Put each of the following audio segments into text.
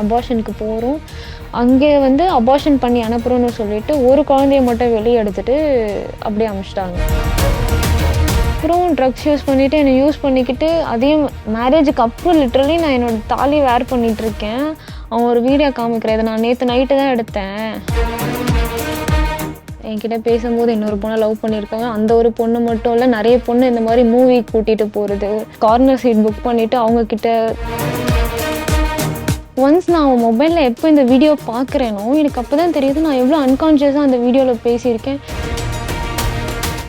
அபார்ஷனுக்கு போகிறோம். அங்கே வந்து அபார்ஷன் பண்ணி அனுப்புகிறோன்னு சொல்லிட்டு ஒரு குழந்தைய மட்டும் வெளியே எடுத்துகிட்டு அப்படியே அனுப்பிச்சிட்டாங்க. அப்புறம் ட்ரக்ஸ் யூஸ் பண்ணிவிட்டு என்னை யூஸ் பண்ணிக்கிட்டு அதையும் மேரேஜுக்கு அப்புறம் லிட்ரலி நான் என்னோடய தாலி வேர் பண்ணிகிட்ருக்கேன். அவன் ஒரு வீடியோ காமிக்கிறேன். இதை நான் நேற்று நைட்டு தான் எடுத்தேன். என்கிட்ட பேசும்போது இன்னொரு பொண்ணை லவ் பண்ணியிருக்காங்க. அந்த ஒரு பொண்ணு மட்டும் இல்லை, நிறைய பொண்ணு இந்த மாதிரி மூவி கூட்டிகிட்டு போகிறது, கார்னர் சீட் புக் பண்ணிவிட்டு அவங்கக்கிட்ட ஒன்ஸ் நான் அவன் மொபைலில் எப்போ இந்த வீடியோ பார்க்குறேனோ எனக்கு அப்போ தான் தெரியுது நான் எவ்வளோ அன்கான்ஷியஸாக அந்த வீடியோவில் பேசியிருக்கேன்.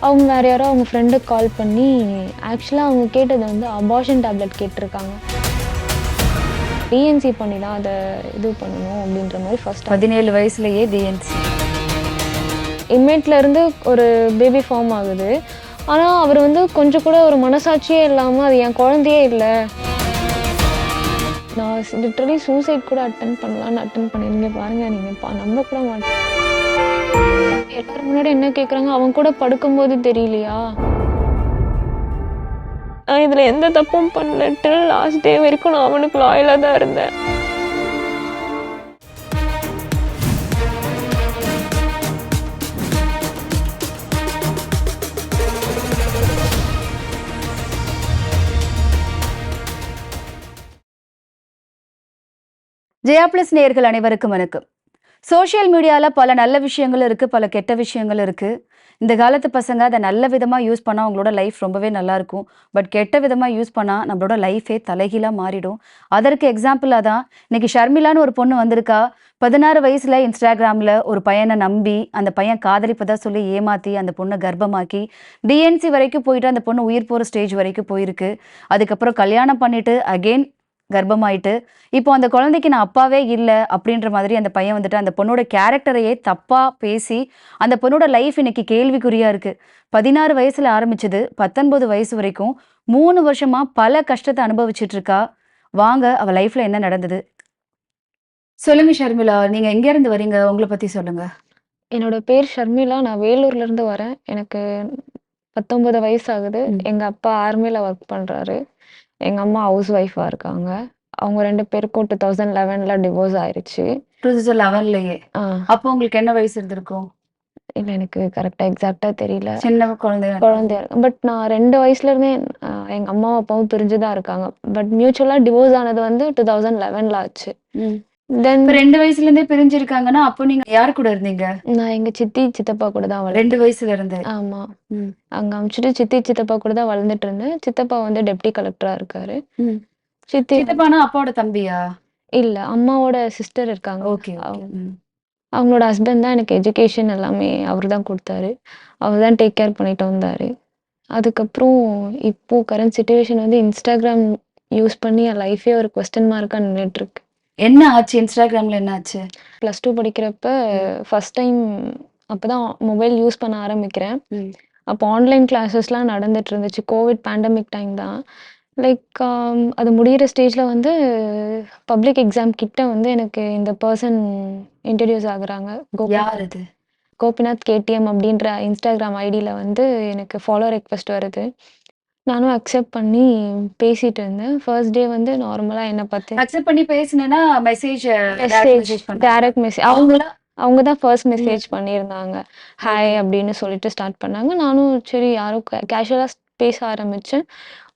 அவங்க வேறு யாரோ அவங்க ஃப்ரெண்டுக்கு கால் பண்ணி ஆக்சுவலாக அவங்க கேட்டது வந்து அபார்ஷன் டேப்லெட் கேட்டிருக்காங்க. டிஎன்சி பண்ணி தான் அதை இது பண்ணணும் அப்படின்ற மாதிரி ஃபர்ஸ்ட் 17 வயசுலேயே டிஎன்சி இன்மேட்லேருந்து ஒரு பேபி ஃபார்ம் ஆகுது. ஆனால் அவர் வந்து கொஞ்சம் கூட ஒரு மனசாட்சியே இல்லாமல் அது என் குழந்தையே இல்லை, நான் லிட்டரலி சூசைட் கூட அட்டன் பண்ணிருங்க பாருங்கள், நீங்கள் நம்ப கூட மாட்டேன். எல்லாரும் முன்னாடி என்ன கேட்குறாங்க, அவன் கூட படுக்கும்போது தெரியலையா? நான் இதில் எந்த தப்பும் பண்ணல. டில் லாஸ்ட் டே வரைக்கும் நான் அவனுக்கு லாயலாக தான் இருந்தேன். ஜெயா பிளஸ் நேயர்கள் அனைவருக்கும் வணக்கம். சோஷியல் மீடியாவில் பல நல்ல விஷயங்கள் இருக்குது, பல கெட்ட விஷயங்கள் இருக்குது. இந்த காலத்து பசங்க அதை நல்ல விதமாக யூஸ் பண்ணால் அவங்களோட லைஃப் ரொம்பவே நல்லாயிருக்கும். பட் கெட்ட விதமாக யூஸ் பண்ணால் நம்மளோட லைஃபே தலைகீழாக மாறிடும். அதற்கு எக்ஸாம்பிளாக தான் இன்றைக்கி ஷர்மிளான்னு ஒரு பொண்ணு வந்திருக்கா. 16 வயசில் இன்ஸ்டாகிராமில் ஒரு பையனை நம்பி அந்த பையன் காதலிப்பதா சொல்லி ஏமாற்றி அந்த பொண்ணை கர்ப்பமாக்கி டிஎன்சி வரைக்கும் போயிட்டு அந்த பொண்ணு உயிர் போகிற ஸ்டேஜ் வரைக்கும் போயிருக்கு. அதுக்கப்புறம் கல்யாணம் பண்ணிவிட்டு அகெயின் கர்ப்பமாயிட்டு இப்போ அந்த குழந்தைக்கு நான் அப்பாவே இல்லை அப்படின்ற மாதிரி அந்த பையன் வந்துட்டு அந்த பொண்ணோட கேரக்டரையே தப்பாக பேசி அந்த பொண்ணோட லைஃப் இன்னைக்கு கேள்விக்குறியாக இருக்குது. 16 வயசில் ஆரம்பிச்சது 19 வயசு வரைக்கும் 3 வருஷமாக பல கஷ்டத்தை அனுபவிச்சுட்டு இருக்கா. வாங்க அவள் லைஃப்பில் என்ன நடந்தது சொல்லுங்க. ஷர்மிளா, நீங்கள் எங்கேருந்து வரீங்க, உங்களை பற்றி சொல்லுங்க. என்னோட பேர் ஷர்மிளா, நான் வேலூர்லேருந்து வரேன். எனக்கு 19 வயசு ஆகுது. எங்கள் அப்பா ஆர்மியில் ஒர்க் பண்ணுறாரு. எங்கள் அம்மா ஹவுஸ் ஒய்ஃபாக இருக்காங்க. அவங்க 2 பேருக்கும் 2011 டிவோர்ஸ் ஆயிடுச்சு. 2011லயே? அப்போ உங்களுக்கு என்ன வயசு இருந்திருக்கும்? இல்லை, எனக்கு கரெக்டாக எக்ஸாக்டாக தெரியல. சின்ன குழந்தையா இருக்கும். பட் நான் 2 வயசுலேருந்தே எங்கள் அம்மாவும் அப்பாவும் பிரிஞ்சு தான் இருக்காங்க. பட் மியூச்சுவலாக டிவோர்ஸ் ஆனது வந்து 2011 ஆச்சு. தென் 2 வயசுலேருந்தே பிரிஞ்சிருக்காங்கன்னா அப்போ நீங்கள் யார் கூட இருந்தீங்க? நான் எங்கள் சித்தி சித்தப்பா கூட தான் 2 வயசுல இருந்து? ஆமாம், அங்கே அனுப்பிச்சிட்டு சித்தி சித்தப்பா கூட தான் வளர்ந்துட்டு இருந்தேன். சித்தப்பா வந்து டெப்டி கலெக்டராக இருக்காரு. சித்தப்பானா அப்பாவோட தம்பியா? இல்ல, அம்மாவோட சிஸ்டர் இருக்காங்க. ஓகே. அவங்களோட ஹஸ்பண்ட் தான் எனக்கு எஜுகேஷன் எல்லாமே அவர் தான் கொடுத்தாரு. அவர் தான் டேக் கேர் பண்ணிட்டு வந்தாரு. அதுக்கப்புறம் இப்போ கரண்ட் சுச்சுவேஷன் வந்து இன்ஸ்டாகிராம் யூஸ் பண்ணி என் லைஃபே ஒரு கொஸ்டின் மார்க்காக நின்றுட்டு இருக்கு. என்ன ஆச்சு இன்ஸ்டாகிராம்ல? என்ன ஆச்சு? +2 படிக்கிறப்ப ஃபர்ஸ்ட் டைம் அப்போதான் மொபைல் யூஸ் பண்ண ஆரம்பிக்கிறேன். அப்போ ஆன்லைன் கிளாஸஸ்லாம் நடந்துட்டு இருந்துச்சு. கோவிட் பேண்டமிக் டைம் தான். லைக் அது முடிகிற ஸ்டேஜில் வந்து பப்ளிக் எக்ஸாம் கிட்ட வந்து எனக்கு இந்த பர்சன் இன்ட்ரடியூஸ் ஆகுறாங்க. யார் அது? கோபிநாத் கேடிஎம் அப்படின்ற இன்ஸ்டாகிராம் ஐடியில் வந்து எனக்கு ஃபாலோ ரெக்வெஸ்ட் வருது. நானும் அக்செப்ட் பண்ணி பேசிட்டு இருந்தேன். ஃபர்ஸ்ட் டே வந்து நார்மலாக என்னை பற்றி அக்செப்ட் பண்ணி பேசினேன்னா மெசேஜ் டைரக்ட் மெசேஜ் அவங்க தான் ஃபர்ஸ்ட் மெசேஜ் பண்ணியிருந்தாங்க. ஹாய் அப்படின்னு சொல்லிட்டு ஸ்டார்ட் பண்ணாங்க. நானும் சரி யாரும் கேஷுவலாக பேச ஆரம்பித்தேன்.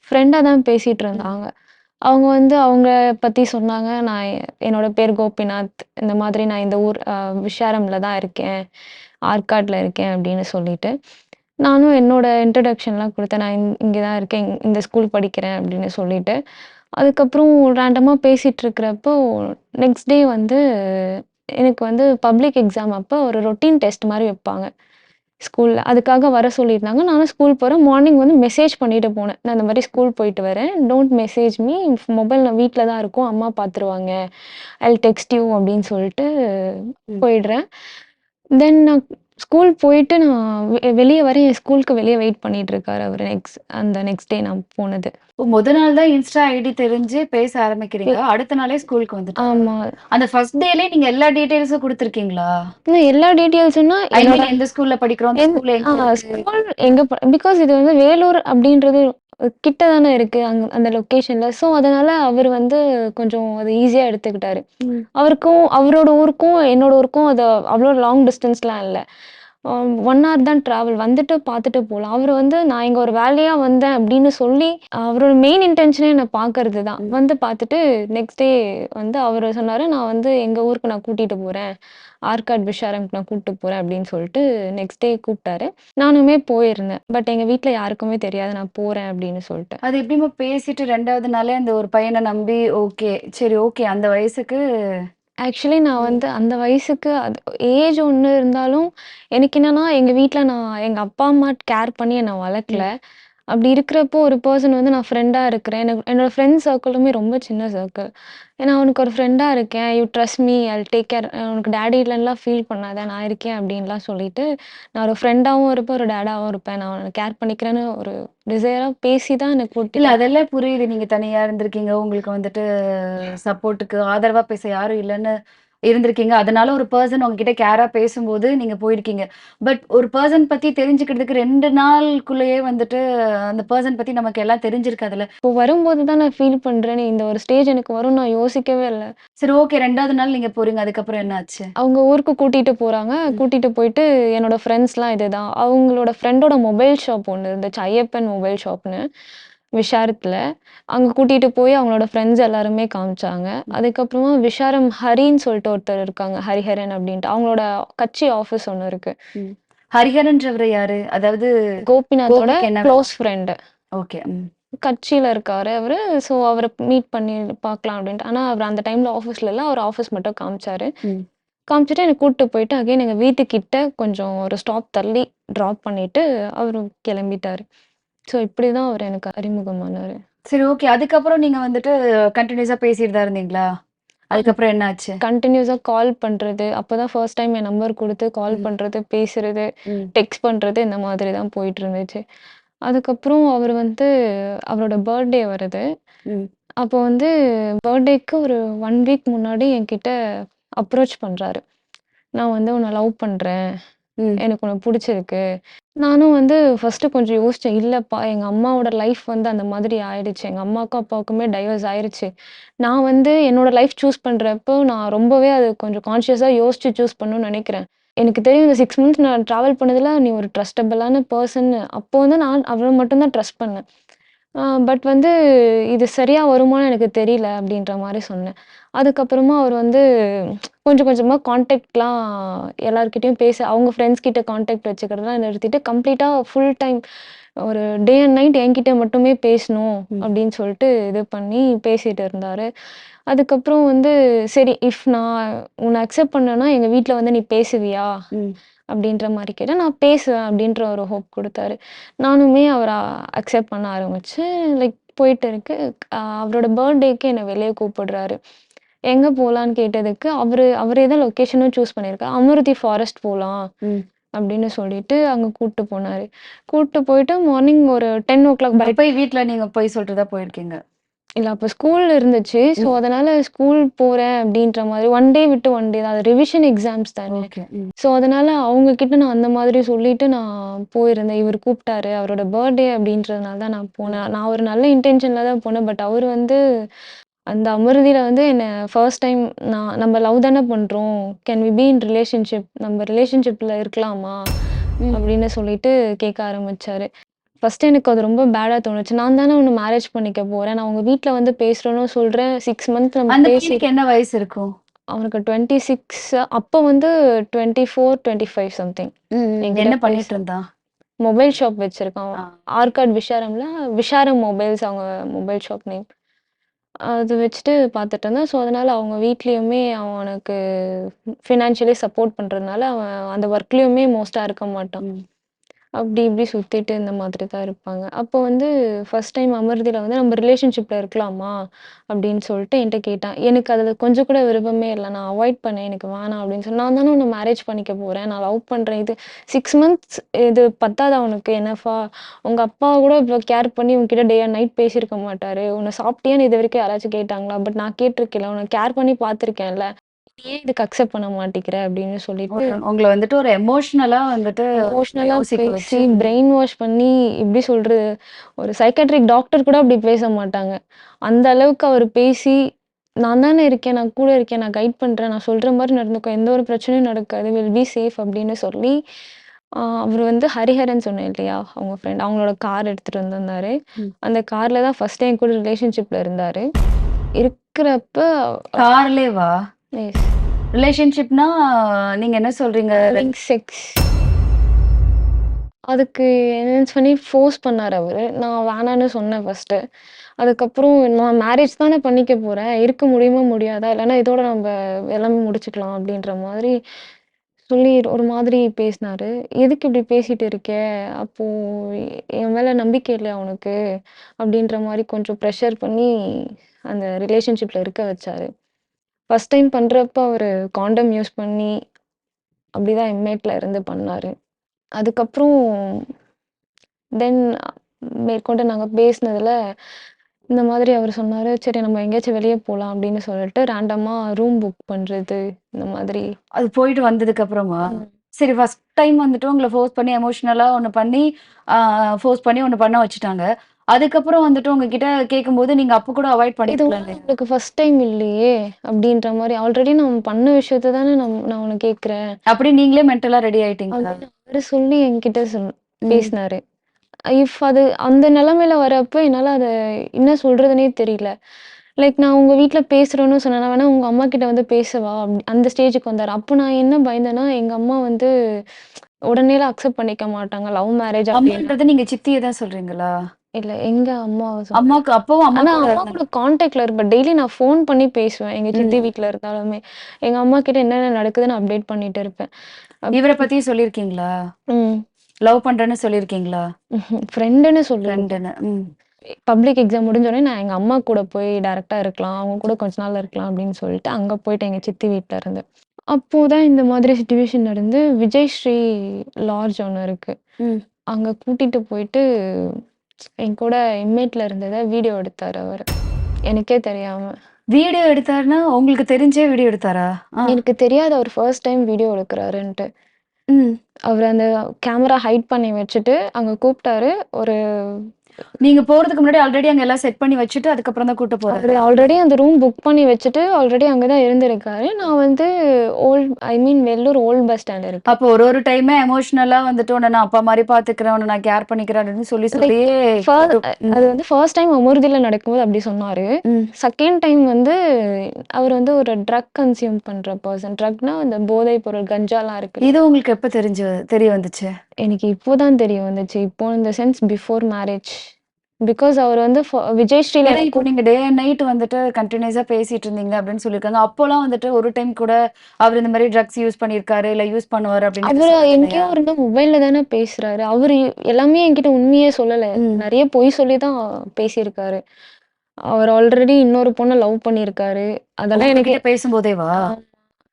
ஃப்ரெண்டாக தான் பேசிகிட்டு இருந்தாங்க. அவங்க வந்து அவங்க பற்றி சொன்னாங்க. நான் என்னோட பேர் கோபிநாத், இந்த மாதிரி நான் இந்த ஊர் விஷாரமில் தான் இருக்கேன், ஆற்காட்டில் இருக்கேன் அப்படின்னு சொல்லிட்டு நானும் என்னோட இன்ட்ரடக்ஷன்லாம் கொடுத்தேன். நான் இங்கே தான் இருக்கேன், இந்த ஸ்கூல் படிக்கிறேன் அப்படின்னு சொல்லிட்டு. அதுக்கப்புறம் ரேண்டமாக பேசிகிட்டு இருக்கிறப்போ நெக்ஸ்ட் டே வந்து எனக்கு வந்து பப்ளிக் எக்ஸாம் அப்போ ஒரு ரொட்டீன் டெஸ்ட் மாதிரி வைப்பாங்க ஸ்கூலில். அதுக்காக வர சொல்லியிருந்தாங்க. நானும் ஸ்கூல் போகிறேன். மார்னிங் வந்து மெசேஜ் பண்ணிட்டு போனேன், நான் இந்த மாதிரி ஸ்கூல் போயிட்டு வரேன், டோன்ட் மெசேஜ் மீ, மொபைல் நான் வீட்டில் தான் இருக்கும், அம்மா பார்த்துருவாங்க, ஐ வில் டெக்ஸ்ட் யூ அப்படின்னு சொல்லிட்டு போயிடுறேன். தென் நான் ஸ்கூல் போயிட்டு நான் வெளியே வரேன். என் ஸ்கூலுக்கு வெளியே வெயிட் பண்ணிட்டு இருக்காரு அவர். நெக்ஸ்ட் டே நான் போனது. முதல் நாள் தான் இன்ஸ்டா ஐடி தெரிஞ்சு பேச ஆரம்பிக்கிறீங்க, அடுத்த நாளே ஸ்கூலுக்கு வந்துட்டு? ஆமா. அந்த ஃபர்ஸ்ட் டேலே நீங்க எல்லா டீடைல்ஸும் கொடுத்துருக்கீங்களா? எல்லா டீடைல்ஸ்னா எந்த ஸ்கூல்ல படிக்கிறோம், ஸ்கூல் எங்க, பிகாஸ் இது வந்து வேலூர் அப்படின்றது கிட்ட தானே இருக்கு அந்த லொக்கேஷன்ல. ஸோ, அதனால அவரு வந்து கொஞ்சம் அத ஈஸியா எடுத்துக்கிட்டாரு. ம். அவருக்கும் அவரோட ஊருக்கும், என்னோட ஊருக்கும் அது அவ்ளோ லாங் டிஸ்டன்ஸ்லாம் இல்ல. 1 ஹவர் தான் ட்ராவல். வந்துட்டு பார்த்துட்டு போலாம். அவரு வந்து நான் இங்க ஒரு வேலையா வந்தேன் அப்படின்னு சொல்லி, அவரோட மெயின் இன்டென்ஷனே என்ன பார்க்கறது தான். ம். வந்து பார்த்துட்டு நெக்ஸ்ட் டே வந்து அவரு சொன்னாரு, "நான் வந்து எங்க ஊருக்கு நான் கூட்டிட்டு போறேன். ஆற்காடு விஷாரம்க்கு நான் கூட்டிட்டு போறேன்" அப்படின்னு சொல்லிட்டு நெக்ஸ்ட் டே கூப்பிட்டாரு. நானுமே போயிருந்தேன். பட் எங்க வீட்ல யாருக்குமே தெரியாது நான் போறேன் அப்படின்னு சொல்லிட்டு. அது எப்படிம்மா பேசிட்டு 2வது நாளே அந்த ஒரு பையன நம்பி ஓகே. சரி ஓகே. அந்த வயசுக்கு ஆக்சுவலி நான் ம். வந்து அந்த வயசுக்கு அது ஏஜ் ஒண்ணு இருந்தாலும், எனக்கு என்னன்னா, எங்க வீட்ல நான் எங்க அப்பா, அம்மா கேர் பண்ணி என்ன வளர்க்கல. ம். அப்படி இருக்கிறப்போ ஒரு பெர்சன் வந்து நான் ஃப்ரெண்டா இருக்கிறேன். என்னோட ஃப்ரெண்ட்ஸ் சர்க்கிளுமே ரொம்ப சின்ன சர்க்கிள். ஏன்னா அவனுக்கு ஒரு ஃப்ரெண்டா இருக்கேன். You trust me, Jal take care. உனக்கு டாடி இல்லன்னுலாம் ஃபீல் பண்ணாத. நான் இருக்கேன் அப்படின்லாம் சொல்லிட்டு, நான் ஒரு ஃப்ரெண்டாவும் இருப்பேன், ஒரு டாடாவும் இருப்பேன். நான் அவன கேர் பண்ணிக்கிறேன்னு ஒரு டிசைரா பேசி தான் என்ன இல்ல கூட்டிட்டு அதெல்லாம் புரியுது. நீங்க தனியா இருந்திருக்கீங்க. உங்களுக்கு வந்துட்டு சப்போர்ட்டுக்கு ஆதரவா பேச யாரும் இல்லன்னு இருந்திருக்கீங்க. அதனால ஒரு பெர்சன் உங்ககிட்ட கேரா பேசும்போது நீங்க போயிருக்கீங்க. பட் ஒரு பெர்சன் பத்தி தெரிஞ்சுக்கிறதுக்கு 2 நாளுக்குள்ளேயே வந்துட்டு அந்த பெர்சன் பத்தி நமக்கு எல்லாம் தெரிஞ்சிருக்காதுல்ல. இப்போ வரும்போது தான் நான் ஃபீல் பண்றேனே, இந்த ஒரு ஸ்டேஜ் எனக்கு வரும்னு நான் யோசிக்கவே இல்ல. சரி ஓகே 2வது நாள் நீங்க போறீங்க. அதுக்கப்புறம் என்ன ஆச்சு? அவங்க ஊருக்கு கூட்டிட்டு போறாங்க. ம். கூட்டிட்டு போயிட்டு என்னோட ஃப்ரெண்ட்ஸ்லாம் இதுதான். அவங்களோட ஃப்ரெண்டோட மொபைல் ஷாப் ஒண்ணு இருந்துச்சு. ஐயப்பன் மொபைல் ஷாப்ன்னு விஷாரத்துல. அங்க கூட்டிட்டு போய் அவங்களோட ஃப்ரெண்ட்ஸ் எல்லாருமே காமிச்சாங்க. ம். அதுக்கப்புறமா விஷாரம் ஹரின்னு சொல்லிட்டு ஒருத்தர் இருக்காங்க. ஹரிஹரன் அப்படின்ட்டு. அவங்களோட கட்சி ஆஃபீஸ் ஒண்ணு இருக்கு. ம். ஹரிஹரன்றவரு யாரு? அதாவது கோபிநாத்தோட கோபிக்கு என்ன க்ளோஸ் ஃப்ரெண்ட். ஓகே. ம். கட்சியில இருக்காரு அவரு. ஸோ அவர மீட் பண்ணி பார்க்கலாம் அப்படின்ட்டு. ஆனா அவரு அந்த டைம்ல ஆஃபீஸ்ல இல்ல. அவர் ஆஃபீஸ் மட்டும் காமிச்சாரு. ம். காமிச்சுட்டு என்ன கூட்டு போயிட்டு அகைன் எங்க வீட்டுக்கிட்ட கொஞ்சம் ஒரு ஸ்டாப் தள்ளி ட்ராப் பண்ணிட்டு அவரு கிளம்பிட்டாரு. ஸோ இப்படிதான் அவரு எனக்கு அறிமுகமானாரு. சரி ஓகே. அதுக்கப்புறம் நீங்க வந்துட்டு கன்டினியூஸா பேசிட்டு தான் இருந்தீங்களா? அதுக்கப்புறம் என்ன ஆச்சு? கன்டினியூஸா கால் பண்றது. அப்பதான் ஃபர்ஸ்ட் டைம் என் நம்பர் குடுத்து கால் ம். பண்றது, பேசுறது, ம். டெக்ஸ்ட் பண்றது இந்த மாதிரி தான் போயிட்டு இருந்துச்சு. அதுக்கப்புறம் அவரு வந்து அவரோட பர்த்டே வருது. ம். அப்போ வந்து பர்த்டேக்கு ஒரு 1 வீக் முன்னாடி என்கிட்ட அப்ரோச் பண்றாரு. நான் வந்து உன்ன லவ் பண்றேன். ம். எனக்கு உன்ன புடிச்சிருக்கு. நானும் வந்து ஃபர்ஸ்ட்டு கொஞ்சம் யோசிச்சேன். இல்லப்பா எங்க அம்மாவோட லைஃப் வந்து அந்த மாதிரி ஆயிடுச்சு. எங்க அம்மாவுக்கும், அப்பாவுக்குமே டைவர்ஸ் ஆயிருச்சு. நான் வந்து என்னோட லைஃப் சூஸ் பண்றப்போ, நான் ரொம்பவே அது கொஞ்சம் கான்ஷியஸா யோசிச்சு சூஸ் பண்ணணும்னு நெனைக்கிறேன். எனக்கு தெரியும் இந்த 6 மந்த்ஸ் நான் ட்ராவல் பண்ணதுல நீ ஒரு ட்ரஸ்டபிளான பெர்சன்னு அப்போ வந்து நான் அவள மட்டும் தான் ட்ரஸ்ட் பண்ணேன். பட் வந்து இது சரியா வருமான்னு எனக்கு தெரியல அப்படின்ற மாரி சொன்னேன். அதுக்கப்புறமா அவர் வந்து கொஞ்சம் கொஞ்சமா கான்டாக்ட்லாம் எல்லார்கிட்டயும் அவங்க ஃப்ரெண்ட்ஸ் கிட்ட கான்டாக்ட் வச்சுக்கிறதெல்லாம் நிறுத்திட்டு, கம்ப்ளீட்டா ஃபுல் டைம் ஒரு டே அண்ட் நைட் என்கிட்ட மட்டுமே பேசணும் ம். அப்படின்னு சொல்லிட்டு இது பண்ணி பேசிட்டு இருந்தாரு. அதுக்கப்புறம் வந்து சரி நான் உன்ன அக்செப்ட் பண்ணேன்னா, எங்க வீட்ல வந்து நீ பேசுவியா? ம். அப்படின்ற மாரி கேட்டேன். நான் பேசுவேன் அப்படின்ற ஒரு ஹோப் குடுத்தாரு. நானுமே அவர அக்செப்ட் பண்ண ஆரம்பிச்சேன். லைக் போயிட்டு இருக்கு. அவரோட பர்த்டேக்கு என்ன வெளிய கூப்பிடுறாரு. எங்க போலான்னு கேட்டதுக்கு, அவரே தான் லொகேஷனும் சூஸ் பண்ணியிருக்காரு. அமிர்தி ஃபாரஸ்ட் போலாம் ம். அப்படின்னு சொல்லிட்டு அங்க கூட்டு போனாரு. கூட்டு போயிட்டு மார்னிங் ஒரு 10:00 பை அப்பயும் வீட்ல நீங்க பொய் சொல்லிட்டு தான் போயிருக்கீங்க. இல்ல அப்ப ஸ்கூல் இருந்துச்சு. ஸோ, ம். அதனால ஸ்கூல் போறேன் அப்படின்ற மாதிரி 1 டே விட்டு 1 டே தான். அது ரிவிஷன் எக்ஸாம்ஸ் தானே. ஓகே. ம். ஸோ, அதனால அவங்க கிட்ட நான் அந்த மாதிரி சொல்லிட்டு நான் போயிருந்தேன். இவரு கூப்பிட்டாரு. அவரோட பர்த்டே அப்படின்றதுனால தான் நான் ம். போனேன். நான் ஒரு நல்ல இன்டென்ஷன்ல தான் போனேன். பட் அவரு வந்து அந்த அமிர்தில வந்து என்ன ஃபர்ஸ்ட் டைம் நம்ம லவ் தானே பண்றோம். Can we be in relationship நம்ம ரிலேஷன்ஷிப்ல இருக்கலாமா? ம். அப்படின்னு சொல்லிட்டு கேட்க ஆரம்பிச்சாரு. ஃபர்ஸ்ட்டு எனக்கு அது ரொம்ப பேடா தோணுச்சு. நான் தானே உன்ன மேரேஜ் பண்ணிக்க போறேன். நான் உங்க வீட்ல வந்து பேசுறேன்னு சொல்றேன். 6 மந்த் நம்ம அந்த பேசி பையனுக்கு என்ன வயசு இருக்கும்? அவனுக்கு 26 அப்போ வந்து 24, 25 சம்திங். ம். ம். என்கிட்ட என்ன பண்ணிட்டு பேச இருந்தான்? மொபைல் ஷாப் வச்சிருக்கான். ஆ. ஆற்காடு விஷாரம்ல விஷாரம் மொபைல்ஸ் அவங்க மொபைல் ஷாப் நேம். அது வச்சுட்டு பார்த்துட்டு இருந்தேன். ஸோ, அதனால அவங்க வீட்லயுமே அவனுக்கு ஃபினான்ஷியலி சப்போர்ட் பண்றதுனால, அவன் அந்த ஒர்க்லயுமே மோஸ்ட்டா இருக்க மாட்டான். ம். அப்படி இப்படி சுத்திட்டு இந்த மாதிரி தான் இருப்பாங்க. அப்போ வந்து ஃபர்ஸ்ட் டைம் அமிர்தில வந்து நம்ம ரிலேஷன்ஷிப்ல இருக்கலாமா? அப்படின்னு சொல்லிட்டு என்ட்ட கேட்டான். எனக்கு அதில கொஞ்சம் கூட விருப்பமே இல்ல. நான் அவாய்ட் பண்ணேன். எனக்கு வேணாம் அப்படின்னு சொல்லி. நான் தானே உன்ன மேரேஜ் பண்ணிக்க போறேன். நான் லவ் பண்றேன். இது 6 மந்த்ஸ் இது பத்தாதா உனக்கு எனஃபா? உங்க அப்பா கூட இவ்ளோ கேர் பண்ணி உன்கிட்ட டே அண்ட் நைட் பேசியிருக்க மாட்டாரு. உன்ன சாப்பிட்டியான்னு இதுவரைக்கும் யாராச்சும் கேட்டாங்களா? பட் நான் கேட்டுருக்கேன்ல. உன்ன கேர் பண்ணி பார்த்துருக்கேன்ல. ஏன் இதுக்கு அக்செப்ட் பண்ண மாட்டேங்கிற அப்படின்னு சொல்லிட்டு உங்களை வந்துட்டு ஒரு எமோஷனலா வந்துட்டு எமோஷனலா யோசிக்க பேசி வச்சு பிரெயின் வாஷ் பண்ணி எப்படி சொல்றது, ஒரு சைக்காட்ரிக் டாக்டர் கூட அப்படி பேச மாட்டாங்க. அந்த அளவுக்கு அவர் பேசி, "நான் தானே இருக்கேன், நான் கூட இருக்கேன், நான் கைட் பண்றேன், நான் சொல்ற மாரி நடந்துக்கோ, எந்த ஒரு பிரச்சனையும் நடக்காது, வில் பி சேஃப்" அப்படின்னு சொல்லி, அவரு வந்து ஹரிஹரன் சொன்னேன் இல்லையா? அவங்க ஃப்ரெண்ட். அவங்களோட கார் எடுத்துட்டு வந்திருந்தாரு. ம். அந்த கார்ல தான் ஃபர்ஸ்ட் டைம் கூட ரிலேஷன்ஷிப்ல இருந்தாரு. இருக்கிறப்ப கார்லேவா எஸ். ரிலேஷன்ஷிப்னா நீங்க என்ன சொல்றீங்க? Having sex. அதுக்கு என்ஹான்ஸ் பண்ணி ஃபோர்ஸ் பண்ணாரு அவரு. நான் வேணான்னு சொன்னேன் ஃபர்ஸ்ட்டு. அதுக்கப்புறம் நான் மேரேஜ் தானே பண்ணிக்க போறேன். இருக்க முடியுமா? முடியாதா? இல்லன்னா இதோட நம்ப எல்லாமே முடிச்சுக்கலாம் அப்டின்ற மாதிரி சொல்லி ஒரு மாதிரி பேசினாரு. "எதுக்கு இப்டி பேசிட்டு இருக்க? அப்போ என் மேல நம்பிக்கை இல்லையா உனக்கு?" அப்டின்ற மாரி கொஞ்சம் ப்ரெஷர் பண்ணி அந்த ரிலேஷன்ஷிப்ல இருக்க வச்சாரு. ஃபர்ஸ்ட் டைம் பண்றப்ப அவரு காண்டம் யூஸ் பண்ணி அப்டிதான் எம்.ஏட்ல இருந்து பண்ணாரு. அதுக்கப்புறம் தென் மேற்கொண்டு நாங்க பேசினதுல, இந்த மாதிரி அவரு சொன்னாரு, "சரி நம்ம எங்கேயாச்சும் வெளிய போலாம்" அப்படின்னு சொல்லிட்டு ரேண்டமா ரூம் புக் பண்றது, இந்த மாதிரி. அது போயிட்டு வந்ததுக்கு அப்புறமா? ம். சரி ஃபர்ஸ்ட் டைம் வந்துட்டு உங்கள ஃபோர்ஸ் பண்ணி எமோஷனலா ஒண்ணு பண்ணி, ஆ ஃபோர்ஸ் பண்ணி ஒண்ணு பண்ண வச்சுட்டாங்க. அதுக்கப்புறம் வந்துட்டு உங்ககிட்ட கேட்கும்போது, நீங்க அப்ப கூட அவாய்ட் "இது பண்ணியிருக்கலாம் ஒண்ணும் இல்லையா? நம்மளுக்கு ஃபர்ஸ்ட் டைம் இல்லையே" அப்படின்ற மாரி. "ஆல்ரெடி நம்ம பண்ண விஷயத்த தானே நான் உன்ன கேட்கிறேன்" அப்படி நீங்களே மென்டலா ரெடி ஆயிட்டீங்களா? அப்படின்னு அவரு சொல்லி என்கிட்ட ம். பேசினாரு. அது அந்த நிலைமையில வரப்ப என்னால அத என்ன சொல்றதுன்னே தெரியல. லைக் நான் உங்க வீட்ல பேசுறேன்னு சொன்னேன். நான் வேணா உங்க அம்மாகிட்ட வந்து பேசவா? அந்த ஸ்டேஜுக்கு வந்தாரு. அப்ப நான் என்ன பயந்தேன்னா, எங்க அம்மா வந்து உடனேலாம் அக்செப்ட் பண்ணிக்க மாட்டாங்க. லவ் மேரேஜ் அப்டின்னா. அம்மான்றது நீங்க சித்திய தான் சொல்றீங்களா? இல்ல எங்க அம்மாவ சொல்றேன். அம்மாக்கு அப்பவும் அம்மா ஆனா கூட அம்மா இருந்தாங்க. கூட கான்டாக்ட்ல இருப்பேன். டெய்லி நான் ஃபோன் பண்ணி பேசுவேன். எங்க சித்தி ம். வீட்ல இருந்தாலுமே. எங்க அம்மாகிட்ட என்னென்ன நடக்குதுன்னு அப்டேட் பண்ணிட்டு இருப்பேன். அப் இவர பத்தியும் சொல்லியிருக்கீங்களா? ம். லவ் பண்றேன்னு சொல்லியிருக்கீங்களா? ஃப்ரெண்டுன்னு சொல்லியிருக்கேன். ஃப்ரெண்டுன்னு. ம். பப்ளிக் எக்ஸாம் முடிஞ்சோனே நான் எங்க அம்மா கூட போய் டைரக்ட்டா இருக்கலாம். அவங்க கூட கொஞ்ச நாள் இருக்கலாம் அப்படின்னு சொல்லிட்டு, அங்க போயிட்டேன் எங்க சித்தி வீட்ல இருந்து. அப்போ தான் இந்த மாதிரி சிச்சுவேஷன் நடந்து, விஜய் ஸ்ரீ லாட்ஜ் ஒண்ணு இருக்கு. ம். அங்க கூட்டிட்டு போயிட்டு, என் கூட எம்.ஏட்ல இருந்தத வீடியோ எடுத்தாரு அவரு. எனக்கே தெரியாம. வீடியோ எடுத்தாருன்னா, உங்களுக்கு தெரிஞ்சே வீடியோ எடுத்தாரா? ஆ. எனக்கு தெரியாது அவர் ஃபர்ஸ்ட் டைம் வீடியோ எடுக்குறாருன்ட்டு. ம். அவரு அந்த கேமரா ஹைட் பண்ணி வச்சுட்டு, அங்க கூப்ட்டாரு. ஒரு நீங்க போறதுக்கு முன்னாடி ஆல்ரெடி அங்க எல்லாம் செட் பண்ணி வச்சுட்டு, அதுக்கப்புறம் தான் கூட்டு அவரு போறாரா? ஆல்ரெடி அந்த ரூம் புக் பண்ணி வச்சுட்டு, ஆல்ரெடி அங்க தான் இருந்திருக்காரு. நான் வந்து வெள்ளூர் ஓல்ட் பஸ் ஸ்டாண்ட் இருக்கு. அப்போ ஒரு ஒரு டைமே எமோஷனலா வந்துட்டு, "உன்ன நான் அப்பா மாரி பாத்துக்கிறேன். உன்ன நான் கேர் பண்ணிக்கிறேன்" அப்படின்னு சொல்லி லைக் சொல்லியே கூட்டு ம். அது வந்து ஃபர்ஸ்ட் டைம் அமிர்தில நடக்கும்போது அப்படி சொன்னாரு. ம். செகண்ட் டைம் வந்து அவர் வந்து ஒரு ட்ரக் கன்சியூம் பண்ற பெர்சன். ட்ரக்னா இந்த போதைப் பொருள் கஞ்சாலாம் இருக்குல்ல. இது உங்களுக்கு எப்ப தெரிய வந்துச்சு? எனக்கு இப்போ தான் தெரிய வந்துச்சு. இப்போ இந்த சென்ஸ் பிஃபோர் மேரேஜ். பிகாஸ் அவர் வந்து விஜய் ஸ்ரீல ஏன்னா இப்போ நீங்க டே அண்ட் நைட் வந்துட்டு கன்டினியூஸா பேசிட்டு இருந்தீங்க அப்படின்னு சொல்லியிருக்காங்க. அப்போலாம் வந்துட்டு ஒரு டைம் கூட அவர் இந்த மாரி ட்ரக்ஸ் யூஸ் பண்ணியிருக்காரு, இல்ல யூஸ் பண்ணுவாரு அப்படின்னு எதுவும் அவரு சொன்னது எங்கேயோ இல்லையா? இருந்து மொபைல்ல தானே பேசுறாரு. அவரு எல்லாமே என்கிட்ட உண்மையே சொல்லல. ம். நெறைய பொய் சொல்லி தான் பேசியிருக்காரு. அவர் ஆல்ரெடி இன்னொரு பொண்ண லவ் பண்ணியிருக்காரு. அதெல்லாம் எனக்கு உங்ககிட்ட பேசும்போதேவா?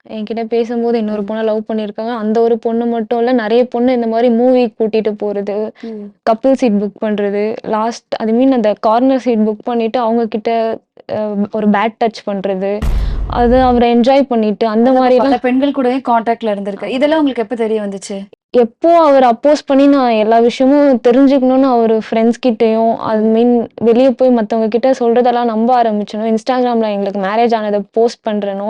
என்கிட்ட பேசும்போது இன்னொரு ம். பொண்ண லவ் பண்ணியிருக்காங்க. அந்த ஒரு பொண்ணு மட்டும் இல்ல, நெறைய பொண்ணு இந்த மாரி மூவிக்கு கூட்டிட்டு போறது, ம். கப்பிள் சீட் புக் பண்றது, லாஸ்ட் ஐ மீன் அந்த கார்னர் சீட் புக் பண்ணிட்டு அவங்க கிட்ட அ ஒரு பேட் டச் பண்றது. அது அவரு என்ஜாய் பண்ணிட்டு அந்த அதான் அப்ப பல மாரிலாம் பெண்கள் கூடயும் கான்டாக்ட்ல இருந்திருக்காரு. இதெல்லாம் உங்களுக்கு எப்ப தெரிய வந்துச்சு? எப்போ அவர் அப்போஸ் பண்ணி நான் எல்லா விஷயமும் தெரிஞ்சுக்கணும்னு அவரு ஃப்ரெண்ட்ஸ் கிட்டயும், ஐ ம். மீன் வெளிய போய் மத்தவங்க கிட்ட சொல்றதெல்லாம் நம்ப ஆரம்பிச்சேனோ, Instagramல எங்களுக்கு மேரேஜ் ஆனத போஸ்ட் பண்றேனோ,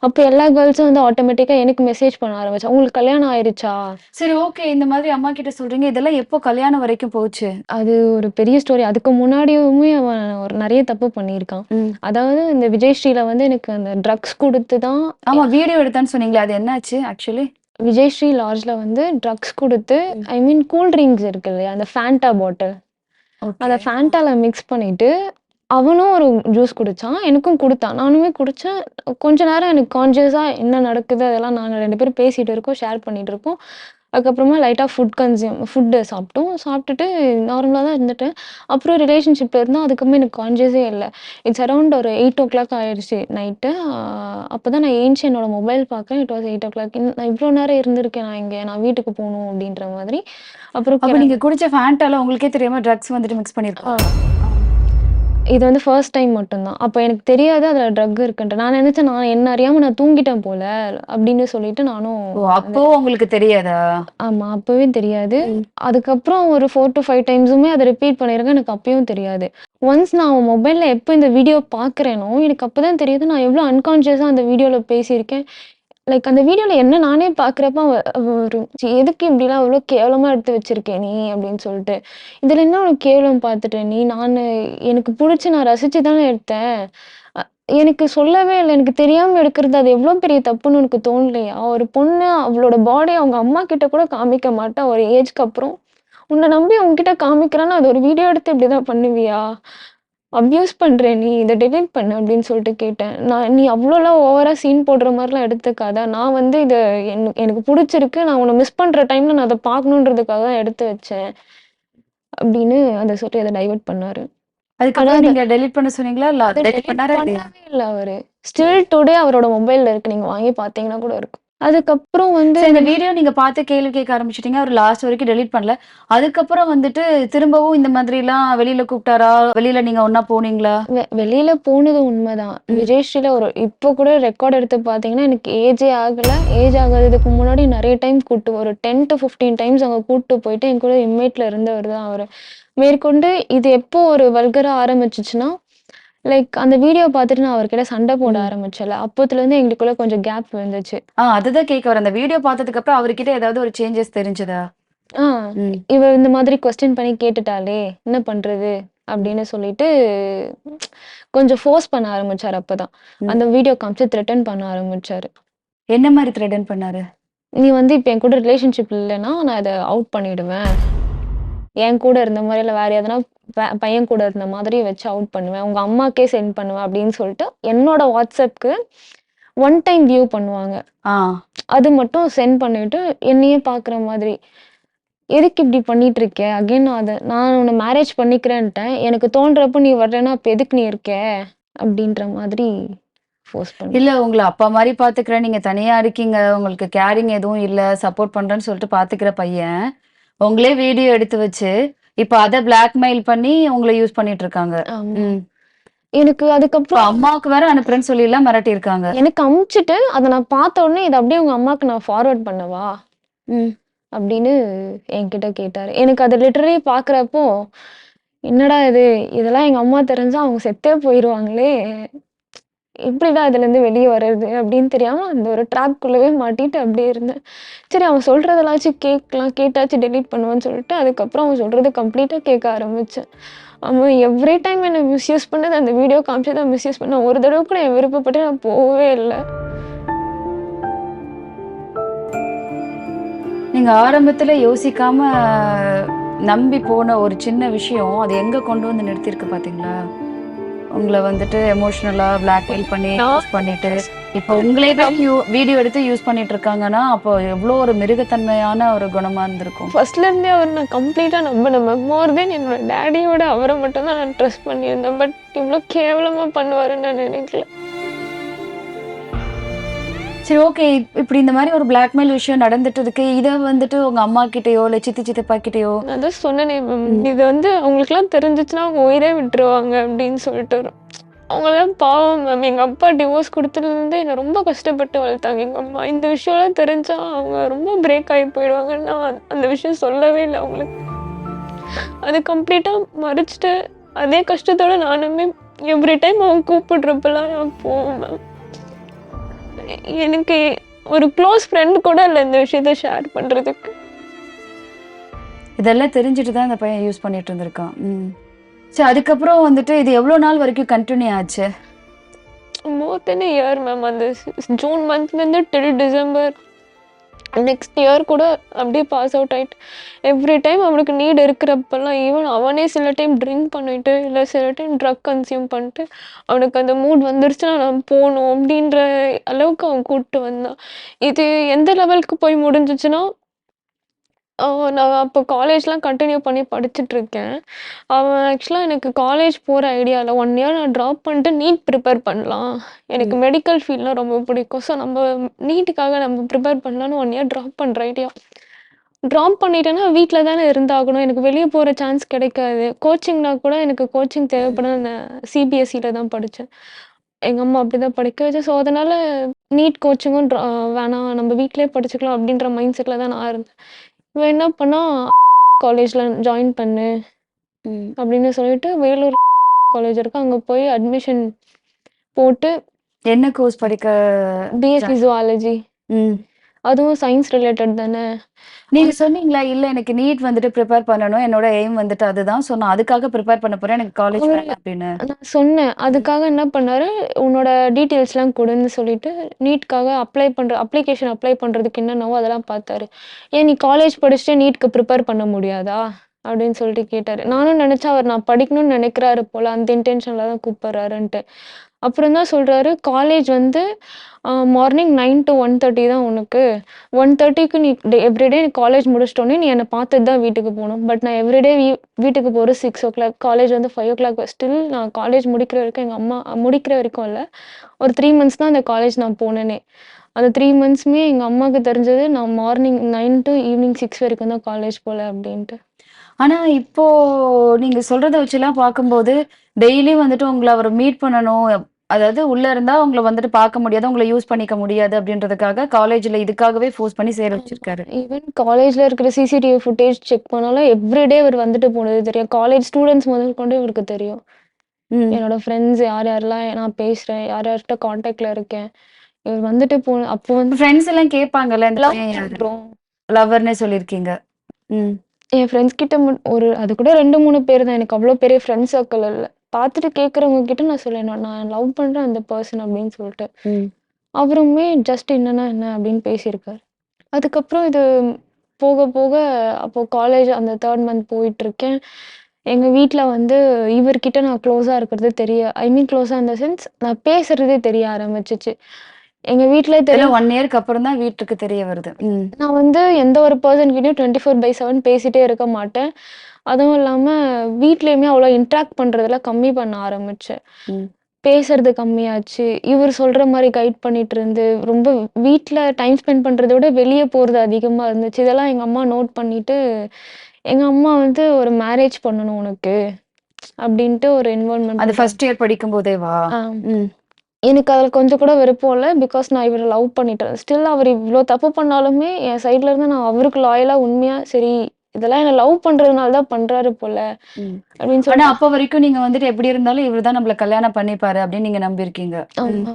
அப்போ எல்லா கேர்ல்ஸும் வந்து ஆட்டோமேட்டிக்கா எனக்கு மெசேஜ் பண்ண ஆரம்பிச்சாங்க. "உங்களுக்கு கல்யாணம் ஆயிருச்சா?" சரி ஓகே. இந்த மாதிரி அம்மா கிட்ட சொல்றீங்க. இதெல்லாம் எப்போ கல்யாணம் வரைக்கும் போச்சு? அது ஒரு பெரிய ஸ்டோரி. அதுக்கு முன்னாடியுமே அவன் ஒரு நெறைய தப்பு பண்ணியிருக்கான். ம். அதாவது இந்த விஜய் ஸ்ரீல வந்து எனக்கு அந்த ட்ரக்ஸ் குடுத்து தான் ஆமா வீடியோ எடுத்தான்னு சொன்னீங்களே, அது என்னாச்சு ஆக்சுவலி? விஜய் ஸ்ரீ லாட்ஜ்ல வந்து ட்ரக்ஸ் குடுத்து ம். ஐ மீன் கூல் ட்ரிங்க்ஸ் இருக்கு இல்லையா? அந்த ஃபேண்டா பாட்டில். ஓகே. அத ஃபேண்டால மிக்ஸ் பண்ணிட்டு, அவனும் ஒரு ஜூஸ் குடிச்சான். எனக்கும் குடுத்தான். நானுமே குடிச்சேன். கொஞ்ச நேரம் எனக்கு கான்ஷியஸா என்ன நடக்குது அதெல்லாம் நாங்க 2 பேரும் பேசிட்டு இருக்கோம், ஷேர் பண்ணிட்டு இருக்கோம். அதுக்கப்புறமா லைட்டா ஃபுட் சாப்பிட்டோம். சாப்பிட்டுட்டு நார்மலா தான் இருந்துட்டேன். அப்புறம் ரிலேஷன்ஷிப்ல இருந்தோம். அதுக்கப்புறமா எனக்கு கான்ஷியஸே இல்ல. இட்ஸ் அரவுண்ட் ஒரு 8:00 ஆயிடுச்சு நைட்டு. அப்பதான் நான் எந்திச்சு என்னோட மொபைல் பார்க்குறேன். It was 8:00. நான் இவ்ளோ நேரம் இருந்திருக்கேனா இங்க? நான் வீட்டுக்கு போணும் அப்படின்ற மாதிரி. அப்புறம் அப்ப நீங்க குடிச்ச ஃபேண்டால உங்களுக்கே தெரியாம ட்ரக்ஸ் வந்துட்டு மிக்ஸ் ஆ. பண்ணியிருக்காரா? ஆ. இது வந்து ஃபர்ஸ்ட் டைம் மட்டும்தான். அப்ப எனக்கு தெரியாது அதுல ட்ரக் இருக்குன்ட்டு. நான் நெனச்சேன் என்ன அறியாம நான் தூங்கிட்டேன் போல அப்படின்னு சொல்லிட்டு நானும் ஓ! அப்போ உங்களுக்கு தெரியாதா? ஆமா. அப்பவே தெரியாது. ம். அதுக்கப்புறம் ஒரு 4 to 5 டைம்ஸுமே அத ரிப்பீட் பண்ணியிருக்கேன். எனக்கு அப்பயும் தெரியாது. ஒன்ஸ் நான் அவன் மொபைல்ல எப்போ இந்த வீடியோ பார்க்குறேனோ, எனக்கு அப்பதான் தெரியுது நான் எவ்ளோ அன்கான்ஷியஸா அந்த வீடியோல பேசியிருக்கேன். லைக் அந்த வீடியோல என்ன நானே பார்க்குறப்ப அவ ஒரு "எதுக்கு இப்படிலாம் இவ்ளோ கேவலமா எடுத்து வச்சிருக்க நீ?" அப்படின்னு சொல்லிட்டு. "இதுல என்ன உனக்கு கேவலம் பார்த்துட்ட நீ? எனக்கு புடிச்சு நான் ரசிச்சு தானே எடுத்தேன். அ எனக்கு சொல்லவே இல்ல. எனக்கு தெரியாம எடுக்கிறது அது எவ்ளோ பெரிய தப்புன்னு உனக்கு தோணலையா? ஒரு பொண்ணு அவளோட பாடிய அவங்க அம்மா கிட்ட கூட காமிக்க மாட்டா ஒரு ஏஜ்க்கு அப்புறம். உன்ன நம்பி உன்கிட்ட காமிக்கிறான்னா, அது ஒரு வீடியோ எடுத்து இப்படிதான் பண்ணுவியா? அப்யூஸ் பண்ற நீ. இத டெலீட் பண்ணு அப்படின்னு சொல்லிட்டு கேட்டேன். நீ அவ்ளோலாம் ஓவரா சீன் போடுற மாரிலாம் எடுத்துக்காத. நான் வந்து இத எனக்கு புடிச்சிருக்கு. நான் உன்ன மிஸ் பண்ற டைம்ல நான் அத பார்க்கணுன்றதுக்காக தான் எடுத்து வச்சேன். அப்படின்னு அத சொல்லி அத டைவர்ட் பண்ணாரு. ஆனா அதுக்கப்புறம் நீங்க டெலீட் பண்ண சொன்னீங்களா? இல்ல அத டெலீட் டெலீட் பண்ணாரா இல்லையா? பண்ணவே இல்ல அவரு. ஸ்டில் டுடே அவரோட மொபைல்ல இருக்கு. நீங்க வாங்கி பார்த்தீங்கன்னா கூட இருக்கும். அதுக்கப்புறம் வந்து சரி, இந்த வீடியோ நீங்க பார்த்து கேள்வி கேட்க ஆரம்பிச்சுட்டீங்க. அவரு லாஸ்ட் வரைக்கும் டெலீட் பண்ணல. அதுக்கப்புறம் வந்துட்டு திரும்பவும் இந்த மாதிரிலாம் வெளியில கூப்பிட்டாரா? வெளியில நீங்க ஒண்ணா போனீங்களா? வெளியில போனது உண்மதான். ம். விஜயஸ்ரீல இப்போ கூட ரெக்கார்ட் எடுத்து பார்த்தீங்கன்னா, எனக்கு ஏஜே ஆகல. ஏஜ் ஆகாததுக்கு முன்னாடி நெறைய டைம் ஒரு 10 to 15 டைம்ஸ் அங்க கூட்டு போயிட்டு என் கூட இன்மேட்ல இருந்தவர் தான் அவரு. மேற்கொண்டு இது எப்போ ஒரு வல்கரா ஆரம்பிச்சுச்சுன்னா, லைக் அந்த வீடியோ பார்த்துட்டு நான் அவர்கிட்ட சண்டை போட ம். ஆரம்பிச்சேன்ல, அப்போத்துலேருந்து எங்களுக்குள்ள கொஞ்சம் கேப் வந்துச்சு. அதுதான் கேட்க வரேன். அந்த வீடியோ பார்த்ததுக்கு அப்புறம் அவர்கிட்ட ஏதாவது ஒரு சேஞ்சஸ் தெரிஞ்சதா? ஆ ம். இவ இந்த மாதிரி கொஸ்டின் பண்ணி கேட்டுட்டாளே! என்ன பண்றது? ம். அப்படின்னு சொல்லிட்டு கொஞ்சம் ஃபோர்ஸ் பண்ண ஆரம்பிச்சாரு அப்பதான். ம். அந்த வீடியோ காமிச்சு த்ரெட்டன் பண்ண ஆரம்பிச்சாரு. என்ன மாரி த்ரெட்டன் பண்ணாரு? "நீ வந்து இப்ப என் கூட ரிலேஷன்ஷிப் இல்லன்னா, நான் இத அவுட் பண்ணிடுவேன். என் கூட இருந்த மாரி இல்ல வேற எதனா பையன் கூட இருந்த மாதிரி வச்சு அவுட் பண்ணுவேன். உங்க அம்மாக்கே சென்ட் பண்ணுவேன்." அப்படின்னு சொல்லிட்டு என்னோட WhatsAppக்கு ஒன் டைம் வியூ பண்ணுவாங்க. ஆ. அது மட்டும் சென்ட் பண்ணிட்டு என்னையே பார்க்குற மாதிரி. "எதுக்கு இப்படி பண்ணிட்டு இருக்க? அகைன் நான் உன்ன மேரேஜ் பண்ணிக்கிறேன்ட்டேன். எனக்கு தோன்றப்போ நீ வரலன்னா, அப்ப எதுக்கு நீ இருக்க?" அப்படின்ற மாதிரி ஃபோர்ஸ் பண்ணான். இல்ல உங்கள அப்பா மாரி பார்த்துக்கிறேன். நீங்க தனியா இருக்கீங்க. உங்களுக்கு கேரிங் எதுவும் இல்ல. சப்போர்ட் பண்றேன்னு சொல்லிட்டு பார்த்துக்கிற பையன், உங்களே வீடியோ எடுத்து வச்சு, இப்ப அத பிளாக்மெயில் பண்ணி உங்கள யூஸ் பண்ணிட்டு இருக்காங்க. ஆமா. ம். எனக்கு இப்ப அதுக்கப்புறம் அம்மாவுக்கு வேற அனுப்புறேன்னு சொல்லிலாம் மிரட்டியிருக்காங்க. எனக்கு அனுப்பிச்சுட்டு, அத நான் பார்த்த உடனே, "இத அப்படியே உங்க அம்மாக்கு நான் ஃபார்வர்ட் பண்ணவா?" ம். அப்படின்னு என்கிட்ட கேட்டாரு. எனக்கு அத லிட்டரலி பார்க்குறப்போ, என்னடா இது! இதெல்லாம் எங்க அம்மா தெரிஞ்சா அவங்க செத்தே போயிருவாங்களே! எப்படிடா இதுலேருந்து வெளிய வர்றது? அப்படின்னு தெரியாம அந்த ஒரு ட்ராப்க்குள்ளவே மாட்டிட்டு அப்படியே இருந்தேன். சரி அவன் சொல்றதெல்லாச்சும் கேட்கலாம், கேட்டாச்சும் டெலீட் பண்ணுவேன்னு சொல்லிட்டு, அதுக்கப்புறம் அவன் சொல்றத கம்ப்ளீட்டா கேட்க ஆரம்பிச்சேன். அவன் எவ்ரி டைம் என்ன மிஸ்யூஸ் பண்ணது அந்த வீடியோ காமிச்சு தான் மிஸ்யூஸ் பண்ணான். ஒரு தடவ கூட என் விருப்பப்பட்டு நான் போவே இல்ல. நீங்க ஆரம்பத்துல யோசிக்காம நம்பி போன ஒரு சின்ன விஷயம், அது எங்க கொண்டு வந்து நிறுத்தியிருக்கு பார்த்தீங்களா? உங்கள வந்துட்டு எமோஷனலா பிளாக்மெயில் பண்ணி, நான் யூஸ் பண்ணிட்டு, இப்ப உங்களே தான் வீடியோ எடுத்து யூஸ் பண்ணிட்டு இருக்காங்கன்னா, அப்போ எவ்ளோ ஒரு மிருகத்தன்மையான ஒரு குணமா இருந்திருக்கும். ஃபர்ஸ்ட்ல இருந்தே அவர நான் கம்ப்ளீட்டா நம்பினேன் மேம். மோர் தென் என்னோட டாடியோட அவர மட்டும் தான் நான் ட்ரஸ்ட் பண்ணியிருந்தேன். பட் இவ்ளோ கேவலமா பண்ணுவாருன்னு நான் நினைக்கல. சரி, ஓகே. இப்படி இந்த மாரி ஒரு பிளாக்மெயில் விஷயம் நடந்துட்டு இருக்கு. இத வந்துட்டு உங்க அம்மா கிட்டயோ, இல்ல சித்தி, சித்தப்பா கிட்டயோ நான் அதான் சொன்னேனே மேம். ம். இது வந்து அவங்களுக்கெல்லாம் தெரிஞ்சுச்சுன்னா அவங்க உயிரே விட்டுருவாங்க அப்படின்னு சொல்லிட்டு அவங்கலாம் பாவம் மேம். எங்க அப்பா டிவோர்ஸ் குடுத்ததுலருந்தே என்ன ரொம்ப கஷ்டப்பட்டு வளர்த்தாங்க எங்க அம்மா. இந்த விஷயம்லாம் தெரிஞ்சா அவங்க ரொம்ப பிரேக் ஆகி போயிடுவாங்கன்னு நான் அந்த விஷயம் சொல்லவே இல்ல அவங்களுக்கு. அது கம்ப்ளீட்டா மறைச்சுட்டு, அதே கஷ்டத்தோட நானுமே எவ்ரி டைம் அவங்க கூப்பிடுறப்பலாம் நான் போவேன் மேம். எனக்கு ஒரு க்ளோஸ் ஃப்ரெண்ட் கூட இல்ல இந்த விஷயத்த ஷேர் பண்றதுக்கு. இதெல்லாம் தெரிஞ்சுட்டு தான் இந்த பையன் யூஸ் பண்ணிட்டு இருந்திருக்கான். ம். சரி, அதுக்கப்புறம் வந்துட்டு இது எவ்ளோ நாள் வரைக்கும் கன்டின்யூ ஆச்சு? More than a year ma'am. அந்த ஜூன் மந்த்லேருந்து டில் டிசம்பர் நெக்ஸ்ட் இயர் கூட அப்படியே பாஸ் அவுட் ஆயிட்டு எவ்ரி டைம் அவனுக்கு நீட் இருக்கிறப்பெல்லாம் ஈவன் அவனே சில டைம் ட்ரிங்க் பண்ணிட்டு இல்லை சில டைம் ட்ரக் கன்சியூம் பண்ணிட்டு அவனுக்கு அந்த மூட் வந்துருச்சுன்னா நான் போகணும் அப்படின்ற அளவுக்கு அவன் கூப்பிட்டு வந்தான். இது எந்த லெவலுக்கு போய் முடிஞ்சிச்சுன்னா நான் அப்போ காலேஜ்லாம் கண்டினியூ பண்ணி படிச்சுட்ருக்கேன். அவன் ஆக்சுவலாக எனக்கு காலேஜ் போகிற ஐடியா இல்லை. 1 இயர் நான் ட்ராப் பண்ணிட்டு நீட் ப்ரிப்பேர் பண்ணலாம். எனக்கு ம். மெடிக்கல் ஃபீல்ட்லாம் ரொம்ப பிடிக்கும். ஸோ நம்ம நீட்டுக்காக நம்ம ப்ரிப்பேர் பண்ணலான்னு 1 இயர் ட்ராப் பண்ணுற ஐடியா. ட்ராப் பண்ணிட்டேன்னா வீட்ல தானே இருந்தாகணும். எனக்கு வெளிய போற சான்ஸ் கிடைக்காது. கோச்சிங்னா கூட எனக்கு கோச்சிங் தேவைப்படும். நான் சிபிஎஸ்சில தான் படிச்சேன். எங்க அம்மா அப்படிதான் படிக்க வச்சு. ஸோ, அதனால நீட் கோச்சிங்கும் வேணாம். நம்ம வீட்லயே படிச்சுக்கலாம் அப்படின்ற மைண்ட் செட்ல தான் நான் இருந்தேன். இவன் என்ன பண்ணா, காலேஜ்ல ஜாயின் பண்ணு ம். அப்படின்னு சொல்லிட்டு வேலூர் காலேஜ் இருக்கு. அங்க போய் அட்மிஷன் போட்டு என்ன கோர்ஸ் படிக்க பிஎஸ்சி ஜூவாலஜி. ம். அதுவும் சயின்ஸ் ரிலேட்டட் தானே. நீங்க சொன்னீங்களா, இல்ல எனக்கு நீட் வந்துட்டு ப்ரிப்பேர் பண்ணணும். என்னோட எய்ம் வந்துட்டு அதுதான். ஸோ நான் அதுக்காக ப்ரிப்பேர் பண்ண போறேன். எனக்கு காலேஜ் அவரு வேணாம் அப்படின்னு. நான் சொன்னேன். அதுக்காக என்ன பண்ணாரு, உன்னோட டீட்டெயில்ஸ்லாம் குடுன்னு சொல்லிட்டு, நீட்க்காக அப்ளிகேஷன் அப்ளை பண்றதுக்கு என்னென்னவோ அதெல்லாம் பார்த்தாரு. "ஏன் நீ காலேஜ் படிச்சுட்டு நீட்க்கு ப்ரிப்பேர் பண்ண முடியாதா?" அப்படின்னு சொல்லிட்டு கேட்டாரு. நானும் நெனச்சேன், அவர் நான் படிக்கணும்னு நெனைக்கிறாரு போல. அந்த இன்டென்ஷன்ல தான் கூப்பிடுறாருன்ட்டு. அப்புறம் தான் சொல்றாரு, "காலேஜ் வந்து மார்னிங் 9 to 1:30 தான் உனக்கு. 1:30க்கு நீ எவ்ரிடே நீ காலேஜ் முடிச்சிட்டோனே நீ என்ன பார்த்துட்டு தான் வீட்டுக்கு போணும். பட் நான் எவ்ரிடே வீட்டுக்கு போறது 6:00. காலேஜ் வந்து 5:00. ஸ்டில் நான் காலேஜ் முடிக்கிற வரைக்கும் எங்க அம்மா முடிக்கிற வரைக்கும் இல்ல. ஒரு 3 மந்த்ஸ் தான் அந்த காலேஜ் நான் போனேனே. அந்த 3 மந்த்ஸுமே எங்க அம்மாவுக்கு தெரிஞ்சது நான் மார்னிங் 9 to ஈவினிங் 6 வரைக்கும் தான் காலேஜ் போல அப்படின்ட்டு. ஆனா இப்போ நீங்க சொல்றத வச்சுலாம் பார்க்கும்போது, டெய்லி வந்துட்டு உங்கள அவரு மீட் பண்ணணும். அதாவது உள்ள இருந்தா உங்கள வந்துட்டு பார்க்க முடியாது. உங்கள யூஸ் பண்ணிக்க முடியாது அப்படின்றதுக்காக காலேஜ்ல இதுக்காகவே ஃபோர்ஸ் பண்ணி சேர வச்சிருக்காரு. ஈவன் காலேஜ்ல இருக்கிற சிசிடிவி ஃபுட்டேஜ் செக் பண்ணாலும் எவ்ரிடே இவர் வந்துட்டு போனது தெரியும். காலேஜ் ஸ்டூடெண்ட்ஸ் முதல் கொண்டு இவருக்கு தெரியும். ம். என்னோட ஃப்ரெண்ட்ஸ் யார் யாரெல்லாம் நான் பேசுறேன், யார் யார்கிட்ட கான்டாக்ட்ல இருக்கேன். இவர் வந்துட்டு அப்போ வந்து ஃப்ரெண்ட்ஸ் எல்லாம் கேட்பாங்கல்ல, இந்த லவ் பையன் யாரு? பண்றோம். லவ்வர்னே சொல்லியிருக்கீங்க. ம். என் ஃப்ரெண்ட்ஸ் கிட்ட அது கூட 2, 3 பேர் தான். எனக்கு அவ்வளோ பெரிய ஃப்ரெண்ட் சர்க்கிள் இல்ல. பார்த்துட்டு கேட்குறவங்க கிட்ட நான் சொல்லேன், நான் லவ் பண்றேன் அந்த பர்சன் அப்படின்னு சொல்லிட்டு. ம். அவருமே ஜஸ்ட் என்னன்னா என்ன அப்படின்னு பேசியிருக்காரு. அதுக்கப்புறம் இது போக போக அப்போ காலேஜ் அந்த 3rd மந்த் போயிட்டு இருக்கேன். எங்க வீட்ல வந்து இவர்கிட்ட நான் க்ளோஸா இருக்கிறது ஐ மீன் க்ளோஸா இன் த சென்ஸ் நான் பேசுறதே தெரிய ஆரம்பிச்சுச்சு. எங்க வீட்ல இதெல்லாம் 1 இயர்க்கு அப்புறம் தான் வீட்டுக்கு தெரிய வருது. ம். நான் வந்து எந்த ஒரு பெர்சன் கிட்டயும் 24/7 பேசிட்டே இருக்க மாட்டேன். அதுவும் இல்லாம வீட்லயுமே அவ்வளோ இன்டராக்ட் பண்றதெல்லாம் கம்மி பண்ண ஆரம்பிச்சேன். ம். பேசுறது கம்மியாச்சு. இவர் சொல்ற மாரி கைட் பண்ணிட்டு இருந்து, ரொம்ப வீட்ல டைம் ஸ்பெண்ட் பண்றத விட வெளிய போறது அதிகமா இருந்துச்சு. இதெல்லாம் எங்க அம்மா நோட் பண்ணிட்டு, எங்க அம்மா வந்து "ஒரு மேரேஜ் பண்ணணும் உனக்கு" அப்படின்ட்டு ஒரு இன்வால்வ்மென்ட் அது பண்றாங்க. ஃபர்ஸ்ட் இயர் படிக்கும்போதேவா? ஆ. ம். எனக்கு அதுல கொஞ்சம் கூட விருப்பம் இல்ல. பிகாஸ் நான் இவர லவ் பண்ணிட்டேன். ஸ்டில் அவர் இவ்ளோ தப்பு பண்ணாலுமே, என் சைட்ல இருந்து நான் அவருக்கு லாயலா உண்மையா, சரி இதெல்லாம் என்ன லவ் பண்றதுனால தான் பண்றாரு போல, ம். அப்படின்னு ஆனா சொல்லிட்டு அப்ப வரைக்கும் நீங்க வந்துட்டு எப்படி இருந்தாலும் இவரு தான் நம்மள கல்யாணம் பண்ணிப்பாரு அப்படின்னு நீங்க நம்பியிருக்கீங்க. ம். ஆமா.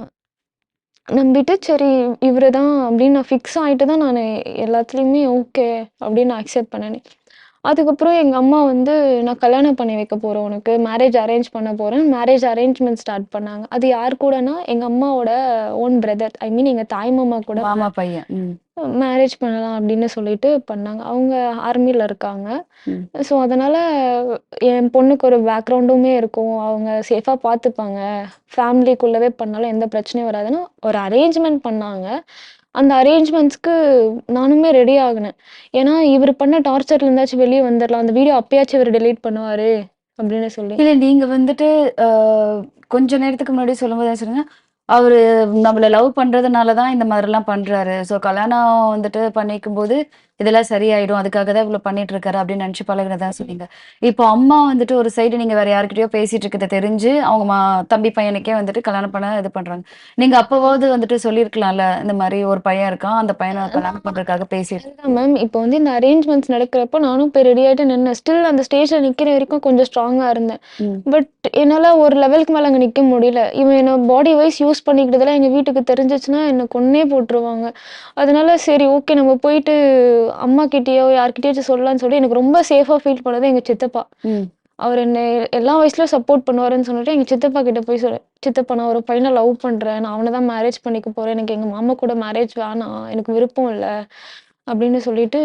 நம்பிட்டு சரி இவரு தான் அப்படின்னு நான் ஃபிக்ஸ் ஆயிட்டு தான் நானு எல்லாத்துலயுமே ஓகே அப்படின்னு நான் அக்செப்ட் பண்ணேனே. அதுக்கப்புறம் எங்க அம்மா வந்து நான் கல்யாணம் பண்ணி வைக்க போறேன் உனக்கு. மேரேஜ் அரேஞ்ச் பண்ண போறேன். மேரேஜ் அரேஞ்ச்மென்ட் ஸ்டார்ட் பண்ணாங்க. அது யார் கூடனா, எங்க அம்மாவோட ஓன் பிரதர். ஐ மீன் எங்க தாய் மாமா கூட மாமா பையன். ம். மேரேஜ் பண்ணலாம் அப்படின்னு சொல்லிட்டு பண்ணாங்க. அவங்க ஆர்மில இருக்காங்க. ம். ஸோ, அதனால என் பொண்ணுக்கு ஒரு பேக்ரவுண்டுமே இருக்கும். அவங்க சேஃபா பார்த்துப்பாங்க. ஃபேமிலிக்குள்ளவே பண்ணாலும் எந்த பிரச்சனையும் வராதுன்னு ஒரு அரேஞ்ச்மென்ட் பண்ணாங்க. அந்த அரேஞ்ச்மெண்ட்ஸ்க்கு நானுமே ரெடி ஆகுனேன். ஏன்னா, இவரு பண்ண டார்ச்சர்ல இருந்தாச்சும் வெளிய வந்துரலாம். அந்த வீடியோ அப்பயாச்சும் இவரு டெலீட் பண்ணுவாரு அப்படின்னு சொல்லி. இல்ல நீங்க வந்துட்டு அ கொஞ்ச நேரத்துக்கு முன்னாடி சொல்லும்போது என்ன சொன்னீங்க, அவரு நம்மள லவ் பண்றதுனால தான் இந்த மாதிரிலாம் பண்றாரு. ஸோ கல்யாணம் வந்துட்டு பண்ணிக்கும்போது இதெல்லாம் சரியாயிடும். அதுக்காக தான் இவ்ளோ பண்ணிட்டு இருக்காரு அப்படின்னு நினைச்சு பழகுனதா சொன்னீங்க. இப்போ அம்மா வந்துட்டு ஒரு சைடு நீங்க வேற யார்கிட்டயோ பேசிட்டு இருக்கிறத தெரிஞ்சு, அவங்க தம்பி பையனுக்கே வந்துட்டு கல்யாணம் பண்ண இது பண்றாங்க. நீங்க அப்பவாவது வந்துட்டு சொல்லியிருக்கலாம்ல, இந்த மாரி ஒரு பையன் இருக்கான். அந்த பையன கல்யாணம் பண்றதுக்காக பேசிட்டு அதுதான் மேம். இப்போ வந்து இந்த அரேஞ்ச்மெண்ட்ஸ் நடக்கிறப்போ நானும் போய் ரெடி ஆயிட்டு நின்னேன். ஸ்டில் அந்த ஸ்டேஜ்ல நிக்கிற வரைக்கும் கொஞ்சம் ஸ்ட்ராங்கா இருந்தேன். ம். பட் என்னால ஒரு லெவலுக்கு மேல அங்க நிக்க முடியல. இவன் என்ன பாடி வைஸ் யூஸ் பண்ணிக்கிட்டதெல்லாம் எங்க வீட்டுக்கு தெரிஞ்சுச்சுன்னா என்ன கொன்னே போட்டுருவாங்க. அதனால சரி ஓகே நம்ம போயிட்டு அம்மா கிட்டயோ யார்கிட்டயாச்சும் சொல்லலாம்னு சொல்லி எனக்கு ரொம்ப சேஃபா ஃபீல் பண்ணது எங்க சித்தப்பா. ம். அவர் என்ன எல்லா வயசுலயும் சப்போர்ட் பண்ணுவாருன்னு சொல்லிட்டு எங்க சித்தப்பா கிட்ட போய் சித்தப்பா நான் ஒரு பையனை லவ் பண்றேன். நான் அவன தான் மேரேஜ் பண்ணிக்க போறேன். எனக்கு எங்க மாமா கூட மேரேஜ் வேணாம். எனக்கு விருப்பம் இல்ல. அப்படின்னு சொல்லிட்டு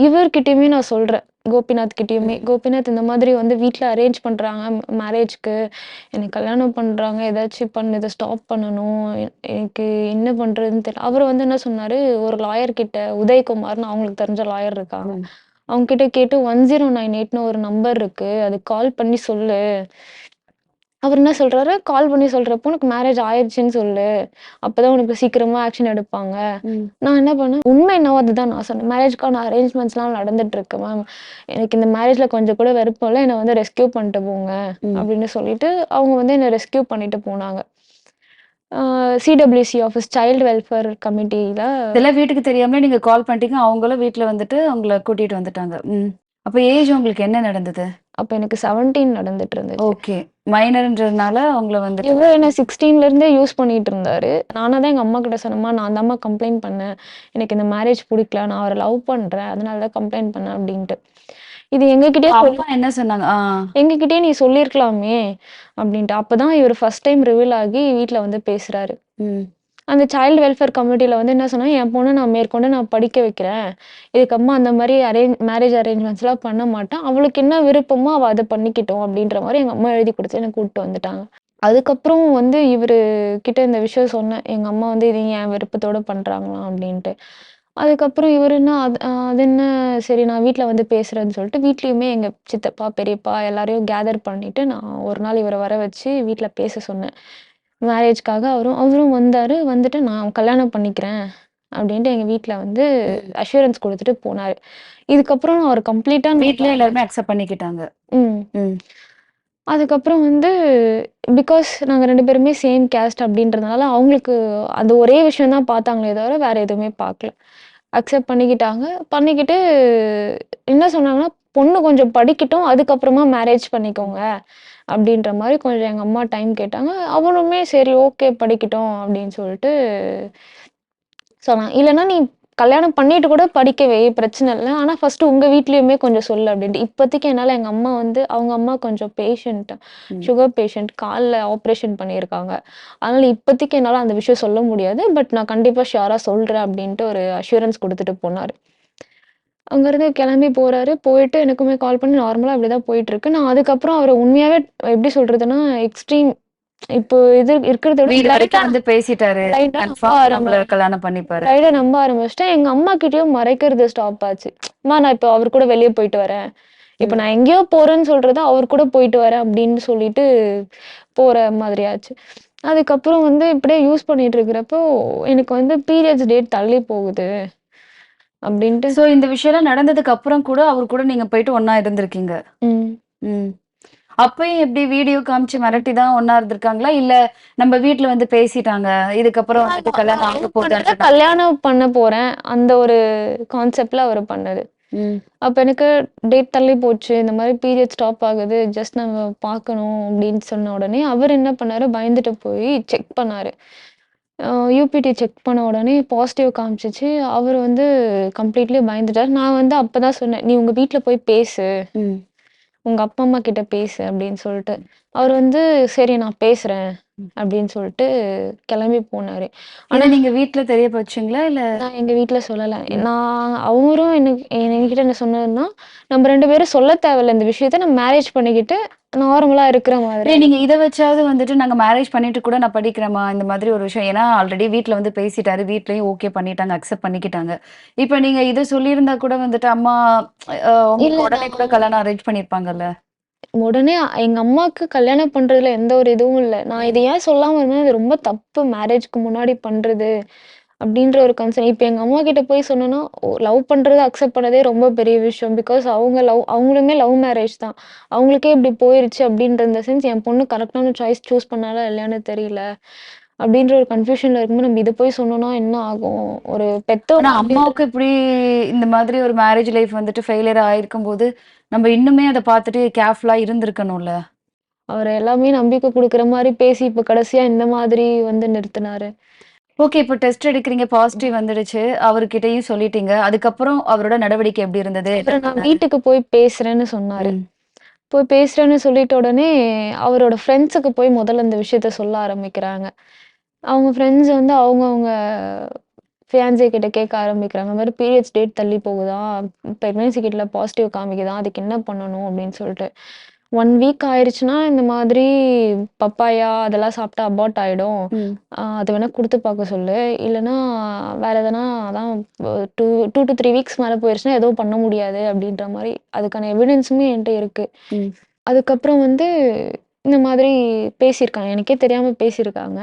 இவர்கிட்டயுமே நான் சொல்றேன். கோபிநாத் கிட்டயுமே. கோபிநாத் இந்த மாதிரி வந்து வீட்ல அரேஞ்ச் பண்றாங்க மேரேஜ்க்கு. எனக்கு கல்யாணம் பண்றாங்க. ஏதாச்சும் பண்ணு. இத ஸ்டாப் பண்ணணும். எனக்கு என்ன பண்றதுன்னு தெரியல. அவரு வந்து என்ன சொன்னாரு, ஒரு லாயர் கிட்ட உதயகுமார்ன்னு அவங்களுக்கு தெரிஞ்ச லாயர் இருக்காங்க. ம். அவங்க கிட்ட கேட்டு 1098ன்னு ஒரு நம்பர் இருக்கு. அதுக்கு கால் பண்ணி சொல்லு. அவர் என்ன சொல்றாரு, கால் பண்ணி சொல்றப்போ, "உனக்கு மேரேஜ் ஆயிருச்சுன்னு சொல்லு. அப்பதான் உனக்கு சீக்கிரமா ஆக்ஷன் எடுப்பாங்க." ம். நான் என்ன பண்ணேன், உண்மை என்னவோ அதுதான் நான் சொன்னேன். மேரேஜ்க்கான அரேஞ்ச்மெண்ட்ஸ்லாம் நடந்துட்டு இருக்கு மேம். எனக்கு இந்த மேரேஜ்ல கொஞ்சம் கூட விருப்பம் இல்ல. என்ன வந்து ரெஸ்க்யூ பண்ணிட்டு போங்க ம். அப்படின்னு சொல்லிட்டு, அவங்க வந்து என்ன ரெஸ்க்யூ பண்ணிட்டு போனாங்க. சிடபிள்யூசி ஆஃபீஸ் சைல்டு வெல்ஃபேர் கமிட்டியில இதெல்லாம் வீட்டுக்கு தெரியாமலே நீங்க கால் பண்ணிட்டீங்க. அவங்களும் வீட்ல வந்துட்டு உங்கள கூட்டிட்டு வந்துட்டாங்க. ம். அப்ப ஏஜ் உங்களுக்கு என்ன நடந்தது? அப்ப எனக்கு 17 நடந்துட்டு இருந்துச்சு. ஓகே. மைனர்ன்றதுனால அவங்கள வந்துட்டு இவரு என்ன 16ல இருந்தே யூஸ் பண்ணிட்டு இருந்தாரு. நானா தான் எங்க அம்மா கிட்ட சொன்னேன்ம்மா, நான் தாம்மா கம்ப்ளைண்ட் பண்ணேன். எனக்கு இந்த மேரேஜ் புடிக்கல. நான் அவர லவ் பண்றேன். அதனால தான் கம்ப்ளைண்ட் பண்ணேன் அப்டின்ட்டு. இது எங்ககிட்டயே அம்மா என்ன சொன்னாங்க? எங்ககிட்டயே நீ சொல்லியிருக்கலாமே அப்டின்ட்டு. அப்பதான் இவரு ஃபர்ஸ்ட் டைம் ரிவீல் ஆகி வீட்ல வந்து பேசுறாரு. ம். அந்த சைல்டு வெல்ஃபேர் கமிட்டில வந்து என்ன சொன்னா, என் பொண்ண நான் மேற்கொண்டு நான் படிக்க வைக்கிறேன். இதுக்கப்புறமா அந்த மாரி மேரேஜ் அரேஞ்ச்மெண்ட்ஸ்லாம் பண்ண மாட்டேன். அவளுக்கு என்ன விருப்பமோ அவ அத பண்ணிக்கட்டும் அப்டின்ற மாரி எங்க அம்மா எழுதி குடுத்து என்ன கூட்டு வந்துட்டாங்க. அதுக்கப்புறம் வந்து இவரு கிட்ட இந்த விஷயம் சொன்னேன். எங்க அம்மா வந்து இது என் விருப்பத்தோட பண்றாங்களாம் அப்டின்ட்டு. அதுக்கப்புறம் இவரு என்ன அது என்ன சரி நான் வீட்ல வந்து பேசுறேன்னு சொல்லிட்டு, வீட்லயுமே எங்க சித்தப்பா, பெரியப்பா எல்லாரையும் கேதர் பண்ணிட்டு, நான் ஒரு நாள் இவர வர வச்சு வீட்ல பேச சொன்னேன். மேரேஜ்க்காக அவரும் அவரும் வந்தாரு. வந்துட்டு நான் கல்யாணம் பண்ணிக்கிறேன் அப்டின்ட்டு எங்க வீட்ல வந்து அஷ்யூரன்ஸ் குடுத்துட்டு போனாரு. இதுக்கப்புறம் நான் ஒரு கம்ப்ளீட்டா வீட்லயே எல்லாருமே அக்செப்ட் பண்ணிக்கிட்டாங்க. ம். ம். அதுக்கப்புறம் வந்து பிகாஸ் நாங்க 2 பேருமே சேம் கேஸ்ட் அப்படின்றதுனால, அவங்களுக்கு அந்த ஒரே விஷயம் தான் பார்த்தாங்களே தவிர, வேற எதுவுமே பார்க்கல. அக்செப்ட் பண்ணிக்கிட்டாங்க. பண்ணிக்கிட்டு என்ன சொன்னாங்கன்னா, "பொண்ணு கொஞ்சம் படிக்கட்டும். அதுக்கப்புறமா மேரேஜ் பண்ணிக்கோங்க." அப்படின்ற மாரி கொஞ்சம் எங்க அம்மா டைம் கேட்டாங்க. அவனுமே சரி ஓகே படிக்கட்டும் அப்படின்னு சொல்லிட்டு சொன்னாங்க. "இல்லன்னா நீ கல்யாணம் பண்ணிட்டு கூட படிக்க வை, பிரச்சனை இல்ல. ஆனா ஃபர்ஸ்ட்டு உங்க வீட்லயுமே கொஞ்சம் சொல்லு" அப்படின்ட்டு. இப்போதைக்கு என்னால எங்க அம்மா வந்து அவங்க அம்மா கொஞ்சம் பேஷண்ட். ம். Sugar patient. கால்ல ஆப்ரேஷன் பண்ணியிருக்காங்க. அதனால இப்போதைக்கு என்னால அந்த விஷயம் சொல்ல முடியாது. பட் நான் கண்டிப்பா ஷூரா சொல்றேன் அப்படின்ட்டு ஒரு அஷ்யூரன்ஸ் குடுத்துட்டு போனாரு. அங்கருந்து கிளம்பி போறாரு. போயிட்டு எனக்குமே கால் பண்ணி நார்மலா இப்படிதான் போயிட்டுருக்கு. நான் அதுக்கப்புறம் அவர உண்மையாவே எப்படி சொல்றதுன்னா, எக்ஸ்ட்ரீம் இப்போ இது இருக்கிறத விட வீடு பிளைண்டா வரைக்கும் வந்து பேசிட்டாரு. பிளைண்டா நம்ப கன்ஃபார்ம் நம்மள கல்யாணம் பண்ணிப்பாரு. பிளைண்டா நம்ப ஆரம்பிச்சுட்டேன். எங்க அம்மாகிட்டயும் மறைக்கிறது ஸ்டாப் ஆச்சு. அம்மா நான் இப்போ அவர் கூட வெளிய போயிட்டு வரேன். இப்ப ம். நான் எங்கேயோ போறேன்னு சொல்றத அவர் கூட போயிட்டு வரேன் அப்படின்னு சொல்லிட்டு போற மாதிரி ஆச்சு. அதுக்கப்புறம் வந்து இப்படியே யூஸ் பண்ணிட்டு இருக்கிறப்போ, எனக்கு வந்து பீரியட்ஸ் டேட் தள்ளி போகுது அப்படின்ட்டு சோ இந்த விஷயம்லாம் நடந்ததுக்கு அப்புறம் கூட அவரு கூட நீங்க போயிட்டு ஒண்ணா இருந்திருக்கீங்க. ம். ம். அப்பயும் எப்படி வீடியோ காமிச்சு மிரட்டி தான் ஒண்ணா இருந்திருக்காங்களா? இல்ல நம்ம வீட்ல வந்து பேசிட்டாங்க. இதுக்கப்புறம் வந்துட்டு கல்யாணம் ஆக போகுதுன்ற கல்யாணம் பண்ண போறேன். அந்த ஒரு கான்செப்ட்ல அவரு பண்ணது. ம். அப்ப எனக்கு டேட் தள்ளி போச்சு. இந்த மாரி பீரியட் ஸ்டாப் ஆகுது. ஜஸ்ட் நம்ம பார்க்கணும் அப்படின்னு சொன்ன உடனே, அவரு என்ன பண்ணாரு, பயந்துட்டு போய் செக் பண்ணாரு. யூபிடி செக் பண்ண உடனே பாசிட்டிவ் காமிச்சுச்சு. அவரு வந்து கம்ப்ளீட்லி பயந்துட்டாரு. நான் வந்து அப்பதான் சொன்னேன், "நீ உங்க வீட்ல போய் பேசு. ம். உங்க அப்பா, அம்மா கிட்ட பேசு" அப்படின்னு சொல்லிட்டு. அவரு வந்து, "சரி நான் பேசுறேன்" அப்படின்னு சொல்லிட்டு கிளம்பி போனாரு. இத ஆனா நீங்க வீட்ல தெரியப்படுச்சீங்களா? இல்ல நான் எங்க வீட்ல சொல்லல. ம். அவரும் என்கிட்ட என்ன சொன்னாருன்னா, "நம்ம 2 பேரும் சொல்ல தேவையில்ல இந்த விஷயத்த. நம்ம மேரேஜ் பண்ணிக்கிட்டு நார்மலா இருக்கிற மாதிரி." நீங்க இத வச்சாவது வந்துட்டு நாங்க மேரேஜ் பண்ணிட்டு கூட நான் படிக்கிறேன்மா, இந்த மாதிரி ஒரு விஷயம். ஏன்னா ஆல்ரெடி வீட்ல வந்து பேசிட்டாரு. வீட்லயும் ஓகே பண்ணிட்டாங்க. அக்செப்ட் பண்ணிக்கிட்டாங்க. இப்ப நீங்க இத சொல்லியிருந்தா கூட வந்துட்டு அம்மா இல்ல உங்களுக்கு உடனே நான் கூட கல்யாணம் அரேஞ்ச் பண்ணியிருப்பாங்கல்ல. உடனே எங்க அம்மாக்கு கல்யாணம் பண்றதுல எந்த ஒரு இதுவும் இல்ல. நான் இத ஏன் சொல்லாம இருந்தேன்னா, இது ரொம்ப தப்பு மேரேஜ்க்கு முன்னாடி பண்றது. அப்படின்ற ஒரு கன்சர்ன். இப்ப எங்க அம்மா கிட்ட போய் சொன்னேன்னா, லவ் பண்றத அக்செப்ட் பண்ணதே ரொம்ப பெரிய விஷயம். பிகாஸ் அவங்களுமே லவ் மேரேஜ் தான். அவங்களுக்கே இப்படி போயிருச்சு அப்படின்ற இந்த சென்ஸ் என் பொண்ணு கரெக்ட்டான சாய்ஸ் சூஸ் பண்ணாளா இல்லையான்னு தெரியல. அப்படின்ற ஒரு கன்ஃப்யூஷன்ல இருக்கும்போது நம்ம இத போய் சொன்னோம்னா என்ன ஆகும்? ஒரு ஆனா பெத்தவங்க அப்படின்ற அம்மாவுக்கு இப்படி இந்த மாதிரி ஒரு மேரேஜ் லைஃப் வந்துட்டு ஃபெயிலியர் ஆயிருக்கும்போது, நம்ம இன்னுமே அத பார்த்துட்டு கேர்ஃபுல்லா இருந்திருக்கணும்ல. அவரு எல்லாமே நம்பிக்கை குடுக்குற மாரி பேசி, இப்ப கடைசியா இந்த மாதிரி வந்து நிறுத்துனாரு. ஓகே. இப்போ டெஸ்ட் எடுக்கிறீங்க. பாசிட்டிவ் வந்துடுச்சு. அவருகிட்டயும் சொல்லிட்டீங்க. அதுக்கப்புறம் அவரோட நடவடிக்கை எப்படி இருந்தது? என்ன அப்புறம் நான் பண்ணாரு? வீட்டுக்கு போய் பேசுறேன்னு சொன்னாரு. ம். போய் பேசுறேன்னு சொல்லிட்ட உடனே, அவரோட ஃப்ரெண்ட்ஸுக்கு போய் முதல்ல இந்த விஷயத்த சொல்ல ஆரம்பிக்கிறாங்க. அவங்க ஃப்ரெண்ட்ஸ் வந்து அவங்கவங்க ஃபியான்சி கிட்ட கேட்க ஆரம்பிக்கிறாங்க. இந்த மாரி பீரியட்ஸ் டேட் தள்ளி போகுதா? பிரெக்னன்சி கிட்ல பாசிட்டிவ் காமிக்குதா? அதுக்கு என்ன பண்ணணும்? அப்படின்னு சொல்லிட்டு. 1 வீக் ஆயிருச்சுன்னா, இந்த மாதிரி பப்பாயா அதெல்லாம் சாப்பிட்டா அபார்ட் ஆயிடும். ம். அது வேணா குடுத்து பார்க்க சொல்லு. இல்லன்னா வேற எதனா அதான் 2 டூ 3 வீக்ஸ் மேல போயிருச்சுன்னா, எதுவும் பண்ண முடியாது அப்படின்ற மாரி அதுக்கான எவிடன்ஸுமே என்ட்ட இருக்கு. ம். அதுக்கப்புறம் வந்து இந்த மாதிரி பேசியிருக்காங்க. எனக்கே தெரியாம பேசியிருக்காங்க.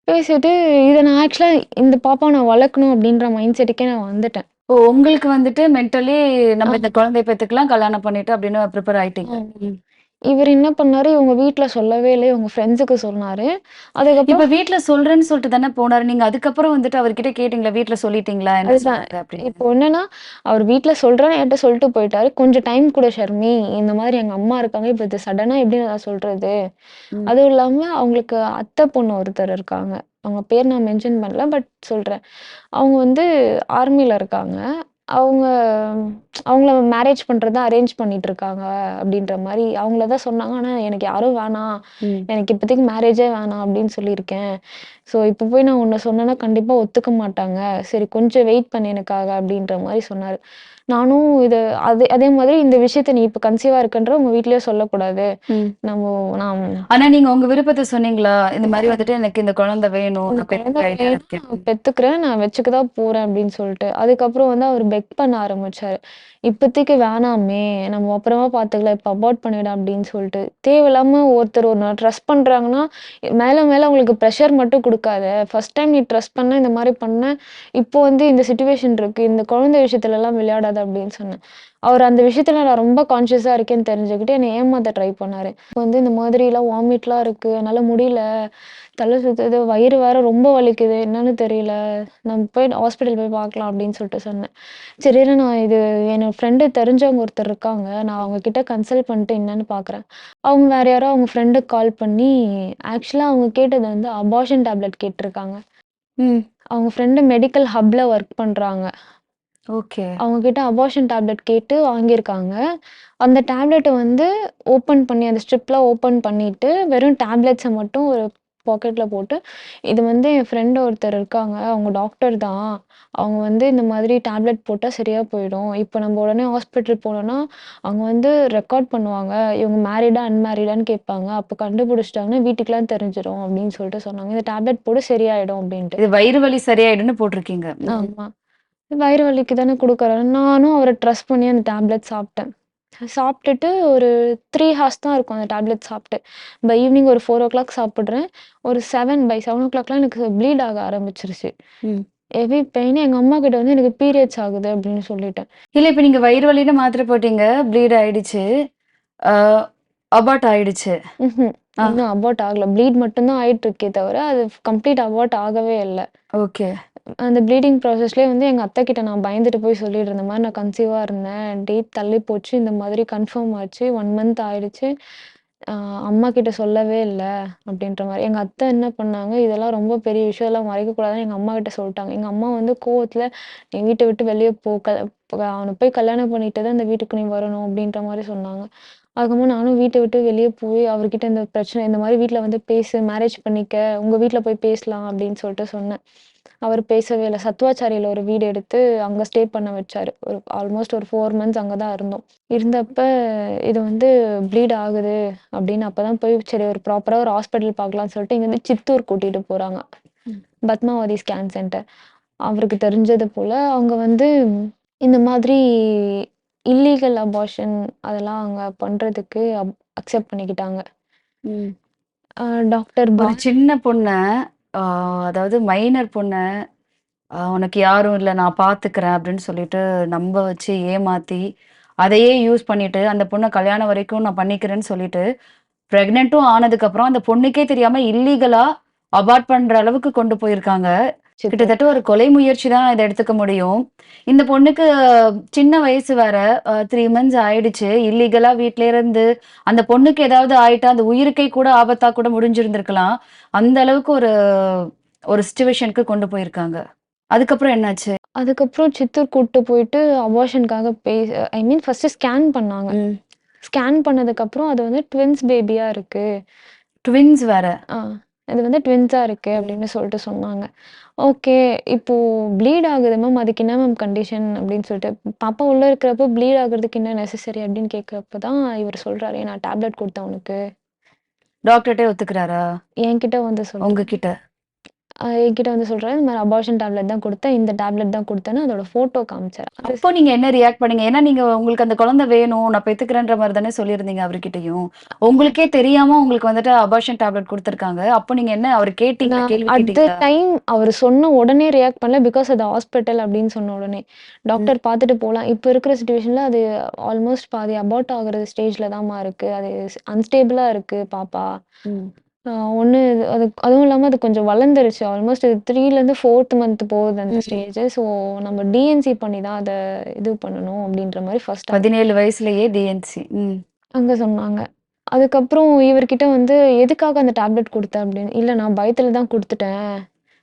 பேசிட்டு இத நான் ஆக்சுவலா இந்த பாப்பாவ நான் வளர்க்கணும் அப்படின்ற மைண்ட் செட்டுக்கே நான் வந்துட்டேன். ஓ! உங்களுக்கு வந்துட்டு மென்டலி ஆ. நம்ம இந்த குழந்தைய பெத்துக்கலாம், கல்யாணம் பண்ணிட்டு அப்படின்னு ப்ரிப்பேர் ஆயிட்டீங்க. ஆமா. ம். இவரு என்ன பண்ணாரு, இவங்க வீட்ல சொல்லவே இல்ல. இவங்க ஃப்ரெண்ட்ஸுக்கு சொன்னாரு. இப்ப அதுக்கப்புறம் வீட்ல சொல்றேன்னு சொல்லிட்டு தானே போனாரு. நீங்க அதுக்கப்புறம் வந்துட்டு அவர்கிட்ட கேட்டீங்களா? வீட்ல சொல்லிட்டீங்களா? என்ன அதுதான். சொன்னாங்க அப்படின்னு? இப்போ என்னன்னா, அவரு வீட்ல சொல்றேன்னு என்ட்ட சொல்லிட்டு போயிட்டாரு. "கொஞ்சம் டைம் குடு ஷர்மி. இந்த மாதிரி எங்க அம்மா இருக்காங்க. இப்ப இது சடனா எப்படி நான் சொல்றது?" ம். அதுவும் இல்லாம அவங்களுக்கு அத்தை பொண்ணு ஒருத்தர் இருக்காங்க. அவங்க பேர் நான் மென்ஷன் பண்ணல. பட் சொல்றேன். அவங்க வந்து ஆர்மில இருக்காங்க. அவங்க அவங்கள மேரேஜ் பண்றத அரேஞ்ச் பண்ணிட்டு இருக்காங்க அப்படின்ற மாரி அவங்கள தான் சொன்னாங்க. ஆனா எனக்கு யாரும் வேணாம். ம். எனக்கு இப்போதைக்கு மேரேஜே வேணாம் அப்படின்னு சொல்லியிருக்கேன். ஸோ இப்போ போய் நான் உன்ன சொன்னேன்னா கண்டிப்பா ஒத்துக்க மாட்டாங்க. சரி கொஞ்சம் வெயிட் பண்ணு எனக்காக அப்படின்ற மாரி சொன்னாரு. நானும் அதே மாதிரி இந்த விஷயத்த நீ இப்ப கன்சீவா இருக்கன்ற உங்க வீட்லயே சொல்லக்கூடாது. ம். நம்ம நான் ஆனா நீங்க உங்க விருப்பத்த சொன்னீங்களா? இந்த மாரி வந்துட்டு எனக்கு இந்த குழந்தை வேணும். இந்த நான் குழந்தை பெத்துக்க ஐடியால வேணும் இருக்கேன். நான் பெத்துக்கிறேன். நான் வச்சுக்க தான் போறேன் அப்படின்னு சொல்லிட்டு. அதுக்கப்புறம் வந்து அவரு பெக் பண்ண ஆரம்பிச்சாரு. இப்போதைக்கு வேணாமே! நம்ம அப்புறமா பார்த்துக்கலாம். இப்ப அபார்ட் பண்ணிடு அப்படின்னு சொல்லிட்டு. தேவையில்லாம ஒருத்தர் ஒண்ண ட்ரஸ்ட் பண்றாங்கன்னா, மேல மேல அவங்களுக்கு பிரஷர் மட்டும் குடுக்காத. ஃபர்ஸ்ட் டைம் நீ ட்ரஸ்ட் பண்ண, இந்த மாரி பண்ண. இப்போ வந்து இந்த சிச்சுவேஷன் இருக்கு. இந்த குழந்தை விஷயத்துலலாம் விளையாடாத அப்படின்னு சொன்னேன். அவரு அந்த விஷயத்துல நான் ரொம்ப கான்ஷியஸா இருக்கேன்னு தெரிஞ்சுக்கிட்டு என்ன ஏமாத்த ட்ரை பண்ணாரு. வந்து இந்த மாதிரிலாம் வாமிட்லாம் இருக்கு. என்னால முடியல. தல சுத்துது. வயிறு வேற ரொம்ப வலிக்குது. என்னன்னு தெரியல. நம்ம போய் ஹாஸ்பிட்டல் போய் பார்க்கலாம் அப்படின்னு சொல்லிட்டு சொன்னேன். சரி இரு நான் என்னோட ஃப்ரெண்டு தெரிஞ்சவங்க ஒருத்தர் இருக்காங்க. நான் அவங்க கிட்ட கன்சல்ட் பண்ணிட்டு என்னன்னு பார்க்குறேன். அவங்க வேற யாரோ அவங்க ஃப்ரெண்டுக்கு கால் பண்ணி ஆக்சுவலா அவங்க கேட்டது வந்து அபார்ஷன் டேப்லெட் கேட்டிருக்காங்க. ம். அவங்க ஃப்ரெண்டு மெடிக்கல் ஹப்ல ஒர்க் பண்றாங்க. ஓகே. அவங்க கிட்ட அபார்ஷன் டேப்லெட் கேட்டு வாங்கியிருக்காங்க. அந்த டேப்லெட்ட வந்து ஓப்பன் பண்ணி அந்த ஸ்ட்ரிப்லாம் ஓப்பன் பண்ணிட்டு, வெறும் டேப்லெட்ஸ மட்டும் ஒரு பாக்கெட்ல போட்டு, இது வந்து என் ஃப்ரெண்ட் ஒருத்தர் இருக்காங்க. அவங்க டாக்டர் தான். அவங்க வந்து இந்த மாதிரி டேப்லெட் போட்டா சரியா போயிடும். இப்ப நம்ம உடனே ஹாஸ்பிட்டல் போனோம்னா, அவங்க வந்து ரெக்கார்ட் பண்ணுவாங்க. இவங்க மேரிடா, அன்மேரிடான்னு கேட்பாங்க. அப்ப கண்டுபிடிச்சிட்டாங்கன்னா வீட்டுக்குலாம் தெரிஞ்சிரும் அப்படின்னு சொல்லிட்டு சொன்னாங்க. இந்த டேப்லெட் போடு சரியாயிடும் அப்படின்ட்டு. இது வயிறு வலி சரியாயிடும்னு போட்டிருக்கீங்க. ம். ஆமா. வயிறு வலிக்கு தானே குடுக்குறாரு. நானும் அவர ட்ரஸ்ட் பண்ணி அந்த டேப்லெட் சாப்பிட்டேன். சாப்பிட்டுட்டு ஒரு 3 ஹார்ஸ் தான் இருக்கும் அந்த டேப்லெட் சாப்பிட்டு. ஈவினிங் ஒரு 4:00 சாப்பிடுறேன். ஒரு 7:00லாம் எனக்கு ப்ளீட் ஆக ஆரம்பிச்சுருச்சு. ம். ஹெவி பெயின் எங்க அம்மாகிட்ட வந்து எனக்கு பீரியட்ஸ் ஆகுது அப்படின்னு சொல்லிட்டேன். இல்ல இப்ப நீங்க வயிறு வலின்னு மாத்திரை போட்டீங்க. ப்ளீட் ஆயிடுச்சு. ஆ அபார்ட் ஆயிடுச்சு. ம்ஹ்ம். ஆ. இன்னும் அபார்ட் ஆகல. ப்ளீட் மட்டும் தான் ஆயிட்டு இருக்கே தவிர, அது கம்ப்ளீட் அபார்ட் ஆகவே இல்ல. ஓகே. அந்த ப்ளீடிங் ப்ராசஸ்லயே வந்து எங்க அத்தைகிட்ட நான் பயந்துட்டு போய் சொல்லிட்டு இருந்தேன். இந்த மாரி நான் கன்சீவா இருந்தேன். டேட் தள்ளி போச்சு. இந்த மாதிரி கன்ஃபார்ம் ஆச்சு. 1 மந்த் ஆயிடுச்சு. அ அம்மாகிட்ட சொல்லவே இல்ல. அப்டின்ற மாரி. எங்க அத்தை என்ன பண்ணாங்க, இதெல்லாம் ரொம்ப பெரிய விஷயம். இதெல்லாம் மறைக்கக்கூடாதுன்னு எங்க அம்மாகிட்ட சொல்ட்டாங்க. எங்க அம்மா வந்து கோவத்துல, "நீ வீட்ட விட்டு வெளிய போ. அவன போய் கல்யாணம் பண்ணிட்டு தான் இந்த வீட்டுக்கு நீ வரணும்." அப்டின்ற மாரி சொன்னாங்க. அதுக்கப்புறமா நானும் வீட்ட விட்டு வெளிய போய் அவர்கிட்ட இந்த பிரச்சனை இந்த மாரி வீட்ல வந்து பேசு, மேரேஜ் பண்ணிக்க. உங்க வீட்ல போய் பேசலாம் அப்டின்னு சொல்லிட்டு சொன்னேன். அவரு பேசவே இல்ல. சத்துவாச்சாரியில ஒரு வீடு எடுத்து அங்க ஸ்டே பண்ண வச்சாரு. ஆல்மோஸ்ட் ஒரு 4 மந்த்ஸ் அங்க தான் இருந்தோம். இருந்தப்ப இது வந்து ப்ளீட் ஆகுது அப்படின்னு அப்பதான் போய் சரி ஒரு ப்ராப்பரா ஒரு ஹாஸ்பிட்டல் பார்க்கலாம்னு சொல்லிட்டு இங்கேருந்து சித்தூர் கூட்டிட்டு போறாங்க. ம். Padmavathi scan centre. அவருக்கு தெரிஞ்சது போல அவங்க வந்து இந்த மாதிரி இல்லீகல் அபார்ஷன் அதெல்லாம் அங்க பண்றதுக்கு அக்செப்ட் பண்ணிக்கிட்டாங்க. ம். டாக்டர் ஒரு சின்ன பொண்ண, ஆ அதாவது மைனர் பொண்ண, "உனக்கு யாரும் இல்ல, நான் பார்த்துக்கிறேன்" அப்படின்னு சொல்லிட்டு நம்ப வச்சு ஏமாத்தி, அதையே யூஸ் பண்ணிட்டு, அந்த பொண்ண கல்யாணம் வரைக்கும் நான் பண்ணிக்கிறேன்னு சொல்லிட்டு, பிரெக்னன்ட்டும் ஆனதுக்கப்புறம் அந்த பொண்ணுக்கே தெரியாம இல்லீகலா அபார்ட் பண்ற அளவுக்கு கொண்டு போயிருக்காங்க. சித்தூர். கிட்டத்தட்ட ஒரு கொலை முயற்சி தான் இத எடுத்துக்க முடியும். இந்த பொண்ணுக்கு சின்ன வயசு வேற. 3 மந்த்ஸ் ஆயிடுச்சு. இல்லீகலா வீட்ல இருந்து அந்த பொண்ணுக்கு ஏதாவது ஆயிட்டா, அந்த உயிருக்கே கூட ஆபத்தா கூட முடிஞ்சிருந்திருக்கலாம். அந்த அளவுக்கு ஒரு ஒரு சிச்சுவேஷனுக்கு கொண்டு போயிருக்காங்க. அதுக்கப்புறம் என்னாச்சு? அதுக்கப்புறம் சித்தூர் கூட்டு போயிட்டு அபார்ஷனுக்காக ஐ மீன் ஃபர்ஸ்ட்டு ஸ்கேன் பண்ணாங்க. ம். ஸ்கேன் பண்ணதுக்கப்புறம் அது வந்து ட்வின்ஸ் பேபியா இருக்கு. ட்வின்ஸ் வேற. ஆ இது வந்து ட்வின்ஸா இருக்கு ம். அப்படின்னு சொல்லிட்டு சொன்னாங்க. ஓகே. இப்போ ப்ளீட் ஆகுது மேம். அதுக்கு என்ன மேம் கண்டிஷன் அப்படின்னு சொல்லிட்டு, பாப்பா உள்ள இருக்கிறப்போ ப்ளீட் ஆகுறதுக்கு என்ன நெசசரி அப்படின்னு கேட்கிறப்ப தான் இவரு சொல்றாரு, நான் டேப்லெட் குடுத்தேன் உனக்கு. டாக்டர்ட்டயே ஒத்துக்கிறாரா? என்கிட்ட வந்து சொல்றாரு. உங்ககிட்ட? என்கிட்ட வந்து சொல்றாரு, "இந்த மாரி அபார்ஷன் டேப்லெட் தான் குடுத்தேன். இந்த டேப்லெட் தான் குடுத்தேன்னு" அதோட ஃபோட்டோ காமிச்சாரு. அது அப்போ நீங்க என்ன ரியாக்ட் பண்ணீங்க? ஏன்னா நீங்க உங்களுக்கு அந்த குழந்தை வேணும், நான் பெத்துக்கிறேன்ற மாரி தானே சொல்லியிருந்தீங்க அவர்கிட்டயும். உங்களுக்கே தெரியாம உங்களுக்கு வந்துட்டு அபார்ஷன் டேப்லெட் குடுத்துருக்காங்க. அப்போ நீங்க என்ன அவர கேட்டீங்களா? நான் கேள்வி அட் த கேட்டீங்களா? டைம் அவரு சொன்ன உடனே ரியாக்ட் பண்ணல. பிகாஸ் அது ஹாஸ்பிட்டல் அப்படின்னு சொன்ன உடனே. ம். டாக்டர் பார்த்துட்டு போலாம். இப்ப இருக்கிற சிச்சுவேஷன்ல அது ஆல்மோஸ்ட் பாதி அபார்ட் ஆகுற ஸ்டேஜ்ல தாம்மா இருக்கு. அது அன்ஸ்டேபிளா இருக்கு பாப்பா. ம். அ ஒண்ணு அதுவும் இல்லாம அது கொஞ்சம் வளர்ந்துருச்சு. ஆல்மோஸ்ட் 3லேருந்து 4த் மந்த் போகுது அந்த ம். ஸ்டேஜ். ஸோ நம்ம டிஎன்சி பண்ணி தான் அத இது பண்ணணும் அப்படின்ற மாரி ஃபர்ஸ்ட் 17 வயசுலயே டிஎன்சி. ம். அங்க சொன்னாங்க. அதுக்கப்புறம் இவர்கிட்ட வந்து எதுக்காக அந்த டேப்லெட் குடுத்த அப்படின்னு. இல்ல நான் பயத்துல தான் குடுத்துட்டேன்.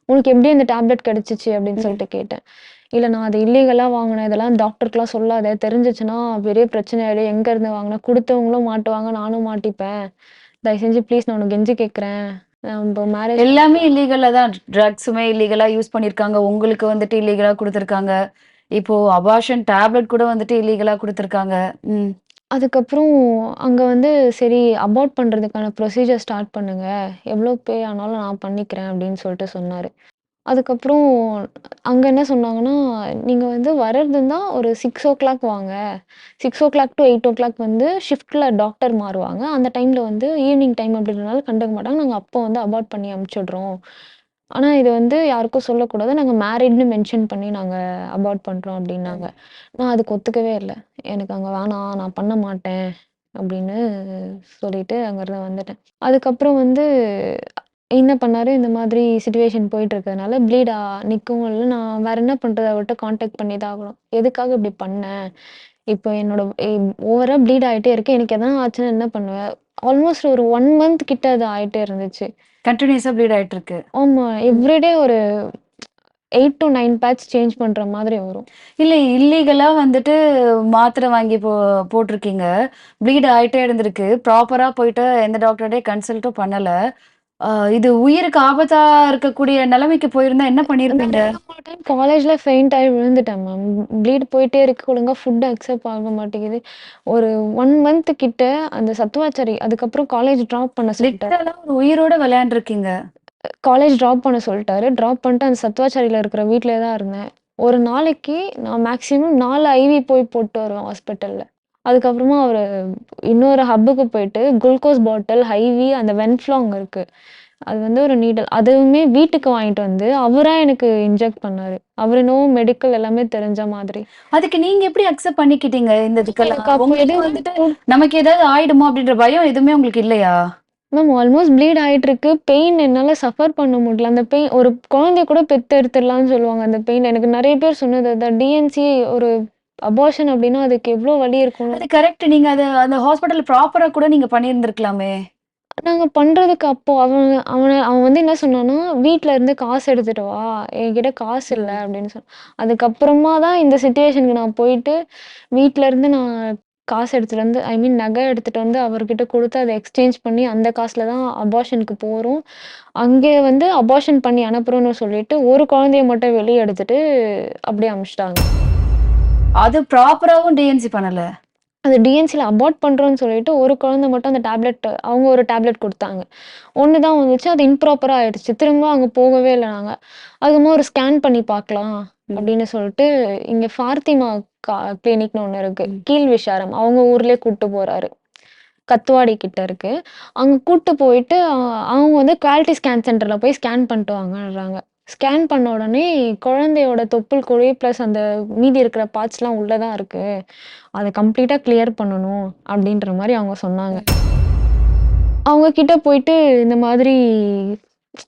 உனக்கு எப்படி அந்த டேப்லெட் கிடைச்சுச்சு அப்படின்னு ம். சொல்லிட்டு கேட்டேன். இல்ல நான் அது இல்லீகலா வாங்குனேன். இதெல்லாம் டாக்டருக்குலாம் சொல்லாத. தெரிஞ்சுச்சுன்னா பெரிய பிரச்சனை ஆயிடும். எங்க இருந்து வாங்குன? குடுத்தவங்களும் மாட்டுவாங்க. நானும் மாட்டிப்பேன். தயவு செஞ்சு ப்ளீஸ் நான் உனக்கு கெஞ்சி கேட்கிறேன். நம்ப மேரேஜ் எல்லாமே இல்லீகலா தான். ட்ரக்ஸுமே இல்லீகலா யூஸ் பண்ணியிருக்காங்க. உங்களுக்கு வந்துட்டு இல்லீகலா குடுத்துருக்காங்க. இப்போ அபார்ஷன் டேப்லெட் கூட வந்துட்டு இல்லீகலா குடுத்துருக்காங்க. ம். அதுக்கப்புறம் அங்க வந்து சரி அபார்ட் பண்றதுக்கான ப்ரொசீஜர் ஸ்டார்ட் பண்ணுங்க. எவ்ளோ பே ஆனாலும் நான் பண்ணிக்கிறேன் அப்படின்னு சொல்லிட்டு சொன்னாரு. அதுக்கப்புறம் அங்க என்ன சொன்னாங்கன்னா, "நீங்க வந்து வர்றதுன்னா ஒரு 6:00 வாங்க. 6:00 to 8:00 வந்து ஷிஃப்ட்ல டாக்டர் மாறுவாங்க. அந்த டைம்ல வந்து ஈவினிங் டைம் அப்படின்றனால கண்டுக்க மாட்டாங்க. நாங்க அப்போ வந்து அபார்ட் பண்ணி அனுப்பிச்சுடுறோம். ஆனா இது வந்து யாருக்கும் சொல்லக்கூடாது. நாங்க மேரிட்ன்னு மென்ஷன் பண்ணி நாங்க அபார்ட் பண்றோம்" அப்படின்னாங்க. நான் அதுக்கு ஒத்துக்கவே இல்ல. "எனக்கு அங்க வேணாம். நான் பண்ண மாட்டேன்" அப்படின்னு சொல்லிட்டு அங்கருந்து வந்துட்டேன். அதுக்கப்புறம் வந்து என்ன பண்ணாரு, இந்த மாதிரி சிச்சுவேஷன் போயிட்டு இருக்கிறதுனால நிக்கவும் இல்ல. நான் வேற என்ன பண்றது? அவர்ட்ட கான்டாக்ட் பண்ணி தான் ஆகணும். எதுக்காக இப்படி பண்ண? இப்போ என்னோட ஓவரா ப்ளீட் ஆயிட்டே இருக்கு. எனக்கு எதனா ஆச்சுன்னா என்ன பண்ணுவ? ஆல்மோஸ்ட் ஒரு 1 மந்த் கிட்ட அது ஆயிட்டே இருந்துச்சு. கன்டினியூஸா ப்ளீட் ஆயிட்டு இருக்கு. ஆமா. ம். எவ்ரிடே ஒரு 8 to 9 பேட்ச் சேஞ்ச் பண்ற மாதிரி வரும். இல்ல இல்லீகலா வந்துட்டு மாத்திரை வாங்கி போட்டுருக்கீங்க. ப்ளீட் ஆயிட்டே இருந்திருக்கு. ப்ராப்பரா போயிட்டு எந்த டாக்டர்ட்டயும் கன்சல்ட்டும் பண்ணல. அ இது உயிருக்கு ஆபத்தா இருக்கக்கூடிய நிலைமைக்கு போயிருந்தா என்ன நான் பண்ணியிருப்பீங்க? 2, 3 டைம் காலேஜ்ல ஃபெயிண்ட் ஆயி விழுந்துட்டேன் மேம். ப்ளீட் போயிட்டே இருக்கு. ஒழுங்கா ஃபுட் அக்செப்ட் ஆக மாட்டேங்குது. ஒரு 1 மந்த் கிட்ட அந்த சத்துவாச்சேரி அதுக்கப்புறம் காலேஜ் ட்ராப் பண்ண சொல்லிட்டாரு. லிட்டரலா ஒரு உயிரோட விளையாண்டுருக்கீங்க. காலேஜ் ட்ராப் பண்ண சொல்ட்டாரு. ட்ராப் பண்ணிட்டு அந்த சத்துவாச்சாரியில இருக்கிற வீட்லயே தான் இருந்தேன். ஒரு நாளைக்கு நான் மேக்ஸிமம் 4 ஐவி போய் போட்டு வருவேன் ஹாஸ்பிட்டல்ல. அதுக்கப்புறமா ஒரு இன்னொரு ஹப்புக்கு போயிட்டு குளுக்கோஸ் பாட்டில், ஐவி அந்த வென்ஃப்ளாங் இருக்கு. அது வந்து ஒரு நீடில். அதுவுமே வீட்டுக்கு வாங்கிட்டு வந்து அவரா எனக்கு இன்ஜெக்ட் பண்ணாரு. அவரு என்னவோ மெடிக்கல் எல்லாமே தெரிஞ்ச மாதிரி. அதுக்கு நீங்க எப்படி அக்செப்ட் பண்ணிக்கிட்டீங்க இந்த இதுக்கெல்லாம்? எனக்கு அப்போ உங்களுக்கு எதுவுமே வந்துட்டு நமக்கு ஏதாவது ஆயிடுமோ அப்படின்ற பயம் எதுவுமே உங்களுக்கு இல்லையா? மேம் ஆல்மோஸ்ட் ப்ளீட் ஆயிட்டிருக்கு. பெயின் என்னால சஃபர் பண்ண முடியல. அந்த பெயின் ஒரு குழந்தைய கூட பெத்து எடுத்துடலாம்னு சொல்லுவாங்க அந்த பெயின். எனக்கு நெறைய பேர் சொன்னது அதான். டிஎன்சி ஒரு அபார்ஷன் அப்டின்னா அதுக்கு எவ்ளோ வலி இருக்கும்னு. அது கரெக்ட். நீங்க அந்த ஹாஸ்பிட்டல்ல ப்ராப்பரா கூட நீங்க பண்ணியிருந்திருக்கலாமே! நாங்க பண்றதுக்கு அப்போ அவன் வந்து என்ன சொன்னான்னா, "வீட்ல இருந்து காசு எடுத்துட்டு வா. என்கிட்ட காசு இல்ல" ம். அப்டின்னு அதுக்கப்புறமா தான் இந்த சிச்சுவேஷனுக்கு நான் போயிட்டு, வீட்ல இருந்து நான் காசு எடுத்துட்டு வந்து ஐ மீன் நகை எடுத்துட்டு வந்து அவர்கிட்ட குடுத்து அத எக்ஸ்சேஞ்ச் பண்ணி அந்த காசுல தான் அபார்ஷனுக்கு போறோம். அங்கே வந்து அபார்ஷன் பண்ணி அனுப்புறோம்னு சொல்லிட்டு, ஒரு குழந்தைய மட்டும் வெளிய எடுத்துட்டு அப்படியே அனுப்பிச்சுட்டாங்க. அது ப்ராப்பராவும் டிஎன்சி பண்ணல. அது டிஎன்சில அபார்ட் பண்றோம்னு சொல்லிட்டு, ஒரு குழந்தை மட்டும் அந்த டேப்லெட் அவங்க ஒரு டேப்லெட் குடுத்தாங்க. 1 தான் வந்துச்சு. அது இம்ப்ராப்பரா ஆயிடுச்சு. திரும்ப அங்க போகவே இல்ல நாங்க. அதுக்கப்புறமா ஒரு ஸ்கேன் பண்ணி பார்க்கலாம் ம். அப்படின்னு சொல்லிட்டு, இங்க ஃபாத்திமா கிளினிக்னு ஒண்ணு இருக்கு. ம். கீழ்விசாரம். அவங்க ஊர்லயே கூட்டு போறாரு. கத்துவாடி கிட்ட இருக்கு. அங்க கூட்டு போயிட்டு அவங்க வந்து குவாலிட்டி ஸ்கேன் சென்டர்ல போய் ஸ்கேன் பண்ணிட்டு வாங்கன்றாங்க. ஸ்கேன் பண்ண உடனே குழந்தையோட தொப்புள் கொடி பிளஸ் அந்த மீதி இருக்கிற பார்ட்ஸ்லாம் உள்ள தான் இருக்கு. அத கம்ப்ளீட்டா கிளியர் பண்ணணும் அப்டின்ற மாரி அவங்க சொன்னாங்க. ம். அவங்க கிட்ட போயிட்டு இந்த மாதிரி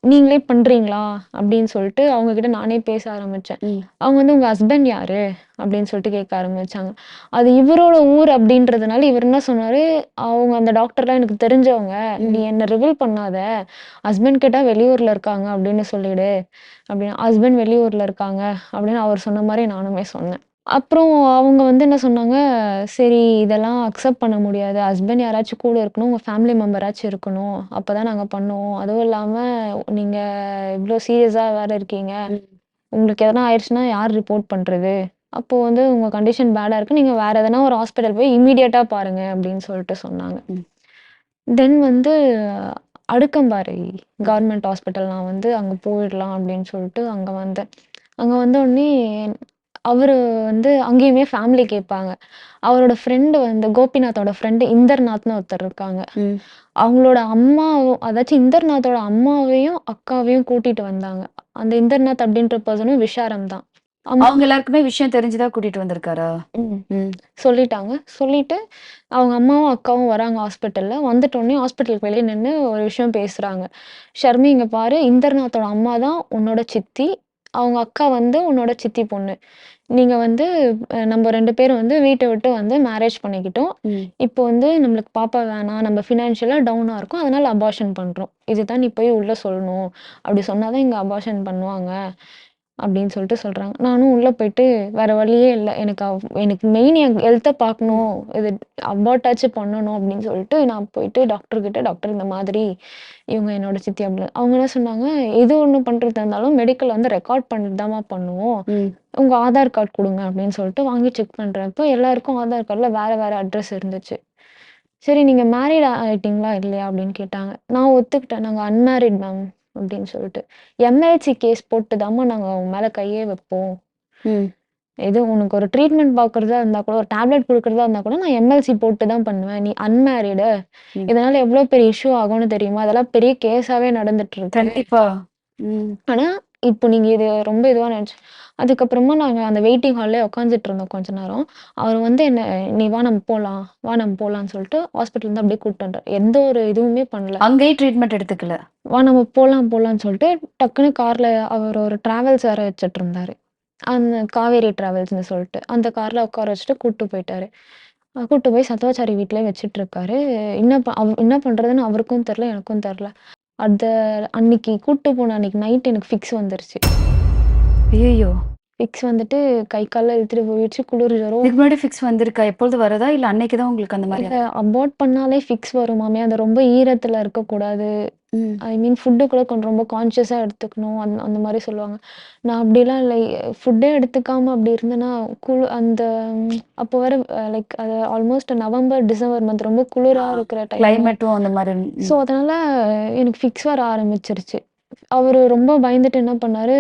நீங்களே பண்றீங்களா? அப்டின்னு சொல்லிட்டு அவங்க கிட்ட நானே பேச ஆரம்பிச்சேன். ம். அவங்க வந்து உங்க ஹஸ்பண்ட் யாரு? அப்டின்னு சொல்லிட்டு கேட்க ஆரம்பிச்சாங்க. அது இவரோட ஊர் அப்டின்றதுனால இவர் என்ன சொன்னாரு, அவங்க அந்த டாக்டர்லாம் எனக்கு தெரிஞ்சவங்க. நீ ம். என்ன ரிவீல் பண்ணாத. ஹஸ்பண்ட் கேட்டா வெளியூர்ல இருக்காங்க அப்டின்னு சொல்லிடு. அப்டின்னு ஹஸ்பண்ட் வெளியூர்ல இருக்காங்க அப்டின்னு அவர் சொன்ன மாரி நானுமே சொன்னேன். அப்புறம் அவங்க வந்து என்ன சொன்னாங்க, "சரி இதெல்லாம் அக்செப்ட் பண்ண முடியாது. ஹஸ்பண்ட் யாராச்சும் கூட இருக்கணும். உங்க ஃபேமிலி மெம்பராச்சும் இருக்கணும். அப்பதான் நாங்க பண்ணுவோம். அதுவும் இல்லாம நீங்க இவ்ளோ சீரியஸா வேற இருக்கீங்க. ம். உங்களுக்கு எதனா ஆயிடுச்சுன்னா யார் ரிப்போர்ட் பண்றது? அப்போ வந்து உங்க கண்டிஷன் பேடா இருக்கு. நீங்க வேற எதனா ஒரு ஹாஸ்பிட்டல் போய் இம்மீடியட்டா பாருங்க" அப்படின்னு சொல்லிட்டு சொன்னாங்க. ம். தென் வந்து அடுக்கம்பாறை கவர்மெண்ட் ஹாஸ்பிட்டல் நான் வந்து அங்க போயிடலாம் அப்படின்னு சொல்லிட்டு அங்க வந்தேன். அங்க வந்த உடனே அவரு வந்து அங்கேயுமே ஃபேமிலி கேட்பாங்க. அவரோட ஃப்ரெண்டு வந்து கோபிநாத்தோட ஃப்ரெண்டு இந்தர்நாத்ன்னு ஒருத்தர் இருக்காங்க. ம். அவங்களோட அம்மாவும் அதாச்சும் இந்தர்நாத்தோட அம்மாவையும், அக்காவையும் கூட்டிட்டு வந்தாங்க. அந்த இந்தர்நாத் அப்படின்ற பெர்சனும் விஷாரம் தான். அவங்க எல்லாருக்குமே விஷயம் தெரிஞ்சுதான் கூட்டிட்டு வந்திருக்காரா? ம். ம். சொல்லிட்டாங்க. சொல்லிட்டு அவங்க அம்மாவும், அக்காவும் வராங்க ஹாஸ்பிட்டல்ல. வந்துட்டோனே ஹாஸ்பிட்டலுக்கு வெளிய நின்னு ஒரு விஷயம் பேசுறாங்க. "ஷர்மி இங்க பாரு, இந்தர்நாத்தோட அம்மா தான் உன்னோட சித்தி. அவங்க அக்கா வந்து உன்னோட சித்தி பொண்ணு. நீங்க வந்து நம்ம 2 பேரும் வந்து வீட்ட விட்டு வந்து மேரேஜ் பண்ணிக்கிட்டோம். ம். இப்போ வந்து நம்மளுக்கு பாப்பா வேணாம். நம்ம ஃபினான்ஷியலா டவுனா இருக்கோம். அதனால அபார்ஷன் பண்றோம். இதுதான் நீ போய் உள்ள சொல்லணும். அப்படி சொன்னா தான் இங்க அபார்ஷன் பண்ணுவாங்க." அப்படின்னு சொல்லிட்டு சொல்றாங்க. நானும் உள்ள போயிட்டு வேற வழியே இல்ல. எனக்கு மெயின் என் ஹெல்த்த ம். பார்க்கணும். இது அபார்ட்டாச்சும் பண்ணணும் அப்படின்னு சொல்லிட்டு நான் போயிட்டு டாக்டர் கிட்ட, டாக்டர் இந்த மாதிரி இவங்க என்னோட சித்தி அப்படின்னு. அவங்க என்ன சொன்னாங்க, எது ஒண்ணு பண்றதா இருந்தாலும் மெடிக்கல் வந்து ரெக்கார்ட் பண்ணிட்டு தாம்மா பண்ணுவோம். ம். உங்க ஆதார் கார்ட் குடுங்க அப்படின்னு சொல்லிட்டு வாங்கி செக் பண்றப்போ எல்லாருக்கும் ஆதார் கார்ட்ல வேற வேற அட்ரஸ் இருந்துச்சு. சரி நீங்க மேரிட் ஆயிட்டீங்களா? இல்லையா? அப்படின்னு கேட்டாங்க. நான் ஒத்துக்கிட்டேன். நாங்க அன்மேரிட் மேம் அப்படின்னு சொல்லிட்டு. எம்எல்சி கேஸ் போட்டு தாம்மா நாங்க உங்க மேல கையே வைப்போம். ம். இது உனக்கு ஒரு ட்ரீட்மெண்ட் பார்க்குறதா இருந்தா கூட, ஒரு டேப்லெட் குடுக்குறதா இருந்தா கூட நான் எம்எல்சி போட்டு தான் பண்ணுவேன். நீ அன்மேரிடு. ம். இதனால எவ்ளோ பெரிய இஷ்யூ ஆகும்னு தெரியுமா? அதெல்லாம் பெரிய கேஸாவே நடந்துட்டு இருக்கு. கண்டிப்பா. ம். ஆனா, இப்போ நீங்க இது ரொம்ப இதுவா நெனச்சு அதுக்கப்புறமா நாங்க அந்த வெயிட்டிங் ஹால்லயே உட்காந்துட்டு இருந்தோம் கொஞ்ச நேரம். அவரு வந்து என்ன "நீ வா நம்ம போலாம். வா நம்ம போலாம்ன்னு" சொல்லிட்டு ஹாஸ்பிட்டல்லேருந்து அப்படியே கூட்டிட்டு வந்துட்டாரு. எந்த ஒரு இதுவுமே பண்ணல. அங்கேயே ட்ரீட்மெண்ட் எடுத்துக்கல. "வா நம்ம போலாம் போலாம்ன்னு" சொல்லிட்டு டக்குனு கார்ல அவர் ஒரு டிராவல்ஸ் வேற வச்சுட்டுருந்தாரு. அந்த காவேரி டிராவல்ஸ்ன்னு சொல்லிட்டு. அந்த கார்ல உட்கார வச்சுட்டு கூட்டு போயிட்டாரு. கூட்டு போய் சத்துவாச்சாரி வீட்லயே வச்சுட்டுருக்காரு. என்ன பண்றதுன்னு அவருக்கும் தெரியல, எனக்கும் தெரியல. அந்த அன்னைக்கு கூட்டு போன அன்னைக்கு நைட் எனக்கு ஃபிக்ஸ் வந்துருச்சு. ஐயய்யோ! ஃபிக்ஸ் வந்துட்டு கை கால்லாம் இழுத்துட்டு போயிடுச்சு. குளிர் ஜுரம். இதுக்கு முன்னாடி ஃபிக்ஸ் வந்திருக்கா? எப்பொழுது வரதா? இல்ல அன்னைக்கு தான் உங்களுக்கு அந்த மாரி இல்ல அபார்ட் பண்ணாலே ஃபிக்ஸ் வருமாமே! அது ரொம்ப ஈரத்துல இருக்கக்கூடாது. ம். ஐ மீன் ஃபுட்டு கூட கொஞ்சம் ரொம்ப கான்ஷியஸா எடுத்துக்கணும். அந்த மாரி சொல்லுவாங்க. நான் அப்படிலாம் இல்ல. ஃபுட்டே எடுத்துக்காம அப்படி இருந்தேன்னா, அந்த அப்போ வேற லைக் அது ஆல்மோஸ்ட் நவம்பர், டிசம்பர் மந்த் ரொம்ப ஆ. குளிரா இருக்கிற டைமு. கிளைமேட்டும் அந்த மாரி. ஸோ, ம். அதனால எனக்கு ஃபிக்ஸ் வர ஆரம்பிச்சுருச்சு. அவரு ரொம்ப பயந்துட்டு என்ன பண்ணாரு,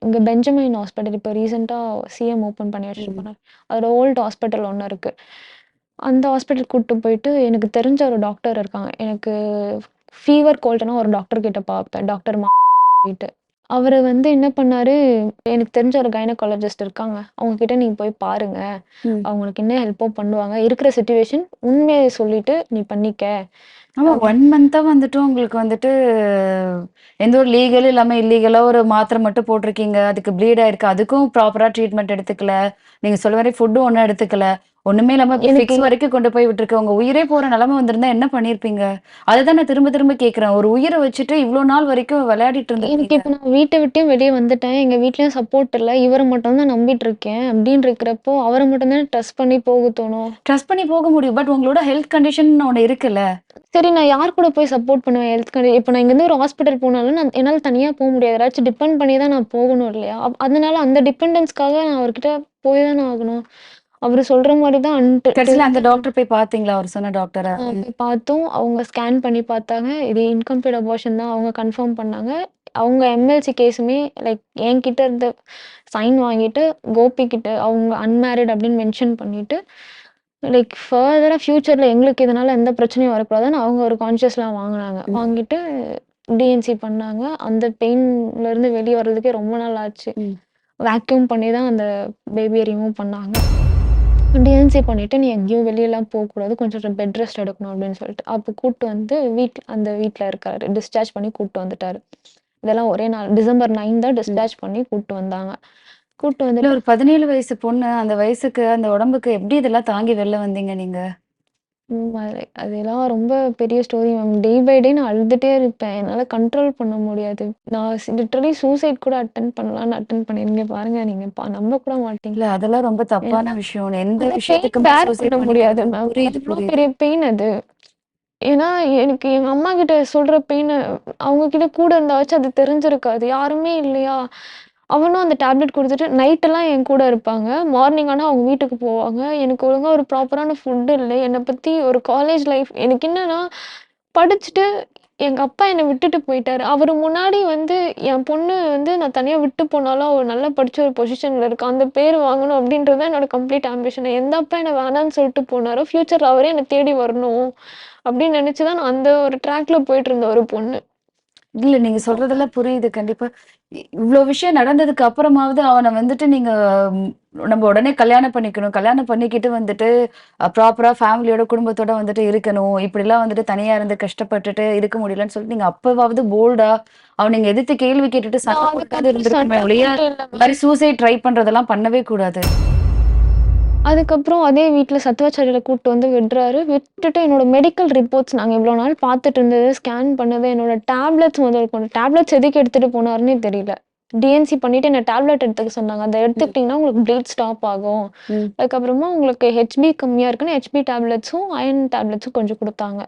இங்க பெஞ்சமின் ஹாஸ்பிட்டல் இப்ப ரீசென்ட்டா சிஎம் ஓப்பன் பண்ணி வச்சுட்டு ம். போனாரு. அதோட ஓல்ட் ஹாஸ்பிட்டல் ஒண்ணு இருக்கு. அந்த ஹாஸ்பிட்டல் கூட்டு போயிட்டு எனக்கு தெரிஞ்ச ஒரு டாக்டர் இருக்காங்க. எனக்கு ஃபீவர், கோல்டுனா ஒரு டாக்டர் கிட்ட பார்ப்பேன். டாக்டர் கிட்ட. அவரு வந்து என்ன பண்ணாரு, எனக்கு தெரிஞ்ச ஒரு கைனகாலஜிஸ்ட் இருக்காங்க. அவங்க கிட்ட நீங்க போய் பாருங்க. ம். அவங்க உனக்கு என்ன ஹெல்ப்போ பண்ணுவாங்க. இருக்கிற சிச்சுவேஷன் உண்மைய சொல்லிட்டு நீ பண்ணிக்க. ஆமா 1 மந்த்தா வந்துட்டு உங்களுக்கு வந்துட்டு எந்த ஒரு லீகலும் இல்லாம இல்லீகலா ஒரு மாத்திரை மட்டும் போட்டிருக்கீங்க. அதுக்கு ப்ளீட் ஆயிருக்கு. அதுக்கும் ப்ராப்பரா ட்ரீட்மெண்ட் எடுத்துக்கல. நீங்க சொல்ல மாரி ஃபுட்டும் ஒண்ணும் எடுத்துக்கல. ஒண்ணுமே இல்லாம இப்ப எனக்கு ஃபிக்ஸ் வரைக்கும் கொண்டு போய் விட்டுருக்கு. உங்க உயிரே போற நிலைமை வந்திருந்தா என்ன பண்ணியிருப்பீங்க? அததான் நான் திரும்ப திரும்ப கேட்கிறேன். ஒரு உயிர வச்சுட்டு இவ்ளோ நாள் வரைக்கும் விளையாடிட்டு எனக்கு இருந்திருக்கீங்க. இப்ப நான் வீட்ட விட்டே வெளிய வந்துட்டேன். எங்க வீட்லயும் சப்போர்ட் இல்ல. இவர மட்டும் தான் நம்பிட்டு இருக்கேன். அப்டின்னு இருக்கிறப்போ, அவர மட்டும் தானே ட்ரஸ்ட் பண்ணி போக தோணும். ட்ரஸ்ட் பண்ணி போக முடியும். பட் உங்களோட ஹெல்த் கண்டிஷன் ஒண்ணு இருக்குல்ல. சரி நான் யார் கூட போய் சப்போர்ட் பண்ணுவேன் இப்ப நான் இங்கேருந்து ஒரு ஹாஸ்பிட்டல் போனாலும், என்னால தனியா முடியாது. யாராச்சும் டிபெண்ட் பண்ணி தான் நான் போகணும் இல்லையா? அதனால அந்த டிபெண்டன்ஸ்க்காக நான் அவர்கிட்ட போய் தானே ஆகணும். அவரு சொல்ற மாரி தான் கடைசில அந்த டாக்டர் போய் பார்த்தீங்களா? அவர் சொன்ன டாக்டர? ம். போய் பார்த்தோம். அவங்க ஸ்கேன் பண்ணி பார்த்தாங்க. இது இன்கம்ப்ளீட் அபார்ஷன் தான் அவங்க கன்ஃபார்ம் பண்ணாங்க. அவங்க எம்எல்சி கேஸுமே லைக் என்கிட்ட இருந்து சைன் வாங்கிட்டு, கோபி கிட்ட அவங்க அன்மேரிட் அப்படின்னு மென்ஷன் பண்ணிட்டு, லைக் ஃபர்தரா ஃபியூச்சர்ல எங்களுக்கு இதனால எந்த பிரச்சனையும் வரக்கூடாதுன்னு அவங்க ஒரு கான்ஷியஸ்லாம் வாங்குனாங்க. ம். வாங்கிட்டு டிஎன்சி பண்ணாங்க. அந்த பெயின்ல இருந்து வெளிய வர்றதுக்கே ரொம்ப நாள் ஆச்சு. ம். வேக்யூம் பண்ணி தான் அந்த பேபிய ரிமூவ் பண்ணாங்க. டிஎன்சி பண்ணிட்டு, "நீ எங்கேயும் வெளியலாம் போக்கூடாது. கொஞ்சம் பெட் ரெஸ்ட் எடுக்கணும்." அப்படின்னு சொல்லிட்டு. அப்போ கூட்டு வந்து அந்த வீட்ல இருக்காரு. டிஸ்சார்ஜ் பண்ணி கூட்டு வந்துட்டாரு. இதெல்லாம் ஒரே நாள் டிசம்பர் 9 தான் ம். டிஸ்சார்ஜ் பண்ணி கூட்டு வந்தாங்க. கூட்டு இல்ல வந்துட்டு ஒரு 17 வயசு பொண்ணு, அந்த வயசுக்கு, அந்த உடம்புக்கு எப்படி இதெல்லாம் தாங்கி வெளில வந்தீங்க நீங்க? அதெல்லாம் ரொம்ப பெரிய story ma'am. Day by day நான் அழுதுட்டே இருப்பேன். என்னால கண்ட்ரோல் பண்ண முடியாது. நான் லிட்டரலி சூசைட் கூட அட்டெம்ப்ட் பண்ணியிருக்கேன். இங்க பாருங்க நீங்க நம்ப கூட மாட்டீங்க. இல்ல அதெல்லாம் ரொம்ப தப்பான ஏன்னா விஷயம். எந்த அந்த பெயின் விஷயத்துக்குமே பேர் பண்ண சூசைட் முடியாது பண்ணிக்கூடாது. மேம். புரியுது, அவ்ளோ புரியுது. பெரிய பெயின் அது. ஏன்னா, எனக்கு எங்க அம்மாகிட்ட சொல்ற பெயினு அவங்க கிட்ட கூட இருந்தாவாச்சும் அது தெரிஞ்சிருக்காது. யாருமே இல்லையா? அவனும் அந்த டேப்லெட் குடுத்துட்டு நைட்டெல்லாம் என் கூட இருப்பாங்க. மார்னிங் ஆனா அவங்க வீட்டுக்கு போவாங்க. எனக்கு ஒழுங்கா ஒரு ப்ராப்பரான ஃபுட் இல்ல. என்ன பத்தி ஒரு காலேஜ் லைஃப் எனக்கு என்னன்னா, படிச்சுட்டு எங்க அப்பா என்ன விட்டுட்டு போயிட்டாரு. அவரு முன்னாடி வந்து என் பொண்ணு வந்து நான் தனியா விட்டு போனாலும், அவ நல்லா படிச்சு ஒரு பொசிஷன்ல இருக்கா. அந்த பேர் வாங்கணும் அப்படின்றது தான் என்னோட கம்ப்ளீட் ஆம்பிஷன். எந்த அப்பா என்ன வேணான்னு சொல்லிட்டு போனாரோ, ஃப்யூச்சர்ல அவரே என்ன தேடி வரணும் அப்படின்னு நினைச்சு தான் நான் அந்த ஒரு ட்ராக்ல போயிட்டு இருந்த ஒரு பொண்ணு. இல்ல நீங்க சொல்றதெல்லாம் புரியுது கண்டிப்பா. இவ்ளோ விஷயம் நடந்ததுக்கு அப்புறமாவது அவன வந்துட்டு நீங்க ம், நம்ம உடனே கல்யாணம் பண்ணிக்கணும். கல்யாணம் பண்ணிக்கிட்டு வந்துட்டு ப்ராப்பரா ஃபேமிலியோட குடும்பத்தோட வந்துட்டு இருக்கணும். இப்படிலாம் வந்துட்டு தனியா இருந்து கஷ்டப்பட்டுட்டு இருக்க முடியலன்னு சொல்லிட்டு நீங்க அப்பவாவது போல்டா அவன நீங்க எதிர்த்து கேள்வி கேட்டுட்டு சண்டை நான் போட்டாவது அதுக்கப்புறம் இருந்திருக்குமே சண்டை ஒழிய, போட்டு இல்ல இந்த மாரி சூசைட் ட்ரை பண்றதெல்லாம் பண்ணவே கூடாது. அதுக்கப்புறம் அதே வீட்ல சத்துவாச்சாரியார கூட்டு வந்து விடுறாரு. விட்டுட்டு என்னோட மெடிக்கல் ரிப்போர்ட்ஸ் நாங்க இவ்வளோ நாள் பார்த்துட்டு இருந்தது, ஸ்கேன் பண்ணது, என்னோட டேப்லெட்ஸ் முதற்கொண்டு டேப்லெட்ஸ் எதுக்கு எடுத்துட்டு போனாருன்னே தெரியல. டிஎன்சி பண்ணிட்டு என்ன டேப்லெட் எடுத்துக்க சொன்னாங்க. அத ம், எடுத்துக்கிட்டீங்கன்னா உங்களுக்கு ப்ளீட் ஸ்டாப் ஆகும். ம். அதுக்கப்புறமா உங்களுக்கு ஹெச்பி கம்மியா இருக்குன்னு ஹெச்பி டேப்லெட்ஸும், அயர்ன் டேப்லெட்ஸும் கொஞ்சம் குடுத்தாங்க.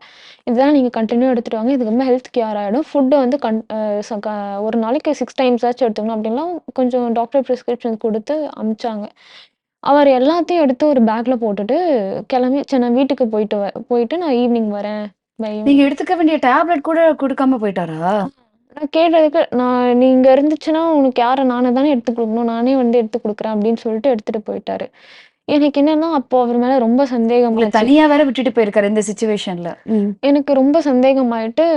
இதெல்லாம் நீங்க கன்டின்யூவா எடுத்துட்டு வாங்க. இதுக்கப்புறமா ஹெல்த் கியூர் ஆயிடும். ஃபுட் வந்து கன் அ ச க ஒரு நாளைக்கு 6 டைம்ஸ் ஆச்சும் எடுத்துக்கணும் அப்படின்லாம் கொஞ்சம் டாக்டர் பிரிஸ்கிரிப்ஷன் குடுத்து அனுப்பிச்சாங்க. அவர் எல்லாத்தையும் எடுத்து ஒரு பேக்ல போட்டுட்டு கிளம்பி, "சரி நான் வீட்டுக்கு போயிட்டு நான் ஈவினிங் வரேன்." பை நீங்க எடுத்துக்க வேண்டிய டேப்லெட் கூட குடுக்காம போயிட்டாரா? நான் கேட்டதுக்கு, "நீ இங்க இருந்துச்சுன்னா உனக்கு யாரு நானே தானே எடுத்து குடுக்கணும். நானே வந்து எடுத்து குடுக்குறேன்." அப்படின்னு சொல்லிட்டு எடுத்துட்டு போயிட்டாரு. எனக்கு என்னன்னா, அப்போ அவர் மேல ரொம்ப உங்கள சந்தேகமாச்சு. தனியா வேற விட்டுட்டு போயிருக்காரு இந்த சிச்சுவேஷன்ல. ம், எனக்கு ரொம்ப சந்தேகமாயிட்டு,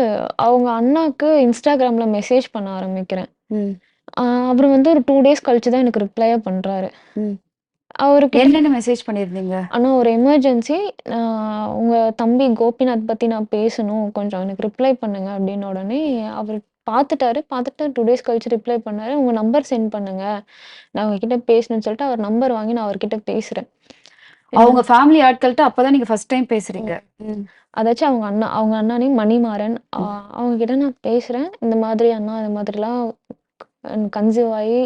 அவங்க அண்ணாக்கு Instagramல மெசேஜ் பண்ண ஆரம்பிக்கிறேன். ம், அ அவரு வந்து ஒரு 2 டேஸ் கழிச்சு தான் எனக்கு ரிப்ளையே பண்றாரு. ம். அவருகிட்ட என்னன்னு மெசேஜ் பண்ணியிருந்தீங்க? ஆனா ஒரு எமர்ஜென்சி. உங்க தம்பி கோபிநாத் பத்தி நான் பேசணும். கொஞ்சம் எனக்கு ரிப்ளை பண்ணுங்க அப்டின்ன உடனே, அவரு பார்த்துட்டாரு. பார்த்துட்டு 2 டேஸ் கழிச்சு ரிப்ளை பண்ணாரு. உங்க நம்பர் சென்ட் பண்ணுங்க. நான் உங்ககிட்ட பேசணும்னு சொல்லிட்டு அவர் நம்பர் வாங்கி நான் அவர்கிட்ட பேசுறேன். என்ன அவங்க ஃபேமிலி ஆட்கள்ட்ட அப்பதான் நீங்க ஃபர்ஸ்ட் டைம் பேசுறீங்க. ம். ம், அதாச்சும் அவங்க அண்ணா நேம் மணிமாறன். ம், அவங்க கிட்ட நான் பேசுறேன். இந்த மாதிரி அண்ணா இந்த மாதிரிலாம் கன்சீவ் ஆயி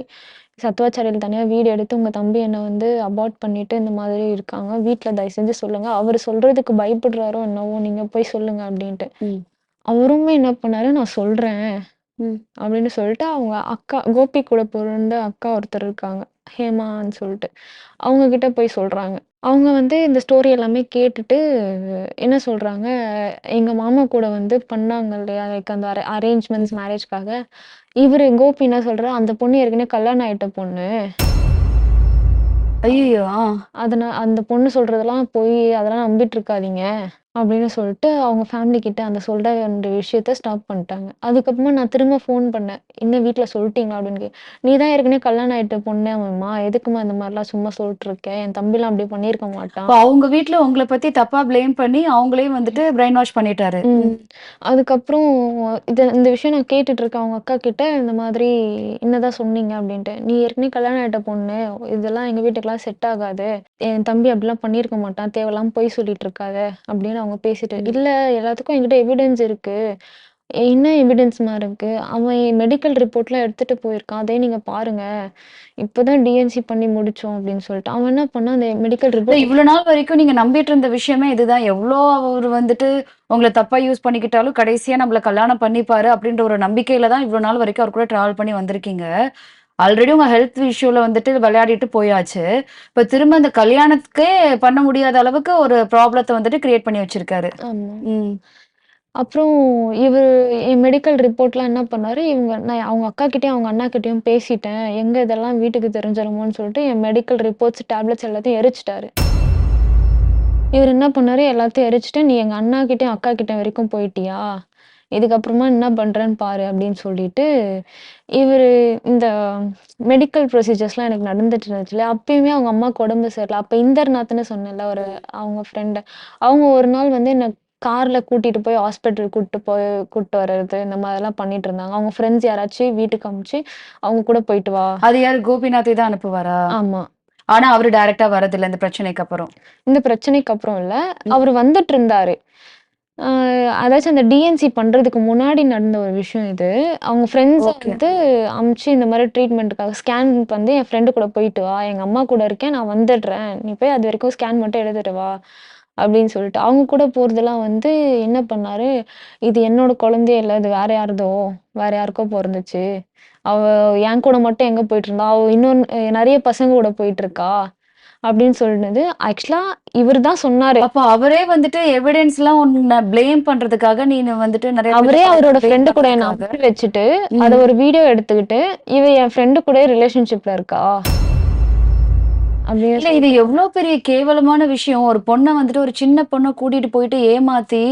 சத்துவாச்சாரியால தனியா வீடு எடுத்து உங்க தம்பி என்ன வந்து அபார்ட் பண்ணிட்டு இந்த மாதிரி இருக்காங்க. வீட்ல தயவு செஞ்சு சொல்லுங்க. அவரு சொல்றதுக்கு பயப்படுறாரோ என்னவோ! நீங்க போய் சொல்லுங்க அப்டின்ட்டு. ம், அவருமே என்ன பண்ணாரு, நான் சொல்றேன் ம். அப்டின்னு சொல்லிட்டு அவங்க அக்கா கோபி கூட பொறந்த அக்கா ஒருத்தர் இருக்காங்க. ஹேமான்னு சொல்ட்டு. அவங்க கிட்ட போய் சொல்றாங்க. அவங்க வந்து இந்த ஸ்டோரி எல்லாமே கேட்டுட்டு என்ன சொல்றாங்க, எங்க மாமா கூட வந்து பண்ணாங்க இல்லையா? லைக் அந்த அரேஞ்ச்மென்ட்ஸ் மேரேஜ்க்காக. இவரு கோபி என்ன சொல்றாரு, அந்த பொண்ணு ஏற்கனவே கல்யாணம் ஆயிட்ட பொண்ணு. ஐயய்யோ! ஆ. அந்த பொண்ணு சொல்றதெல்லாம் பொய். அதெல்லாம் நம்பிட்டு இருக்காதீங்க. அப்படின்னு சொல்லிட்டு அவங்க ஃபேமிலி கிட்ட அந்த சொல்ற அந்த விஷயத்த ஸ்டாப் பண்ணிட்டாங்க. அதுக்கப்புறமா நான் திரும்ப ஃபோன் பண்ணேன். "என்ன வீட்ல சொல்லிட்டீங்களா?" அப்படின்னு "நீ தான் ஏற்கனவே கல்யாணம் ஆயிட்ட பொண்ணாமம்மா. எதுக்கும்மா இந்த மாரிலாம் சும்மா சொல்லிட்டு இருக்க? என் தம்பிலாம் அப்படி பண்ணியிருக்க மாட்டான்." அப்ப அவங்க வீட்ல உங்கள பத்தி தப்பா ப்ளேம் பண்ணி, அவங்களையும் வந்துட்டு பிரைன் வாஷ் பண்ணிட்டாரு. ம். ம். அதுக்கப்புறம் இந்த விஷயம் நான் கேட்டுட்டு இருக்கேன் அவங்க அக்கா கிட்ட. இந்த மாதிரி "என்னதான் சொன்னீங்க?" அப்படின்ட்டு. "நீ ஏற்கனவே கல்யாணம் ஆயிட்ட பொண்ணு. இதெல்லாம் எங்க வீட்டுக்குலாம் செட் ஆகாது. என் தம்பி அப்படிலாம் பண்ணியிருக்க மாட்டான். தேவையில்லாம பொய் சொல்லிட்டு இருக்காத." அப்படின்னு அவங்க பேசிட்டு ம். "இல்ல எல்லாத்துக்கும் என்கிட்ட எவிடன்ஸ் இருக்கு." "என்ன எவிடன்ஸ்மா இருக்கு?" "அவன் மெடிக்கல் ரிப்போர்ட்லாம் எடுத்துட்டு போயிருக்கான். அதையும் நீங்க பாருங்க. இப்பதான் டிஎன்சி பண்ணி முடிச்சோம்." அப்படின்னு சொல்லிட்டு. அவன் என்ன பண்ணான், அந்த மெடிக்கல் இல்ல ரிப்போர்ட் இவ்ளோ நாள் வரைக்கும் நீங்க நம்பிட்டு இருந்த விஷயமே இதுதான். எவ்ளோ அவரு வந்துட்டு உங்கள தப்பா யூஸ் பண்ணிக்கிட்டாலும், கடைசியா நம்மள கல்யாணம் பண்ணிப்பாரு அப்படின்ற ஒரு நம்பிக்கையில தான் இவ்ளோ நாள் வரைக்கும் அவர் கூட டிராவல் பண்ணி வந்திருக்கீங்க. ஆல்ரெடி உங்க ஹெல்த் இஷ்யூல வந்துட்டு விளையாடிட்டு போயாச்சு. இப்ப திரும்ப இந்த கல்யாணத்துக்கே பண்ண முடியாத அளவுக்கு ஒரு ப்ராப்ளத்த வந்துட்டு கிரியேட் பண்ணி வச்சிருக்காரு. ஆமா. ம். அப்புறம் இவரு என் மெடிக்கல் ரிப்போர்ட்லாம் என்ன பண்ணாரு, நான் அவங்க அக்காகிட்டயும், அவங்க அண்ணாகிட்டயும் பேசிட்டேன். எங்க இதெல்லாம் வீட்டுக்கு தெரிஞ்சிருமோன்னு சொல்லிட்டு, என் மெடிக்கல் ரிப்போர்ட்ஸ், டேப்லெட்ஸ் எல்லாத்தையும் எரிச்சுட்டாரு. இவரு என்ன பண்ணாரு, எல்லாத்தையும் எரிச்சுட்டு, "நீ எங்க அண்ணாகிட்டயும், அக்காகிட்ட வரைக்கும் போயிட்டியா? இதுக்கப்புறமா என்ன பண்றேன்னு பாரு" அப்படின்னு சொல்லிட்டு, இவரு இந்த மெடிக்கல் ப்ரொசீஜர்ஸ்லாம் எனக்கு நடந்துட்டு இருந்துச்சுல்ல, அப்பயுமே அவங்க அம்மாவுக்கு உடம்பு சரியில்ல. அப்ப இந்தர்நாத்ன்னு சொன்னேன்ல, அவங்க ஃப்ரெண்டு. அவங்க ஒரு நாள் வந்து என்ன கார்ல கூட்டிட்டு போய் ஹாஸ்பிட்டல் கூட்டு வர்றது, இந்த மாதிரிலாம் பண்ணிட்டு இருந்தாங்க. அவங்க ஃப்ரெண்ட்ஸ் யாராச்சும் வீட்டுக்கு அனுப்பிச்சு, அவங்க கூட போயிட்டு வா. அது யாரு கோபிநாத்தே தான் அனுப்புவாரா? ஆமா. ஆனா அவரு டைரக்ட்டா வரதில்ல இந்த பிரச்சனைக்கு அப்புறம். இந்த பிரச்சனைக்கு அப்புறம் இல்ல. ம். அவரு வந்துட்டு இருந்தாரு. அ அதாச்சும் அந்த டிஎன்சி பண்றதுக்கு முன்னாடி நடந்த ஒரு விஷயம் இது. அவங்க ஃப்ரெண்ட்ஸ ஓகே. வந்து அனுப்பிச்சு இந்த மாரி ட்ரீட்மெண்ட்டுக்காக ஸ்கேன் வந்து என் ஃப்ரெண்டு கூட போயிட்டு வா. எங்க அம்மா கூட இருக்கேன். நான் வந்துடுறேன். நீ போய் அதுவரைக்கும் ஸ்கேன் மட்டும் எடுத்துட்டு வா. அப்படின்னு சொல்லிட்டு. அவங்க கூட போறதெல்லாம் வந்து என்ன பண்ணாரு, இது என்னோட குழந்தையே இல்ல. இது வேற யாருதோ. வேற யாருக்கோ பொறந்துச்சு. அவ என் கூட மட்டும் எங்க போயிட்டுருந்தா? அவ இன்னொன்னு நெறைய பசங்க கூட போயிட்டுருக்கா. அப்படின்னு சொன்னது. ஆக்சுவலா இவரு தான் சொன்னாரு. அப்ப அவரே வந்துட்டு எவிடன்ஸ்லாம் உன்ன ப்ளேம் பண்றதுக்காக நீனு வந்துட்டு நெறைய அவரே பேத்த அவரோட ப்ளேம் ஃப்ரெண்டு கூட என்ன பண்றதுக்காக அனுப்பி வச்சுட்டு, அத ம். ஒரு வீடியோ எடுத்துக்கிட்டு, "இவ என் ஃப்ரெண்டு கூடயே ரிலேஷன்ஷிப்ல இருக்கா" அப்படின்னு இல்ல இது எவ்ளோ பெரிய கேவலமான விஷயம். ஒரு பொண்ண வந்துட்டு ஒரு சின்ன பொண்ண கூட்டிட்டு போயிட்டு ஏமாத்தி,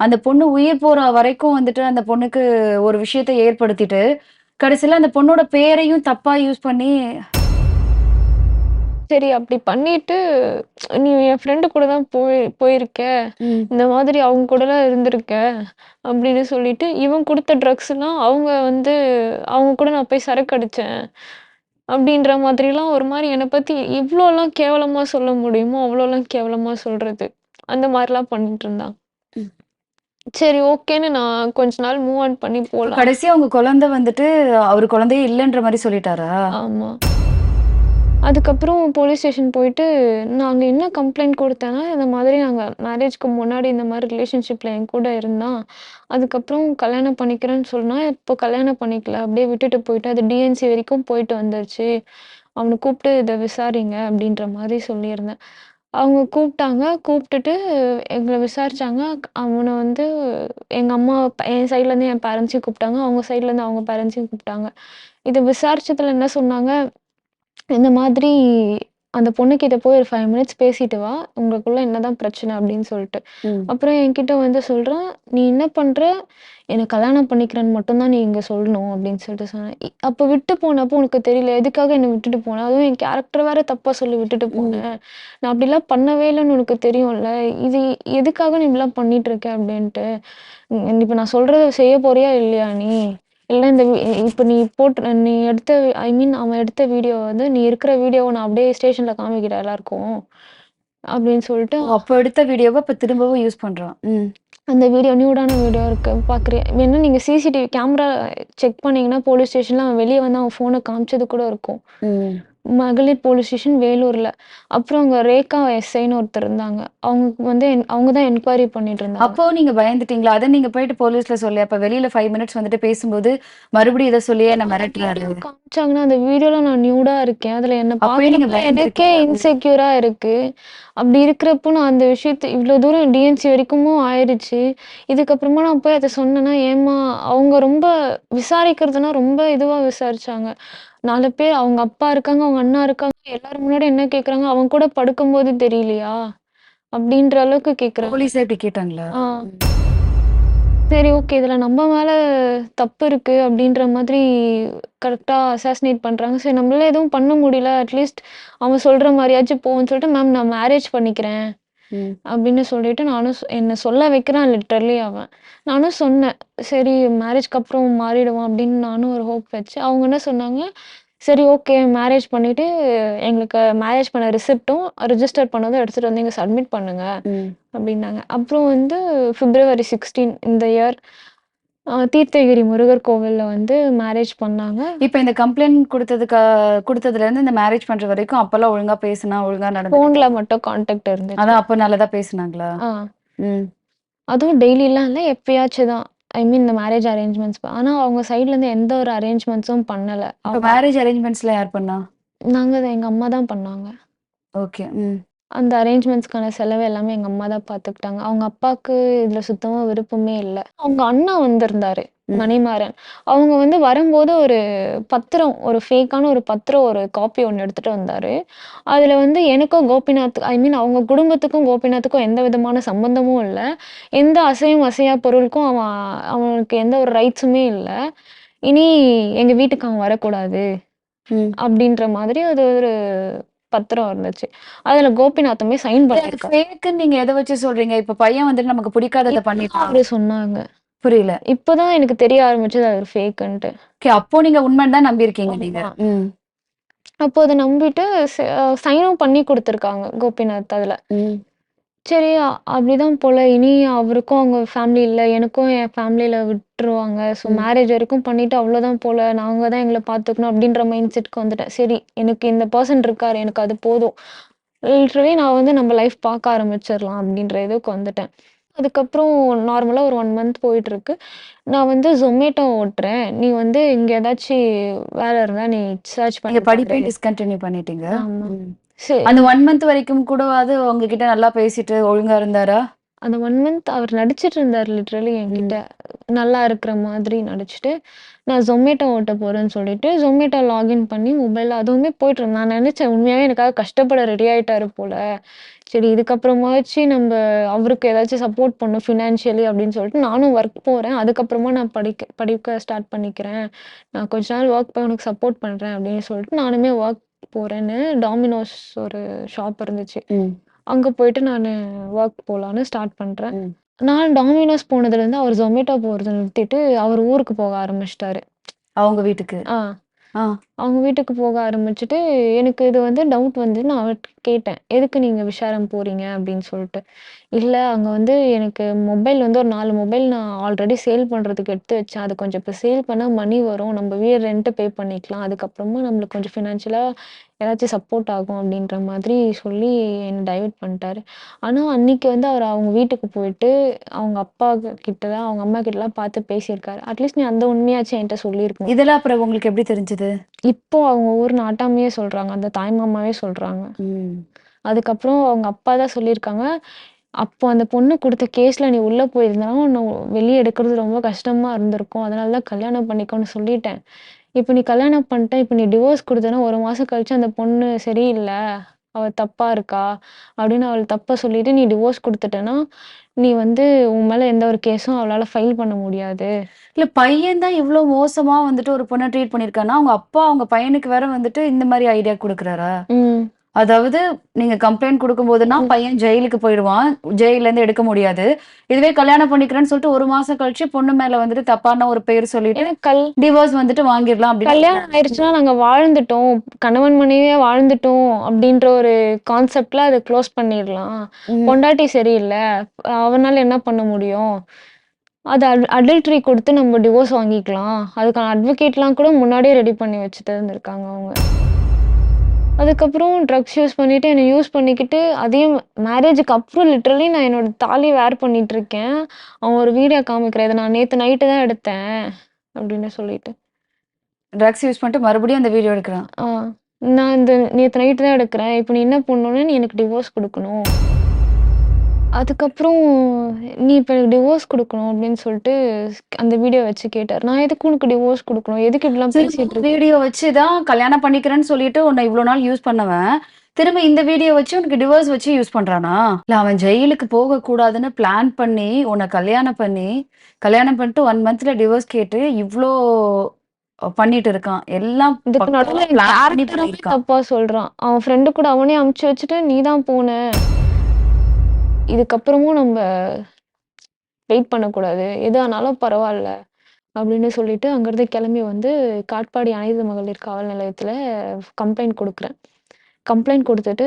அந்த பொண்ணு உயிர் போற வரைக்கும் வந்துட்டு அந்த பொண்ணுக்கு ஒரு விஷயத்த ஏற்படுத்திட்டு, கடைசில அந்த பொண்ணோட பேரையும் தப்பா யூஸ் பண்ணி சரி அப்படி பண்ணிட்டு, "நீ என் ஃப்ரெண்டு கூட தான் போயிருக்க. ம். இந்த மாதிரி அவங்க கூடலாம் இருந்திருக்க." அப்படின்னு சொல்லிட்டு, இவன் குடுத்த ட்ரக்ஸ்லாம் அவங்க கூட நான் போய் சரக்கு அடிச்சேன். அப்படின்ற மாதிரிலாம் ஒரு மாரி என்ன பத்தி இவ்ளோலாம் கேவலமா சொல்ல முடியுமோ, அவ்ளோலாம் கேவலமா சொல்றது. அந்த மாரிலாம் பண்ணிட்டு இருந்தான். ம். சரி ஓகேன்னு நான் கொஞ்ச நாள் மூவ் ஆன் பண்ணி இப்ப போலாம். கடைசியா உங்க குழந்தை வந்துட்டு, அவரு குழந்தையே இல்லன்ற மாரி சொல்லிட்டாரா? ஆமா. அதுக்கப்புறம் போலீஸ் ஸ்டேஷன் போயிட்டு, நாங்க என்ன கம்ப்ளைண்ட் குடுத்தேன்னா, இந்த மாதிரி நாங்க மேரேஜ்க்கு முன்னாடி இந்த மாரி ரிலேஷன்ஷிப்ல என் கூட இருந்தான். அதுக்கப்புறம் கல்யாணம் பண்ணிக்கிறேன்னு சொன்னா, இப்போ கல்யாணம் பண்ணிக்கல. அப்படியே விட்டுட்டு போயிட்டு, அது டிஎன்சி வரைக்கும் போயிட்டு வந்துருச்சு. அவன கூப்பிட்டு இத விசாரிங்க அப்படின்ற மாரி சொல்லியிருந்தேன். அவங்க கூப்பிட்டாங்க. கூப்பிட்டுட்டு எங்கள விசாரிச்சாங்க. அவன வந்து எங்க அம்மா என் சைட்லேருந்து என் பேரண்ட்ஸையும் கூப்பிட்டாங்க. அவங்க சைட்லேருந்து அவங்க பேரண்ட்ஸையும் கூப்பிட்டாங்க. இத விசாரிச்சதுல என்ன சொன்னாங்க, இந்த மாதிரி அந்த பொண்ணுகிட்ட போய் ஒரு 5 மினிட்ஸ் பேசிட்டு வா. உங்களுக்குள்ள என்னதான் பிரச்சனை அப்படின்னு சொல்லிட்டு. ம். அப்புறம் என்கிட்ட வந்து சொல்றான், "நீ என்ன பண்ற? என்ன கல்யாணம் பண்ணிக்கிறேன்னு மட்டும் தான் நீ இங்க சொல்லணும்." அப்படின்னு சொல்லிட்டு சொன்னேன். அப்ப விட்டு போனப்போ உனக்கு தெரியல. எதுக்காக என்ன விட்டுட்டு போன? அதுவும் என் கேரக்டர் வேற தப்பா சொல்லி விட்டுட்டு ம். போனேன். நான் அப்படிலாம் பண்ணவே இல்லன்னு உனக்கு தெரியும்ல. இது எதுக்காக நீ இப்படிலாம் பண்ணிட்டு இருக்க? அப்படின்ட்டு. இப்ப நான் சொல்றத செய்ய போறியா இல்லையா நீ? இல்ல இந்த இப்ப நீ எடுத்த ஐ மீன் அவன் எடுத்த வீடியோ வந்து நீ இருக்கிற வீடியோவ நான் அப்படியே ஸ்டேஷன்ல காமிக்கிறேன் எல்லாருக்கும். அப்படின்னு சொல்லிட்டு ஓ! அப்ப எடுத்த வீடியோவ இப்ப திரும்பவும் யூஸ் பண்றான். ம். அந்த வீடியோ நியூடான வீடியோ இருக்கு பார்க்குறியா? வேணா நீங்க சிசிடிவி கேமரா செக் பண்ணீங்கன்னா, போலீஸ் ஸ்டேஷன்ல அவன் வெளிய வந்து அவன் ஃபோன காமிச்சது கூட இருக்கும். ம். மகளிர் போலீஸ் ஸ்டேஷன் வேலூர்ல. அப்புறம் அங்க ரேகா எஸ்ஐன்னு ஒருத்தர் இருந்தாங்க. அவங்க வந்து அவங்க தான் என்கொயரி பண்ணிட்டு இருந்தாங்க. அப்போ நீங்க பயந்துட்டீங்களா? அத நீங்க போயிட்டு போலீஸ்ல சொல்லி, அப்ப வெளியில 5 மினிட்ஸ் வந்துட்டு பேசும்போது, மறுபடியும் இத சொல்லியே என்ன மிரட்டுறாரு. வீடியோ காமிச்சாங்கன்னா, அந்த வீடியோல நான் நியூடா இருக்கேன். அதுல என்ன அப்பயே நீங்க பார்க்குறப்ப எனக்கே பயந்துருக்கீங்க. ம். இன்செக்யூரா இருக்கு. அப்படி இருக்கிறப்போ நான் அந்த விஷயத்த இவ்ளோ தூரம் டிஎன்சி வரைக்குமும் ஆயிருச்சு. இதுக்கப்புறமா நான் போய் அத சொன்னேன்னா, ஏம்மா அவங்க ரொம்ப விசாரிக்கிறதுனா ரொம்ப இதுவா விசாரிச்சாங்க. 4 பேர் அவங்க அப்பா இருக்காங்க, அவங்க அண்ணா இருக்காங்க. எல்லாரும் முன்னாடி என்ன கேட்குறாங்க, "அவன் கூட படுக்கும்போது தெரியலையா?" அப்படின்ற அளவுக்கு கேட்குறாங்க. போலீஸே இப்படி கேட்டாங்களா? ஆ. ம். சரி ஓகே. இதுல நம்ம மேல தப்பு இருக்கு அப்டின்ற மாதிரி கரெக்ட்டா அசாசினேட் பண்றாங்க. சரி நம்மளால எதுவும் பண்ண முடியல. அட்லீஸ்ட் அவன் சொல்ற மாரியாச்சும் போவோன்னு சொல்லிட்டு, மேம் நான் மேரேஜ் பண்ணிக்கிறேன். ம். அப்படின்னு சொல்லிட்டு நானும் என்ன சொல்ல வைக்கிறான் லிட்டரலி அவன். நானும் சொன்னேன். சரி மேரேஜ்க்கு அப்புறம் மாறிடுவான் அப்படின்னு நானும் ஒரு ஹோப் வச்சேன். அவங்க என்ன சொன்னாங்க, சரி ஓகே மேரேஜ் பண்ணிட்டு எங்களுக்கு மேரேஜ் பண்ண ரிசிப்ட்டும், ரிஜிஸ்டர் பண்ணதும் எடுத்துட்டு வந்து இங்க சப்மிட் பண்ணுங்க. ம். அப்டின்னாங்க. அப்புறம் வந்து பிப்ரவரி 16 இந்த இயர் தீர்த்தகிரி முருகர் கோவில்ல வந்து மேரேஜ் பண்ணாங்க. இப்ப இந்த கம்ப்ளைண்ட் குடுத்ததுலருந்து இந்த மேரேஜ் பண்ற வரைக்கும் அப்பல்லாம் ஒழுங்கா பேசுனா, ஒழுங்கா ஃபோன்ல நடந்துக்கிட்டானா? மட்டும் கான்டாக்ட் இருந்துச்சு. அதான் அப்ப நல்லதா பேசுனாங்களா? ஆ. ம். அதுவும் டெய்லிலாம் இல்ல, எப்பயாச்சும் தான். ஐ மீன் இந்த மேரேஜ் அரேஞ்ச்மெண்ட்ஸ். ஆனா அவங்க சைட்லருந்து எந்த ஒரு அரேஞ்ச்மெண்ட்ஸும் பண்ணல. இப்ப மேரேஜ் அரேஞ்ச்மெண்ட்ஸ்லாம் யார் பண்ணா? எங்க அம்மா தான் பண்ணாங்க. ஓகே. ம். அந்த அரேஞ்ச்மெண்ட்ஸ்க்கான செலவு எல்லாமே எங்க அம்மா தான் பார்த்துக்கிட்டாங்க. அவங்க அப்பாக்கு இதுல சுத்தமா விருப்பமே இல்ல. அவங்க அண்ணா வந்திருந்தாரு, ம். மணிமாறன். அவங்க வந்து வரும்போது ஒரு பத்திரம், ஒரு ஃபேக்கான ஒரு பத்திரம், ஒரு காப்பி ஒண்ணு எடுத்துட்டு வந்தாரு. அதுல வந்து எனக்கும் கோபிநாத் ஐ மீன் அவங்க குடும்பத்துக்கும் கோபிநாத்துக்கும் எந்த விதமான சம்பந்தமும் இல்ல. எந்த அசையும் அசையா பொருளுக்கும் அவனுக்கு எந்த ஒரு ரைட்ஸுமே இல்ல. இனி எங்க வீட்டுக்கு அவன் வரக்கூடாது. ம். அப்படின்ற மாதிரி அது ஒரு பத்திரம் இருந்துச்சு. அதுல கோபிநாத்துமே சைன் அது பண்ணியிருக்காரு. ஃபேக்குன்னு நீங்க எத வச்சு சொல்றீங்க? இப்ப பையன் வந்துட்டு நமக்கு பிடிக்காதத இப்பதான் பண்ணிட்டான். அவரு சொன்னாங்க. புரியல. இப்பதான் எனக்கு தெரிய ஆரம்பிச்சது அது ஃபேக்குன்ட்டு. ஓகே. அப்போ நீங்க உண்மைன்னு தான் நம்பியிருக்கீங்க நீங்க. ஆமா. ம். அப்போ அத நம்பிட்டு சைனும் பண்ணி குடுத்துருக்காங்க கோபிநாத் அதுல. ம். சரி அப்படிதான் போல இனி அவருக்கும் அவங்க ஃபேமிலி இல்ல. எனக்கும் என் ஃபேமிலில விட்டுருவாங்க. ஸோ ம். மேரேஜ் வரைக்கும் பண்ணிட்டு அவ்வளோதான் போல. நாங்க தான் எங்கள பார்த்துக்கணும் அப்படின்ற மைண்ட் செட்க்கு வந்துட்டேன். சரி எனக்கு இந்த பெர்சன் இருக்காரு. எனக்கு அது போதும். லிட்டரலி நான் வந்து நம்ம லைஃப் பார்க்க ஆரம்பிச்சிரலாம் அப்படின்ற இதுக்கு வந்துட்டேன். அதுக்கப்புறம் நார்மலா ஒரு 1 மந்த் போயிட்டுருக்கு. நான் வந்து Zomato ஓட்டுறேன். நீ வந்து இங்க ஏதாச்சும் வேலை இருந்தா நீ சர்ச் நீங்க பண்ணி பாரு. படிப்பையும் டிஸ்கன்டின்யூ பண்ணிட்டீங்க. ஆமா. ம். சரி. அந்த 1 மந்த் வரைக்கும் கூடவாது உங்ககிட்ட நல்லா பேசிட்டு ஒழுங்கா இருந்தாரா? அந்த 1 மந்த் அவர் நடிச்சிட்டு இருந்தாரு லிட்டரலி என்கிட்ட. ம். நல்லா இருக்கிற மாதிரி நடிச்சுட்டு, நான் Zomato ஓட்ட போறேன்னு சொல்லிட்டு, Zomato லாகின் பண்ணி மொபைல்ல அதுவுமே போயிட்டுருந்தேன். நான் நெனச்சேன் உண்மையாவே எனக்காக கஷ்டப்பட ரெடி ஆயிட்டாரு போல. சரி இதுக்கப்புறமாச்சு நம்ப அவருக்கு ஏதாச்சும் சப்போர்ட் பண்ணணும் ஃபினான்ஷியலி அப்படின்னு சொல்லிட்டு நானும் ஒர்க் போறேன். அதுக்கப்புறமா நான் படிக்க ஸ்டார்ட் பண்ணிக்கிறேன். நான் கொஞ்ச நாள் ஒர்க் போய் உனக்கு சப்போர்ட் பண்றேன் அப்படின்னு சொல்லிட்டு நானுமே ஒர்க் போறேன்னு டாமினோஸ் ஒரு ஷாப் இருந்துச்சு. ம். அங்க போயிட்டு நானு ஒர்க் போலான்னு ஸ்டார்ட் பண்றேன். ம். நான் டாமினோஸ் போனதுலேருந்து அவர் Zomato போறத நிறுத்திட்டு, அவர் ஊருக்கு போக ஆரம்பிச்சுட்டாரு. அவங்க வீட்டுக்கு. ஆ. ஆ. அவங்க வீட்டுக்கு போக ஆரம்பிச்சுட்டு, எனக்கு இது வந்து டவுட் வந்து நான் அவர்ட்ட கேட்டேன். "எதுக்கு நீங்க விசாரம் போறீங்க?" அப்படின்னு சொல்லிட்டு. "இல்ல அங்க வந்து எனக்கு மொபைல் வந்து ஒரு 4 மொபைல் நான் ஆல்ரெடி சேல் பண்றதுக்கு எடுத்து வச்சேன். அது கொஞ்சம் இப்ப சேல் பண்ணா மணி வரும். நம்ம வீடு ரெண்ட் பே பண்ணிக்கலாம். அதுக்கப்புறமா நம்மளுக்கு கொஞ்சம் ஃபினான்ஷியலா ஏதாச்சும் சப்போர்ட் ஆகும்." அப்படின்ற மாதிரி சொல்லி என்ன டைவர்ட் பண்ணிட்டாரு. ஆனா அன்னைக்கு வந்து அவர் அவங்க வீட்டுக்கு போயிட்டு, அவங்க அப்பா கிட்டலாம், அவங்க அம்மா கிட்டலாம் பார்த்து பேசியிருக்காரு. அட்லீஸ்ட் நீ அந்த உண்மையாச்சும் என்ட்ட சொல்லியிருக்கணும். இதெல்லாம் அப்புறம் உங்களுக்கு எப்படி தெரிஞ்சது? இப்போ அவங்க ஊர் நாட்டாமையே சொல்றாங்க. அந்த தாய்மாமாவே சொல்றாங்க. ம். அதுக்கப்புறம் அவங்க அப்பா தான் சொல்லியிருக்காங்க. அப்போ அந்த பொண்ணு குடுத்த கேஸ்ல நீ உள்ள போயிருந்தனா, உன்ன வெளிய எடுக்கிறது ரொம்ப கஷ்டமா இருந்திருக்கும். அதனால தான் கல்யாணம் பண்ணிக்கோன்னு சொல்லிட்டேன். இப்ப நீ கல்யாணம் பண்ணிட்ட, இப்ப நீ டிவோர்ஸ் குடுத்தன்னா 1 மாசம் கழிச்சு அந்த பொண்ணு சரியில்ல. அவ தப்பா இருக்கா. அப்படின்னு அவள தப்பா சொல்லிட்டு நீ டிவோர்ஸ் குடுத்துட்டன்னா, நீ வந்து உன் மேல எந்த ஒரு கேஸும் அவளால ஃபைல் பண்ண முடியாது. இல்ல பையன் தான் இவ்ளோ மோசமா வந்துட்டு ஒரு பொண்ண ட்ரீட் பண்ணியிருக்கான்னா, அவங்க அப்பா அவங்க பையனுக்கு வேற வந்துட்டு இந்த மாரி ஐடியா குடுக்குறாரா? ம். அதாவது நீங்க கம்ப்ளைண்ட் குடுக்கும்போதுன்னா, ம். பையன் ஜெயிலுக்கு போயிடுவான். ஜெயில்லேருந்து எடுக்க முடியாது. இதுவே கல்யாணம் பண்ணிக்கிறேன்னு சொல்லிட்டு 1 மாசம் கழிச்சு பொண்ணு மேல வந்துட்டு தப்பான ஒரு பேர் சொல்லிட்டு, ஏன்னா டிவோர்ஸ் வந்துட்டு வாங்கிரலாம் அப்படின்னு கல்யாணம் ஆயிருச்சுன்னா நாங்க வாழ்ந்துட்டோம். கணவன் மனைவியா வாழ்ந்துட்டோம் அப்டின்ற ஒரு கான்செப்ட்ல அத க்ளோஸ் பண்ணிர்லாம். ம். பொண்டாட்டி சரியில்ல. அவனால என்ன பண்ண முடியும்? அது அடல்டரி குடுத்து நம்ம டிவோர்ஸ் வாங்கிக்கலாம். அதுக்கான அட்வொகேட்லாம் கூட முன்னாடியே ரெடி பண்ணி வச்சுட்டு இருந்திருக்காங்க அவங்க. அதுக்கப்புறம் ட்ரக்ஸ் யூஸ் பண்ணிட்டு என்ன யூஸ் பண்ணிக்கிட்டு, அதையும் மேரேஜுக்கு அப்புறம் லிட்டரலி நான் என்னோட தாலிய வேர் பண்ணிட்டுருக்கேன். அவன் ஒரு வீடியோ காமிக்கிறேன். இத நான் நேத்து நைட்டு தான் எடுத்தேன். அப்டின்னு சொல்லிட்டு. ட்ரக்ஸ் யூஸ் பண்ணிட்டு மறுபடியும் அந்த வீடியோ எடுக்குறான். ஆ. நான் இந்த நேத்து நைட்டு தான் எடுக்கிறேன். இப்ப நீ என்ன பண்ணணும்னா, நீ எனக்கு டிவோர்ஸ் குடுக்கணும். அதுக்கப்புறம் நீ இப்ப எனக்கு டிவோர்ஸ் குடுக்கணும் அப்படின்னு சொல்லிட்டு அந்த வீடியோ வச்சு கேட்டாரு. நான் எதுக்கு உனக்கு டிவோர்ஸ் குடுக்கணும்? எதுக்கு இப்படிலாம் பேசிட்டு இருக்க? வீடியோ வச்சு தான் கல்யாணம் பண்ணிக்கிறேன்னு சொல்லிட்டு உன்னை இவ்ளோ நாள் யூஸ் பண்ணவன், திரும்ப இந்த வீடியோ வச்சு உனக்கு டிவோர்ஸ் வச்சு யூஸ் பண்றானா? இல்ல அவன் ஜெயிலுக்கு போகக்கூடாதுன்னு பிளான் பண்ணி, உன்ன கல்யாணம் பண்ணி, கல்யாணம் பண்ணிட்டு 1 மந்த்ல டிவோர்ஸ் கேட்டு இவ்ளோ பண்ணிட்டு இருக்கான். எல்லாம் இதுக்கு பக்காவா நடுவுல என் பிளான் பண்ணி கேரக்டருமே பண்ணியிருக்கான். தப்பா சொல்றான். அவன் ஃப்ரெண்டு கூட அவனே அனுப்பிச்சு வச்சுட்டு, நீ தான் போன. இதுக்கப்புறமும் நம்ப வெயிட் பண்ணக்கூடாது. எது ஆனாலும் பரவால்ல. அப்படின்னு சொல்லிட்டு அங்கருந்து கிளம்பி வந்து காட்பாடி அனைத்து மகளிர் காவல் நிலையத்துல கம்ப்ளைண்ட் குடுக்குறேன். கம்ப்ளைண்ட் குடுத்துட்டு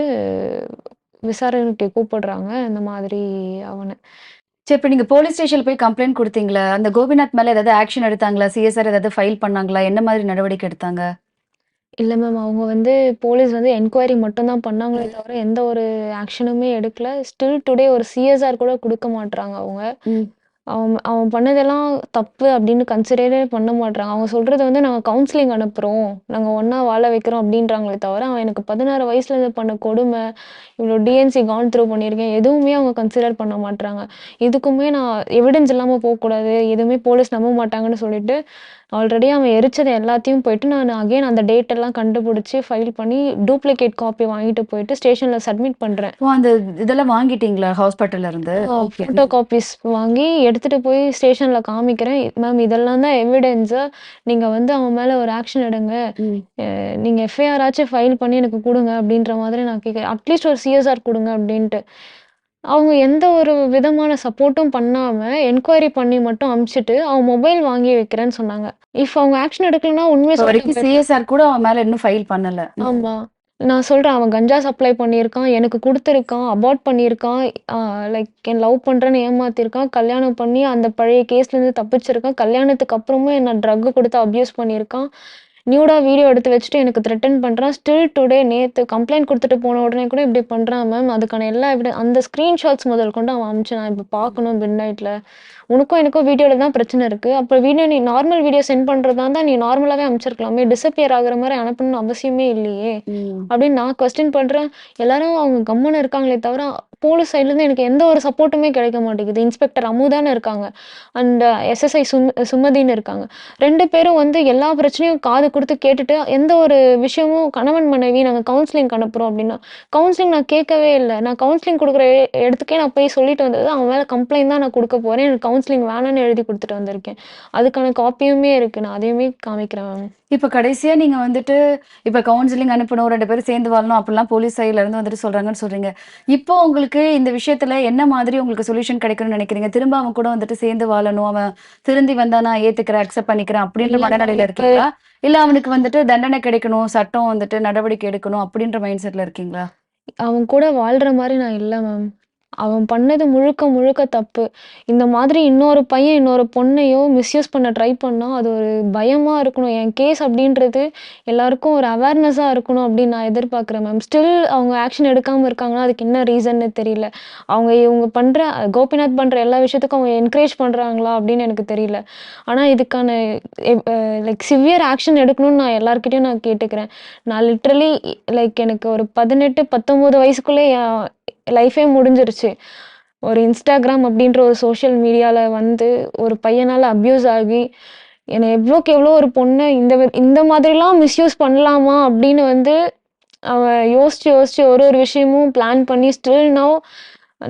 விசாரணைக்கு கூப்பிடுறாங்க. இந்த மாதிரி அவன. சரி இப்ப நீங்க போலீஸ் ஸ்டேஷன்ல போய் கம்ப்ளைண்ட் குடுத்தீங்களா? அந்த கோபிநாத் மேல ஏதாவது ஆக்ஷன் எடுத்தாங்களா? சிஎஸ்ஆர் ஏதாவது ஃபைல் பண்ணாங்களா? என்ன மாதிரி நடவடிக்கை எடுத்தாங்க? இல்ல மேம் அவங்க வந்து போலீஸ் வந்து என்கொயரி மட்டும் தான் பண்ணாங்களே தவிர, எந்த ஒரு ஆக்ஷனுமே எடுக்கல. ஸ்டில் டுடே ஒரு சிஎஸ்ஆர் கூட குடுக்க மாட்றாங்க அவங்க. ம். அவன் அவன் பண்ணதெல்லாம் தப்பு அப்படின்னு கன்சிடரே பண்ண மாட்றாங்க. அவங்க சொல்றது வந்து நாங்க கவுன்சிலிங் அனுப்புறோம். நாங்க ஒண்ணா வாழ வைக்கிறோம் அப்படின்றாங்களே தவிர, அவன் எனக்கு 16 வயசுல இருந்து பண்ண கொடுமை, இவ்ளோ டிஎன்சி கான் த்ரூ பண்ணியிருக்கேன். எதுவுமே அவங்க கன்சிடர் பண்ண மாட்றாங்க. இதுக்குமே நான் எவிடன்ஸ் இல்லாம போக்கூடாது. எதுவுமே போலீஸ் நம்ப மாட்டாங்கன்னு சொல்லிட்டு, ஆல்ரெடி அவன் எரிச்சது எல்லாத்தையும் போயிட்டு நான் அகைன் அந்த டேட் எல்லாம் கண்டுபிடிச்சு ஃபைல் பண்ணி டூப்ளிகேட் காப்பி வாங்கிட்டு போயிட்டு ஸ்டேஷன்ல சப்மிட் பண்றேன். ஓ! அந்த இதெல்லாம் வாங்கிட்டீங்களா ஹாஸ்பிட்டல்ல இருந்து? ஓகே. ஃபோட்டோ காப்பீஸ் வாங்கி எடுத்துட்டு போய் ஸ்டேஷன்ல காமிக்கிறேன். மேம் இதெல்லாம் தான் எவிடன்ஸு. நீங்க வந்து அவன் மேல ஒரு ஆக்ஷன் எடுங்க. ம். நீங்க எஃப்ஐஆர் ஆச்சும் ஃபைல் பண்ணி எனக்கு குடுங்க அப்படின்ற மாதிரி நான் கேட்கிறேன். அட்லீஸ்ட் ஒரு சிஎஸ்ஆர் குடுங்க அப்படின்ட்டு. அவங்க எந்த ஒரு விதமான சப்போர்ட்டும் பண்ணாம, என்கொயரி பண்ணி மட்டும் அனுப்பிச்சுட்டு, அவன் மொபைல் வாங்கி வைக்கிறேன்னு சொன்னாங்க. அவங்க ஆக்ஷன் எடுக்கலன்னா உண்மைய இப்ப சொல்லிட்டு வரைக்கும் சிஎஸ்ஆர் கூட அவன் மேல இன்னும் ஃபைல் பண்ணல. ஆமா. நான் சொல்றேன், அவன் கஞ்சா சப்ளை பண்ணியிருக்கான். எனக்கு குடுத்துருக்கான். அபார்ட் பண்ணியிருக்கான். அ லைக் என்ன லவ் பண்றேன்னு ஏமாத்தியிருக்கான். கல்யாணம் பண்ணி அந்த பழைய கேஸ்லேருந்து தப்பிச்சிருக்கான். கல்யாணத்துக்கு அப்புறமும் என்ன ட்ரக் குடுத்து அப்யூஸ் பண்ணியிருக்கான். நியூடா வீடியோ எடுத்து வச்சுட்டு எனக்கு த்ரெட்டன் பண்றான். ஸ்டில் டுடே நேத்து கம்ப்ளைண்ட் குடுத்துட்டு போன உடனே கூட இப்படி பண்றான் மேம். அதுக்கான எல்லா அந்த ஸ்கிரீன்ஷாட்ஸ் முதல் கொண்டு அவன் அனுப்பிச்சு நான் இப்ப பார்க்கணும் மிட் நைட்ல. உனக்கும் எனக்கும் வீடியோல தான் பிரச்சனை இருக்கு. அப்ப வீடியோ நீ நார்மல் வீடியோ சென்ட் பண்றதா இருந்தா நீ நார்மலாவே அனுப்பிச்சிருக்கலாமே. டிஸப்பியர் ஆகுற மாரி அனுப்பணும்னு அவசியமே இல்லையே அப்படின்னு நான் கொஸ்டின் பண்றேன். எல்லாரும் அவங்க கம்முன்னு இருக்காங்களே தவிர போலீஸ் சைட்ல இருந்து எனக்கு எந்த ஒரு சப்போர்ட்டுமே கிடைக்க மாட்டேங்குது. இன்ஸ்பெக்டர் அமுதான்னு இருக்காங்க அண்ட் எஸ்எஸ்ஐ சுமதின்னு இருக்காங்க. 2 பேரும் வந்து எல்லா பிரச்சனையும் காது கொடுத்து கேட்டுட்டு எந்த ஒரு விஷயமும் கணவன் மனைவி நாங்கள் கவுன்சிலிங் அனுப்புறோம் அப்படின்னா கவுன்சிலிங் நான் கேட்கவே இல்லை. நான் கவுன்சிலிங் கொடுக்குற இடத்துக்கே நான் போய் சொல்லிட்டு வந்தது அவன் மேலே கம்ப்ளைண்ட் தான் நான் கொடுக்க போறேன், எனக்கு கவுன்சிலிங் வேணான்னு எழுதி கொடுத்துட்டு வந்திருக்கேன். அதுக்கான காப்பியுமே இருக்கு, நான் அதையுமே காமிக்கிறேன் மேம். இப்ப கடைசியா நீங்க வந்துட்டு இப்ப கவுன்சிலிங் அனுப்பணும், 2 பேரும் சேர்ந்து வாழணும் அப்படிலாம் போலீஸ் சைட்ல இருந்து வந்துட்டு சொல்றாங்கன்னு சொல்றீங்க. இப்போ உங்களுக்கு இந்த விஷயத்துல என்ன மாதிரி உங்களுக்கு சொல்யூஷன் கிடைக்கும்னு நினைக்கிறீங்க? திரும்ப அவன் கூட வந்துட்டு சேர்ந்து வாழணும், அவன் திருந்தி வந்தா நான் ஏத்துக்கிறேன், அக்செப்ட் பண்ணிக்கிறேன் அப்படின்ற இல்ல மனநிலையில இருக்கீங்களா? இல்ல அவனுக்கு வந்துட்டு தண்டனை கிடைக்கணும், சட்டம் வந்துட்டு நடவடிக்கை எடுக்கணும் அப்படின்ற மைண்ட் செட்ல இருக்கீங்களா? அவன் கூட வாழ்ற மாதிரி நான் இல்லை மேம். அவன் பண்ணது முழுக்க முழுக்க தப்பு. இந்த மாதிரி இன்னொரு பையன் இன்னொரு பொண்ணையோ மிஸ்யூஸ் பண்ண ட்ரை பண்ணா அது ஒரு பயமா இருக்கணும். என் கேஸ் அப்படின்றது எல்லாருக்கும் ஒரு அவேர்னஸா இருக்கணும் அப்படின்னு நான் எதிர்பார்க்குறேன் மேம். ஸ்டில் அவங்க ஆக்ஷன் எடுக்காம இருக்காங்கன்னா அதுக்கு என்ன ரீசன்னு தெரியல. இவங்க பண்ற கோபிநாத் பண்ற எல்லா விஷயத்துக்கும் அவங்க என்கரேஜ் பண்றாங்களா அப்படின்னு எனக்கு தெரியல. ஆனா இதுக்கான லைக் சிவியர் ஆக்ஷன் எடுக்கணும்னு நான் எல்லார்கிட்டயும் நான் கேட்டுக்கிறேன். நான் லிட்ரலி லைக் எனக்கு ஒரு 18-19 வயசுக்குள்ளே என் லைஃபே முடிஞ்சிருச்சு. ஒரு இன்ஸ்டாகிராம் அப்படின்ற ஒரு சோஷியல் மீடியால வந்து ஒரு பையனால அப்யூஸ் ஆகி என்னை எவ்வளோக்கு எவ்வளோ ஒரு பொண்ணை இந்த மாதிரிலாம் மிஸ்யூஸ் பண்ணலாமா அப்படின்னு வந்து அவன் யோசிச்சு யோசிச்சு ஒரு விஷயமும் பிளான் பண்ணி ஸ்டில் நவ்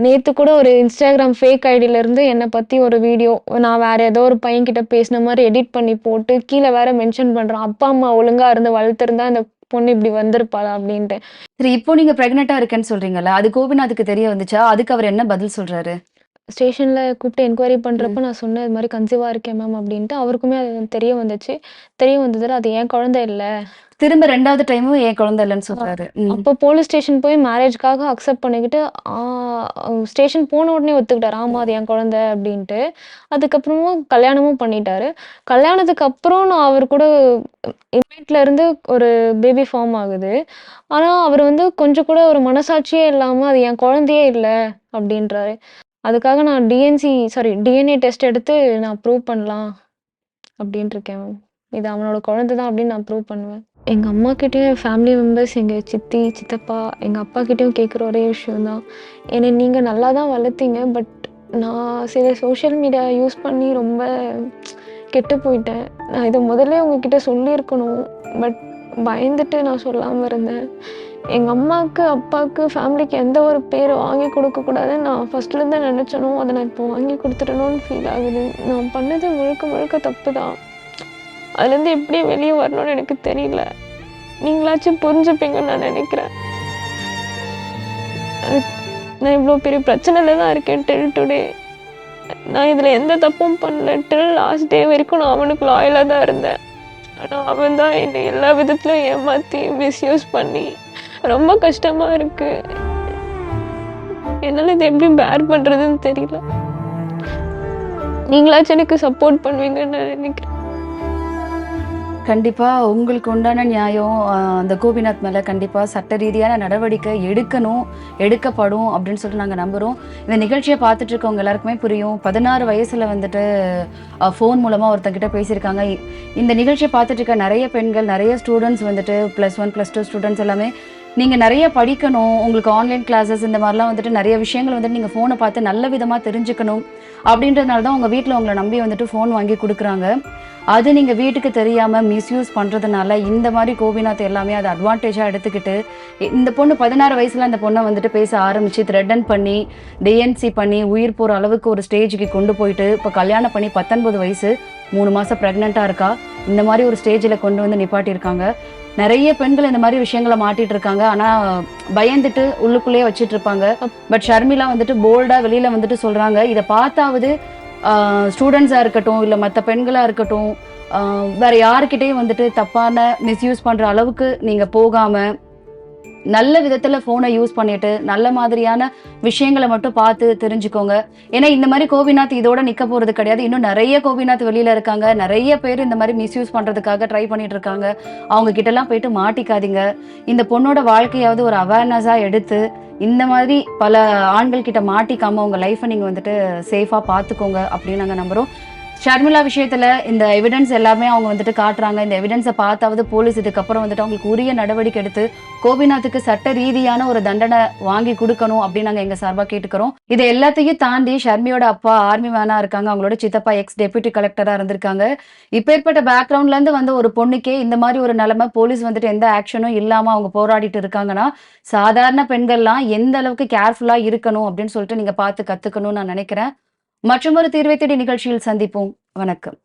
நேற்று கூட ஒரு இன்ஸ்டாகிராம் ஃபேக் ஐடியிலேருந்து என்னை பற்றி ஒரு வீடியோ நான் வேற ஏதோ ஒரு பையன்கிட்ட பேசின மாதிரி எடிட் பண்ணி போட்டு கீழே வேற மென்ஷன் பண்ணுறான், அப்பா அம்மா ஒழுங்கா இருந்து வளர்த்துருந்தா இந்த பொண்ணு இப்படி வந்திருப்பாளா அப்படின்ட்டு. சரி, இப்போ நீங்க பிரெக்னெண்டா இருக்கேன்னு சொல்றீங்கல்ல, அது கோபிநாத்துக்கு தெரிய வந்துச்சா? அதுக்கு அவர் என்ன பதில் சொல்றாரு? ஸ்டேஷன்ல கூப்பிட்டு என்கொயரி பண்றப்ப நான் சொன்னேன் இது மாதிரி கன்சீவா இருக்கேன் மேம் அப்படின்ட்டு. அவருக்குமே அது தெரிய வந்துச்சு. தெரிய வந்ததுல அது என் குழந்தை இல்லை. திரும்ப 2வது டைமும் என் குழந்தை இல்லைன்னு சொல்றாரு. அப்போ போலீஸ் ஸ்டேஷன் போய் மேரேஜ்க்காக அக்செப்ட் பண்ணிக்கிட்டு ஸ்டேஷன் போன உடனே ஒத்துக்கிட்டாரு, ஆமா அது என் குழந்தை அப்படின்ட்டு. அதுக்கப்புறமும் கல்யாணமும் பண்ணிட்டாரு. கல்யாணத்துக்கு அப்புறம் நான் அவர் கூட வீட்டில இருந்து ஒரு பேபி ஃபார்ம் ஆகுது. ஆனா அவர் வந்து கொஞ்சம் கூட ஒரு மனசாட்சியே இல்லாம அது என் குழந்தையே இல்லை அப்படின்றாரு. அதுக்காக நான் டிஎன்ஏ டெஸ்ட் எடுத்து நான் ப்ரூவ் பண்ணலாம் அப்படின்ட்டு இருக்கேன் மேம். இது அவனோட குழந்தை தான் அப்படின்னு நான் ப்ரூவ் பண்ணுவேன். எங்கள் அம்மாக்கிட்டேயும் என் ஃபேமிலி மெம்பர்ஸ், எங்கள் சித்தி சித்தப்பா, எங்கள் அப்பாக்கிட்டேயும் கேட்குற ஒரே விஷயந்தான், என்னை நீங்கள் நல்லா தான் வளர்த்தீங்க, பட் நான் சில சோஷியல் மீடியா யூஸ் பண்ணி ரொம்ப கெட்டு போயிட்டேன். நான் இதை முதல்ல உங்ககிட்ட சொல்லியிருக்கணும், பட் பயந்துட்டு நான் சொல்லாமல் இருந்தேன். எங்கள் அம்மாவுக்கு அப்பாவுக்கு ஃபேமிலிக்கு எந்த ஒரு பேர் வாங்கி கொடுக்கக்கூடாதுன்னு நான் ஃபஸ்ட்லேருந்து நினச்சனோ அதை நான் இப்போ வாங்கி கொடுத்துட்டணும்னு ஃபீல் ஆகுது. நான் பண்ணது முழுக்க முழுக்க தப்பு தான். அதுலேருந்து எப்படி வெளியே வரணும்னு எனக்கு தெரியல. நீங்களாச்சும் புரிஞ்சுப்பீங்கன்னு நான் நினைக்கிறேன். நான் இவ்வளோ பெரிய பிரச்சனையில தான் இருக்கேன் டில் டுடே. நான் இதில் எந்த தப்பும் பண்ணல. டில் லாஸ்ட் டே வரைக்கும் நான் அவனுக்கு லாயலாக தான் இருந்தேன். ஆனால் அவன் தான் என்னை எல்லா விதத்துலையும் ஏமாற்றி மிஸ்யூஸ் பண்ணி ரொம்ப கஷ்டமாக இருக்கு. என்னால் இதை எப்படி பேர் பண்ணுறதுன்னு தெரியல. நீங்களாச்சும் எனக்கு சப்போர்ட் பண்ணுவீங்கன்னு நான் நினைக்கிறேன். கண்டிப்பா உங்களுக்கு உண்டான நியாயம் அந்த கோபிநாத் மேல கண்டிப்பா சட்ட ரீதியான நடவடிக்கை எடுக்கப்படும் அப்படின்னு சொல்லிட்டு நாங்க நம்புறோம். இந்த நிகழ்ச்சியை பார்த்துட்டு இருக்கவங்க எல்லாருக்குமே புரியும். 16 வயசுல வந்துட்டு ஃபோன் மூலமா ஒருத்தங்கிட்ட பேசியிருக்காங்க. இந்த நிகழ்ச்சியை பார்த்துட்டு இருக்க நிறைய பெண்கள், நிறைய ஸ்டூடெண்ட்ஸ் வந்துட்டு +1 +2 ஸ்டூடெண்ட்ஸ் எல்லாமே நீங்கள் நிறைய படிக்கணும், உங்களுக்கு ஆன்லைன் கிளாஸஸ் இந்த மாதிரிலாம் வந்துட்டு நிறைய விஷயங்கள் வந்துட்டு நீங்கள் ஃபோனை பார்த்து நல்ல விதமாக தெரிஞ்சுக்கணும் அப்படின்றதுனால தான் உங்கள் வீட்டில் உங்களை நம்பி வந்துட்டு ஃபோன் வாங்கி கொடுக்குறாங்க. அது நீங்கள் வீட்டுக்கு தெரியாமல் மிஸ்யூஸ் பண்ணுறதுனால இந்த மாதிரி கோபிநாத் எல்லாமே அதை அட்வான்டேஜாக எடுத்துக்கிட்டு இந்த பொண்ணு 16 வயசில் அந்த பொண்ணை வந்துட்டு பேச ஆரம்பித்து த்ரெட்டன் பண்ணி டிஎன்சி பண்ணி உயிர் போகிற அளவுக்கு ஒரு ஸ்டேஜுக்கு கொண்டு போயிட்டு இப்போ கல்யாணம் பண்ணி 19 வயசு 3 மாதம் ப்ரெக்னெண்ட்டாக இருக்கா. இந்த மாதிரி ஒரு ஸ்டேஜில் கொண்டு வந்து நிப்பாட்டியிருக்காங்க. நிறைய பெண்கள் இந்த மாதிரி விஷயங்களை மாட்டிட்டு இருக்காங்க. ஆனால் பயந்துட்டு உள்ளுக்குள்ளேயே வச்சுட்டு இருப்பாங்க. பட் ஷர்மிளா வந்துட்டு போல்டாக வெளியில் வந்துட்டு சொல்கிறாங்க, இதை பார்த்தாவது ஸ்டூடெண்ட்ஸாக இருக்கட்டும் இல்லை மற்ற பெண்களாக இருக்கட்டும் வேற யாருக்கிட்டையும் வந்துட்டு தப்பான மிஸ்யூஸ் பண்ணுற அளவுக்கு நீங்கள் போகாமல் நல்ல விதத்துல போனை யூஸ் பண்ணிட்டு நல்ல மாதிரியான விஷயங்களை மட்டும் பார்த்து தெரிஞ்சுக்கோங்க. ஏன்னா இந்த மாதிரி கோபிநாத் இதோட நிக்க போறது கிடையாது. இன்னும் நிறைய கோபிநாத் வெளியில இருக்காங்க. நிறைய பேர் இந்த மாதிரி மிஸ்யூஸ் பண்றதுக்காக ட்ரை பண்ணிட்டு இருக்காங்க. அவங்க கிட்ட எல்லாம் போயிட்டு மாட்டிக்காதீங்க. இந்த பொண்ணோட வாழ்க்கையாவது ஒரு அவேர்னஸா எடுத்து இந்த மாதிரி பல ஆண்கள் கிட்ட மாட்டிக்காம உங்க லைஃப்பை நீங்க வந்துட்டு சேஃபா பாத்துக்கோங்க அப்படின்னு நாங்க நம்புறோம். ஷர்மிளா விஷயத்துல இந்த எவிடன்ஸ் எல்லாமே அவங்க வந்துட்டு காட்டுறாங்க. இந்த எவிடன்ஸை பார்த்தாவது போலீஸ் இதுக்கப்புறம் வந்துட்டு அவங்களுக்கு உரிய நடவடிக்கை எடுத்து கோபிநாத்துக்கு சட்ட ரீதியான ஒரு தண்டனை வாங்கி கொடுக்கணும் அப்படின்னு நாங்க எங்க சார்பா கேட்டுக்கிறோம். இதை எல்லாத்தையும் தாண்டி ஷர்மியோட அப்பா ஆர்மி மேனா இருக்காங்க. அவங்களோட சித்தப்பா எக்ஸ் டெபுட்டி கலெக்டரா இருந்திருக்காங்க. இப்பேற்பட்ட பேக்ரவுண்ட்ல இருந்து வந்த ஒரு பொண்ணுக்கே இந்த மாதிரி ஒரு நிலைமை, போலீஸ் வந்துட்டு எந்த ஆக்ஷனும் இல்லாம அவங்க போராடிட்டு இருக்காங்கன்னா சாதாரண பெண்கள்லாம் எந்த அளவுக்கு கேர்ஃபுல்லா இருக்கணும் அப்படின்னு சொல்லிட்டு நீங்க பார்த்து கத்துக்கணும்னு நான் நினைக்கிறேன். மற்றொரு தீர்வை தேடி நிகழ்ச்சியில் சந்திப்போம். வணக்கம்.